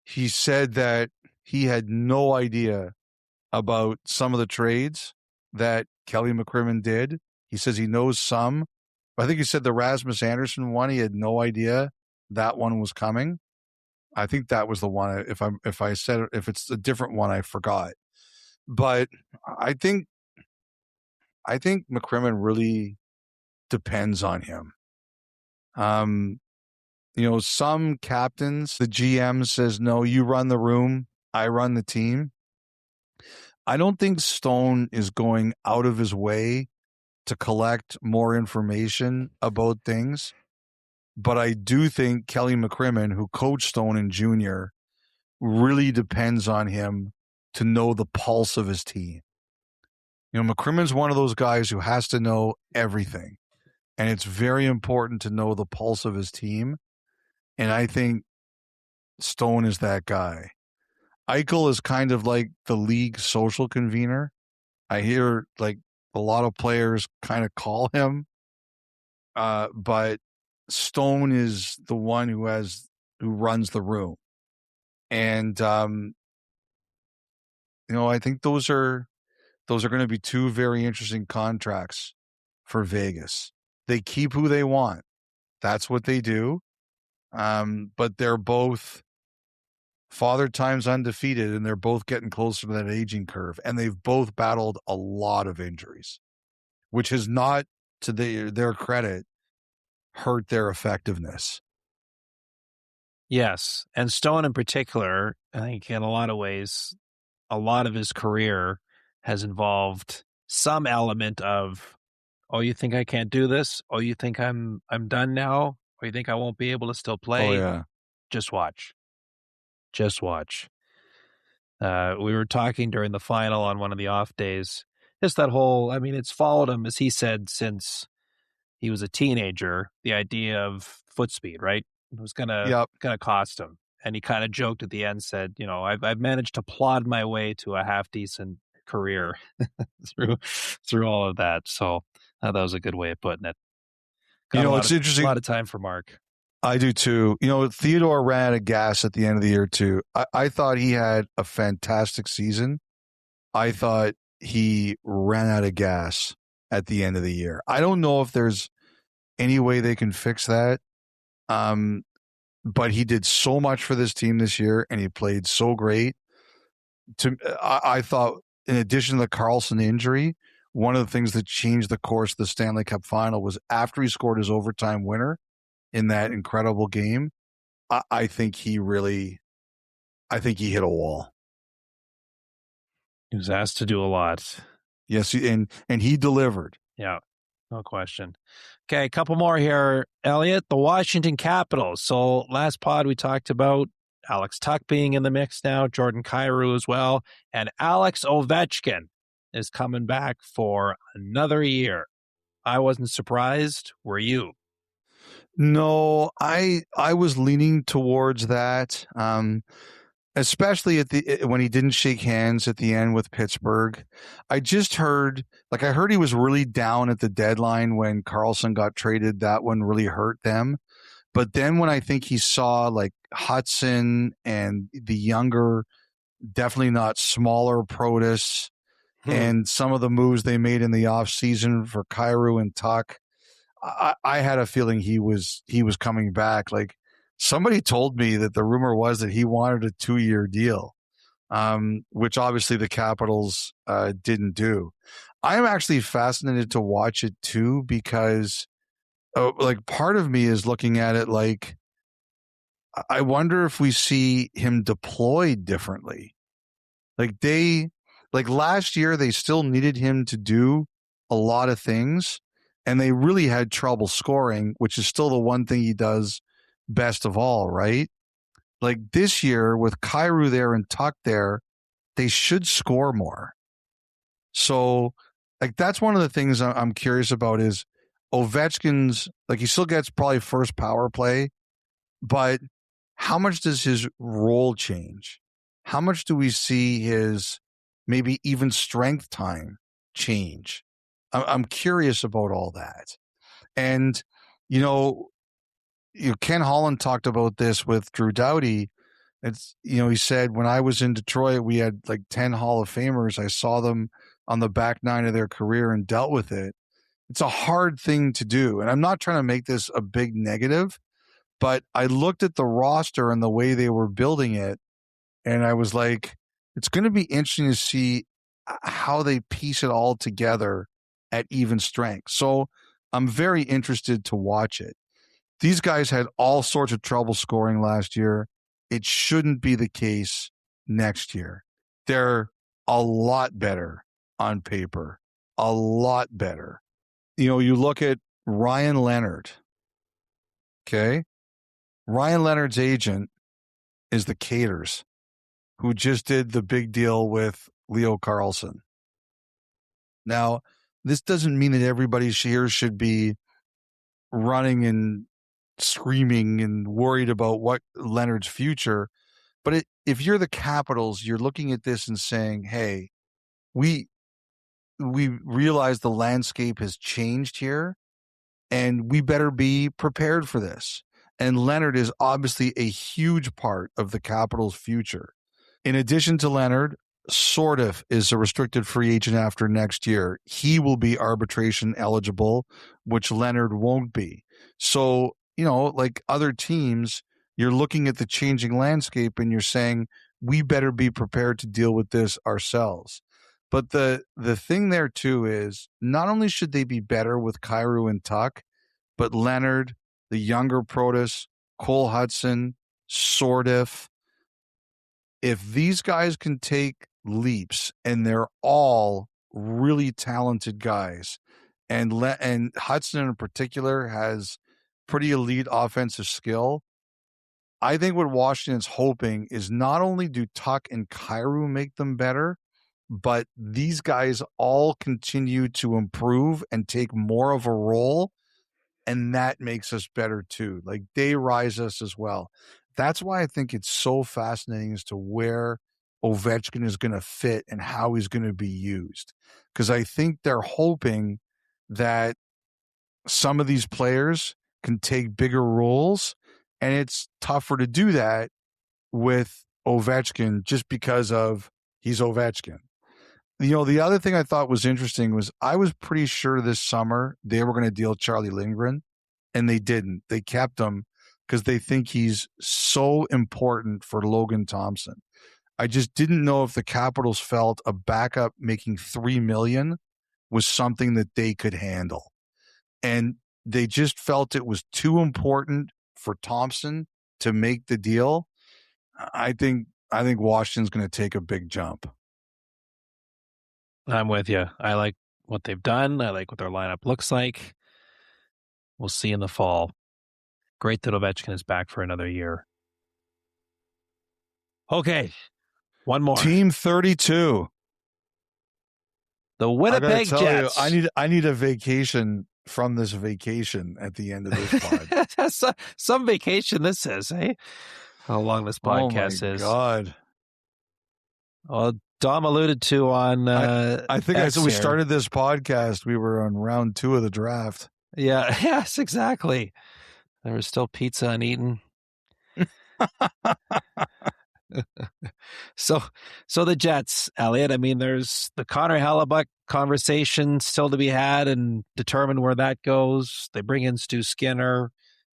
He said that he had no idea about some of the trades that Kelly McCrimmon did. He says he knows some. I think he said the Rasmus Anderson one, he had no idea that one was coming. I think that was the one. If it's a different one, I forgot. But I think McCrimmon really depends on him. Some captains, the GM says, no, you run the room, I run the team. I don't think Stone is going out of his way to collect more information about things. But I do think Kelly McCrimmon, who coached Stone in junior, really depends on him to know the pulse of his team. McCrimmon's one of those guys who has to know everything. And it's very important to know the pulse of his team. And I think Stone is that guy. Eichel is kind of like the league social convener. I hear like a lot of players kind of call him. But Stone is the one who runs the room. And, I think those are going to be two very interesting contracts for Vegas. They keep who they want. That's what they do. But they're both father times undefeated, and they're both getting closer to that aging curve. And they've both battled a lot of injuries, which has not, to their credit, hurt their effectiveness. Yes. And Stone in particular, I think in a lot of ways, a lot of his career has involved some element of, oh, you think I can't do this? Oh, you think I'm done now? Or you think I won't be able to still play? Oh, yeah. Just watch. Just watch. We were talking during the final on one of the off days. Just that whole, it's followed him, as he said, since he was a teenager, the idea of foot speed, right? It was gonna cost him. And he kind of joked at the end, said, I've managed to plod my way to a half decent career through all of that. So that was a good way of putting it. It's interesting. A lot of time for Mark. I do too. Theodore ran out of gas at the end of the year too. I thought he had a fantastic season. I thought he ran out of gas at the end of the year. I don't know if there's any way they can fix that. But he did so much for this team this year, and he played so great. I thought, in addition to the Karlsson injury, one of the things that changed the course of the Stanley Cup final was after he scored his overtime winner in that incredible game, I think he hit a wall. He was asked to do a lot. Yes, and he delivered. Yeah, no question. Okay, a couple more here, Elliotte. The Washington Capitals. So last pod we talked about Alex Tuch being in the mix now, Jordan Kyrou as well, and Alex Ovechkin is coming back for another year. I wasn't surprised. Were you? No, I was leaning towards that, especially when he didn't shake hands at the end with Pittsburgh. I just heard, I heard he was really down at the deadline when Karlsson got traded. That one really hurt them. But then when I think he saw Hudson and the younger, definitely not smaller Protas, and some of the moves they made in the offseason for Kyrou and Tuch, I had a feeling he was coming back. Somebody told me that the rumor was that he wanted a 2-year deal, which obviously the Capitals didn't do. I'm actually fascinated to watch it too, because part of me is looking at it I wonder if we see him deployed differently. Last year, they still needed him to do a lot of things, and they really had trouble scoring, which is still the one thing he does best of all, right? This year, with Kyrou there and Tuch there, they should score more. So, that's one of the things I'm curious about is Ovechkin's, he still gets probably first power play, but how much does his role change? How much do we see his maybe even strength time change? I'm curious about all that. And, Ken Holland talked about this with Drew Doughty. He said, when I was in Detroit, we had 10 Hall of Famers. I saw them on the back nine of their career and dealt with it. It's a hard thing to do. And I'm not trying to make this a big negative, but I looked at the roster and the way they were building it, and I was like, it's going to be interesting to see how they piece it all together at even strength. So I'm very interested to watch it. These guys had all sorts of trouble scoring last year. It shouldn't be the case next year. They're a lot better on paper, a lot better. You look at Ryan Leonard, okay? Ryan Leonard's agent is the Caters, who just did the big deal with Leo Carlsson. Now, this doesn't mean that everybody here should be running and screaming and worried about what Leonard's future. But if you're the Capitals, you're looking at this and saying, hey, we realize the landscape has changed here, and we better be prepared for this. And Leonard is obviously a huge part of the Capitals' future. In addition to Leonard, Sordiff is a restricted free agent after next year. He will be arbitration eligible, which Leonard won't be. So, like other teams, you're looking at the changing landscape and you're saying, we better be prepared to deal with this ourselves. But the thing there too is, not only should they be better with Kyrou and Tuch, but Leonard, the younger Protas, Cole Hudson, Sordiff, if these guys can take leaps, and they're all really talented guys, and Hudson in particular has pretty elite offensive skill, I think what Washington's hoping is not only do Tuch and Kyrou make them better, but these guys all continue to improve and take more of a role, and that makes us better too. They rise us as well. That's why I think it's so fascinating as to where Ovechkin is going to fit and how he's going to be used. Because I think they're hoping that some of these players can take bigger roles, and it's tougher to do that with Ovechkin just because of he's Ovechkin. The other thing I thought was interesting was I was pretty sure this summer they were going to deal Charlie Lindgren, and they didn't. They kept him because they think he's so important for Logan Thompson. I just didn't know if the Capitals felt a backup making $3 million was something that they could handle. And they just felt it was too important for Thompson to make the deal, I think Washington's going to take a big jump. I'm with you. I like what they've done. I like what their lineup looks like. We'll see in the fall. Great that Ovechkin is back for another year. Okay, one more. Team 32. The Winnipeg Jets. I need a vacation from this vacation at the end of this pod. Some vacation this is, eh? How long this podcast is. Oh, my God. Well, Dom alluded to on I think as we started this podcast, we were on round 2 of the draft. Yeah, yes, exactly. There was still pizza uneaten. So the Jets, Elliotte, I mean, there's the Connor Hellebuyck conversation still to be had and determine where that goes. They bring in Stu Skinner.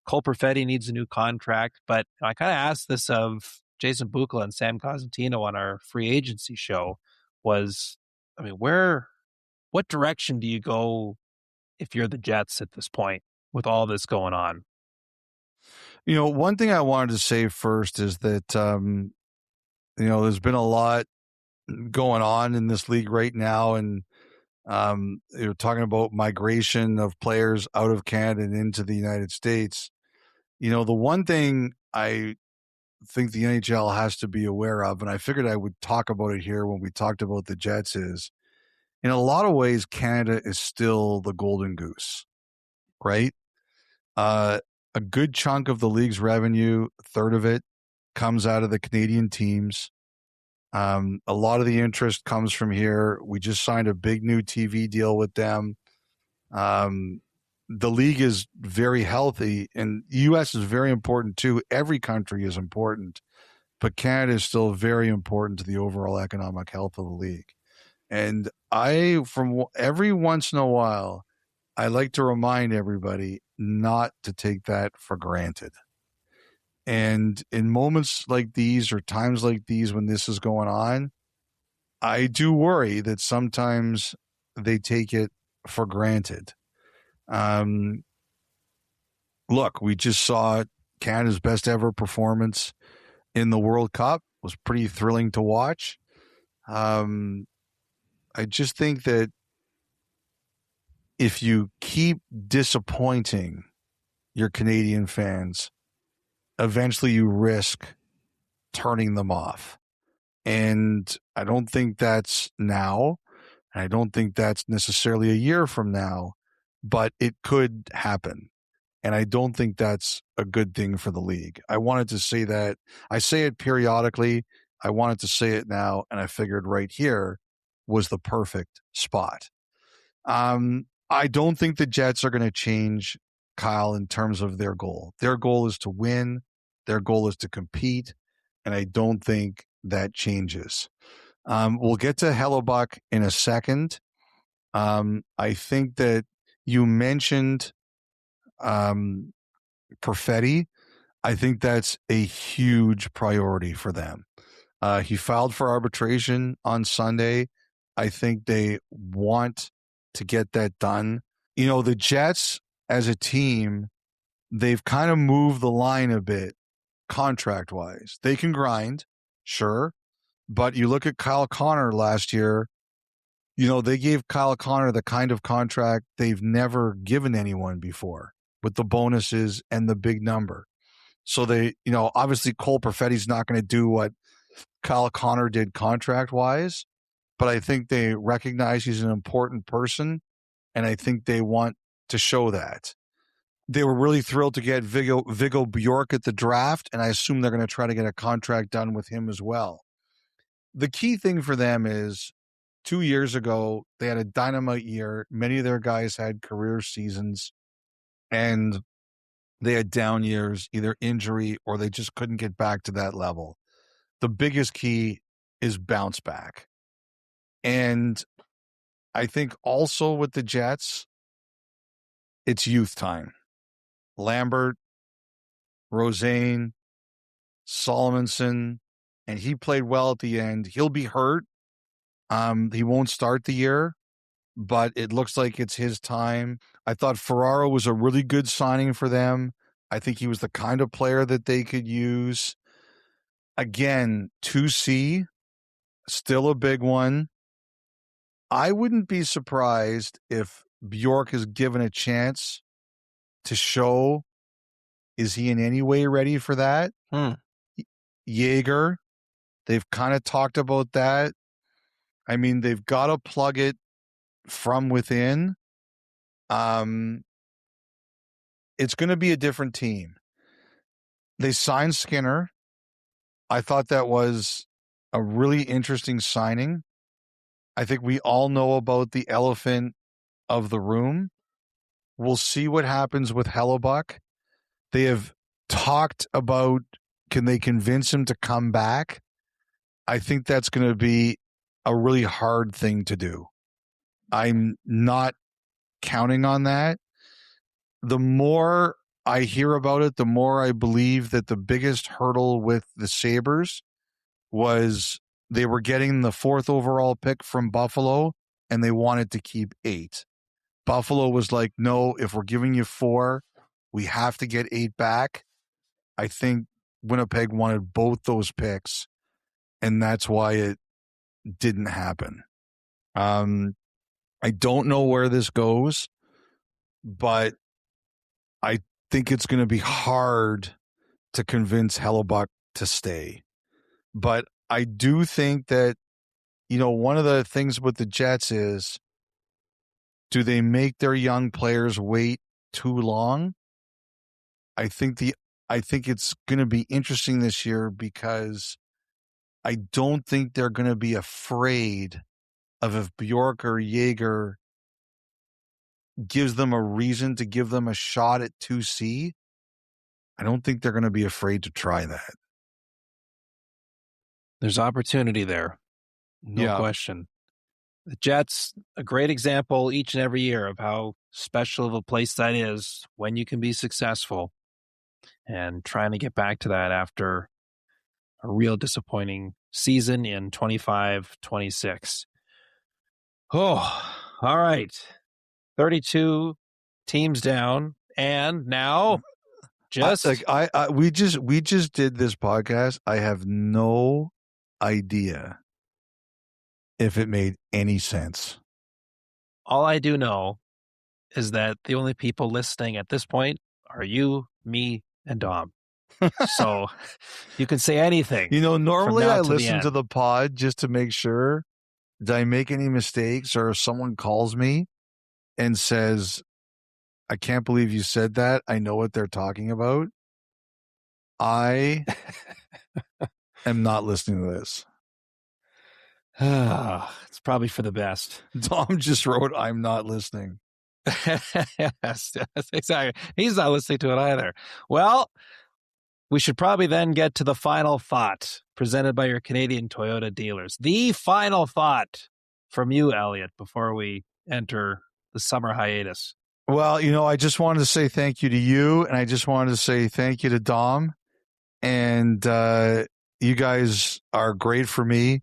Cole Perfetti needs a new contract. But I kind of asked this of Jason Bukala and Sam Cosentino on our free agency show was, I mean, what direction do you go if you're the Jets at this point with all this going on? You know, one thing I wanted to say first is that, you know, there's been a lot going on in this league right now. And you're talking about migration of players out of Canada and into the United States. You know, the one thing I think the NHL has to be aware of, and I figured I would talk about it here when we talked about the Jets, is in a lot of ways, Canada is still the golden goose, right? A good chunk of the league's revenue, a third of it, comes out of the Canadian teams. A lot of the interest comes from here. We just signed a big new TV deal with them. The league is very healthy, and the U.S. is very important too. Every country is important, but Canada is still very important to the overall economic health of the league. And from every once in a while, I like to remind everybody not to take that for granted. And in moments like these or times like these when this is going on, I do worry that sometimes they take it for granted. Look, we just saw Canada's best ever performance in the World Cup. It was pretty thrilling to watch. I just think that if you keep disappointing your Canadian fans, eventually you risk turning them off. And I don't think that's now. And I don't think that's necessarily a year from now, but it could happen. And I don't think that's a good thing for the league. I wanted to say that. I say it periodically. I wanted to say it now, and I figured right here was the perfect spot. I don't think the Jets are going to change, Kyle, in terms of their goal. Their goal is to win. Their goal is to compete, and I don't think that changes. We'll get to Hellebuyck in a second. I think that you mentioned Perfetti. I think that's a huge priority for them. He filed for arbitration on Sunday. I think they want to get that done. You know, the Jets as a team, they've kind of moved the line a bit contract-wise. They can grind, sure, but you look at Kyle Connor last year, you know, they gave Kyle Connor the kind of contract they've never given anyone before with the bonuses and the big number. So they, you know, obviously Cole Perfetti's not going to do what Kyle Connor did contract-wise, but I think they recognize he's an important person, and I think they want to show that. They were really thrilled to get Viggo Bjork at the draft, and I assume they're going to try to get a contract done with him as well. The key thing for them is 2 years ago, they had a dynamite year. Many of their guys had career seasons, and they had down years, either injury or they just couldn't get back to that level. The biggest key is bounce back. And I think also with the Jets, it's youth time. Lambert, Rosane, Solomonson, and he played well at the end. He'll be hurt. He won't start the year, but it looks like it's his time. I thought Ferraro was a really good signing for them. I think he was the kind of player that they could use. Again, 2C, still a big one. I wouldn't be surprised if Bjork is given a chance to show, is he in any way ready for that? Jaeger, they've kind of talked about that. I mean, they've got to plug it from within. It's going to be a different team. They signed Skinner. I thought that was a really interesting signing. I think we all know about the elephant of the room. We'll see what happens with Hellebuck. They have talked about, can they convince him to come back? I think that's going to be a really hard thing to do. I'm not counting on that. The more I hear about it, the more I believe that the biggest hurdle with the Sabres was they were getting the 4th overall pick from Buffalo, and they wanted to keep 8. Buffalo was like, no, if we're giving you 4, we have to get 8 back. I think Winnipeg wanted both those picks, and that's why it didn't happen. I don't know where this goes, but I think it's going to be hard to convince Hellebuck to stay. But I do think that, one of the things with the Jets is, do they make their young players wait too long? I think it's going to be interesting this year because I don't think they're going to be afraid of if Bjork or Jaeger gives them a reason to give them a shot at 2C. I don't think they're going to be afraid to try that. There's opportunity there. No question. The Jets, a great example each and every year of how special of a place that is when you can be successful, and trying to get back to that after a real disappointing season in 25-26. Oh, all right. 32 teams down, and now we just did this podcast. I have no idea if it made any sense. All I do know is that the only people listening at this point are you, me, and Dom. So you can say anything. Normally I listen to the pod just to make sure, did I make any mistakes, or if someone calls me and says, I can't believe you said that, I know what they're talking about. I am not listening to this. It's probably for the best. Dom just wrote, I'm not listening. Yes, exactly. He's not listening to it either. Well, we should probably then get to the final thought presented by your Canadian Toyota dealers. The final thought from you, Elliotte, before we enter the summer hiatus. Well, I just wanted to say thank you to you, and I just wanted to say thank you to Dom. And you guys are great for me.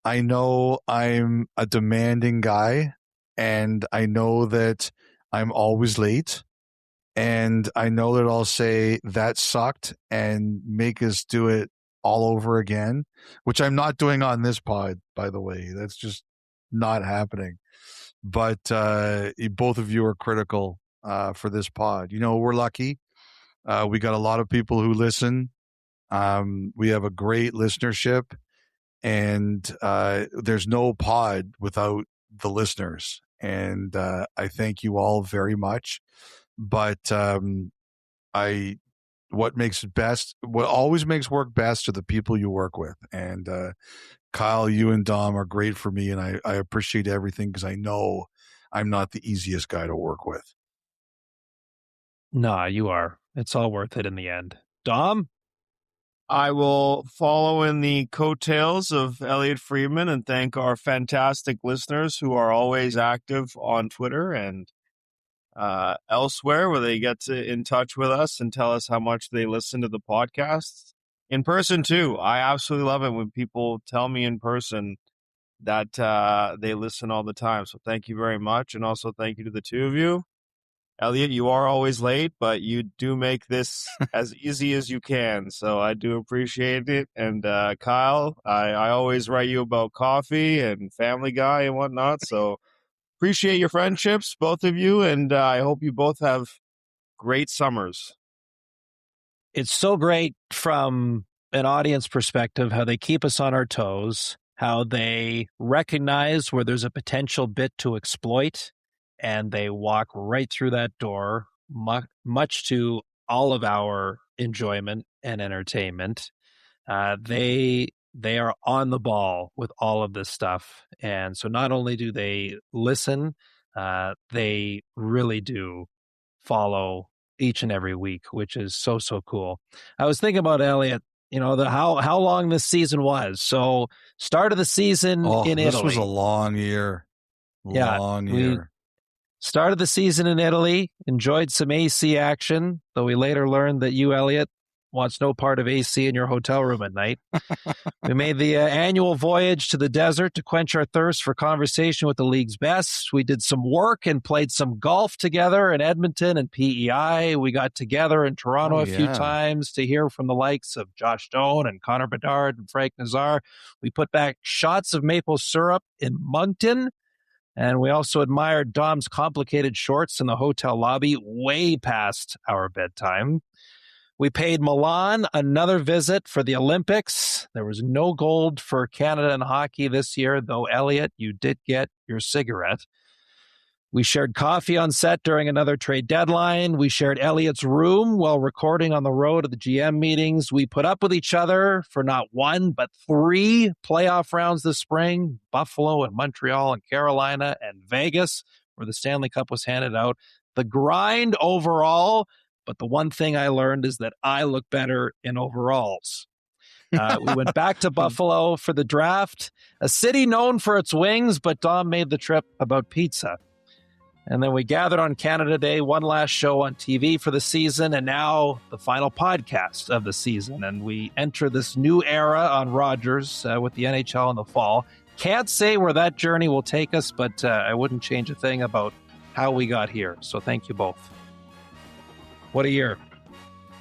I know I'm a demanding guy, and I know that I'm always late. And I know that I'll say that sucked and make us do it all over again, which I'm not doing on this pod, by the way. That's just not happening. But both of you are critical for this pod. We're lucky. We got a lot of people who listen. We have a great listenership, and there's no pod without the listeners. And I thank you all very much. But what always makes work best are the people you work with. And Kyle, you and Dom are great for me, and I appreciate everything because I know I'm not the easiest guy to work with. Nah, you are. It's all worth it in the end. Dom? I will follow in the coattails of Elliotte Friedman and thank our fantastic listeners who are always active on Twitter and elsewhere, where they get in touch with us and tell us how much they listen to the podcasts. In person, too. I absolutely love it when people tell me in person that they listen all the time. So thank you very much. And also thank you to the two of you. Elliotte, you are always late, but you do make this as easy as you can. So I do appreciate it. And Kyle, I always write you about coffee and Family Guy and whatnot. So appreciate your friendships, both of you. And I hope you both have great summers. It's so great from an audience perspective how they keep us on our toes, how they recognize where there's a potential bit to exploit, and they walk right through that door, much to all of our enjoyment and entertainment. They are on the ball with all of this stuff. And so not only do they listen, they really do follow each and every week, which is so cool. I was thinking about Elliotte, how long this season was. So start of the season in Italy. This was a long year. Long year. Started the season in Italy, enjoyed some AC action, though we later learned that you, Elliotte, wants no part of AC in your hotel room at night. We made the annual voyage to the desert to quench our thirst for conversation with the league's best. We did some work and played some golf together in Edmonton and PEI. We got together in Toronto a few times to hear from the likes of Josh Doan and Connor Bedard and Frank Nazar. We put back shots of maple syrup in Moncton. And we also admired Dom's complicated shorts in the hotel lobby way past our bedtime. We paid Milan another visit for the Olympics. There was no gold for Canada in hockey this year, though, Elliotte, you did get your cigarette. We shared coffee on set during another trade deadline. We shared Elliotte's room while recording on the road at the GM meetings. We put up with each other for not one, but 3 playoff rounds this spring, Buffalo and Montreal and Carolina and Vegas, where the Stanley Cup was handed out. The grind overall, but the one thing I learned is that I look better in overalls. We went back to Buffalo for the draft, a city known for its wings, but Dom made the trip about pizza. And then we gathered on Canada Day, one last show on TV for the season, and now the final podcast of the season. And we enter this new era on Rogers with the NHL in the fall. Can't say where that journey will take us, but I wouldn't change a thing about how we got here. So thank you both. What a year.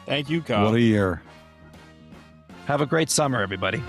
Thank you, Kyle. What a year. Have a great summer, everybody.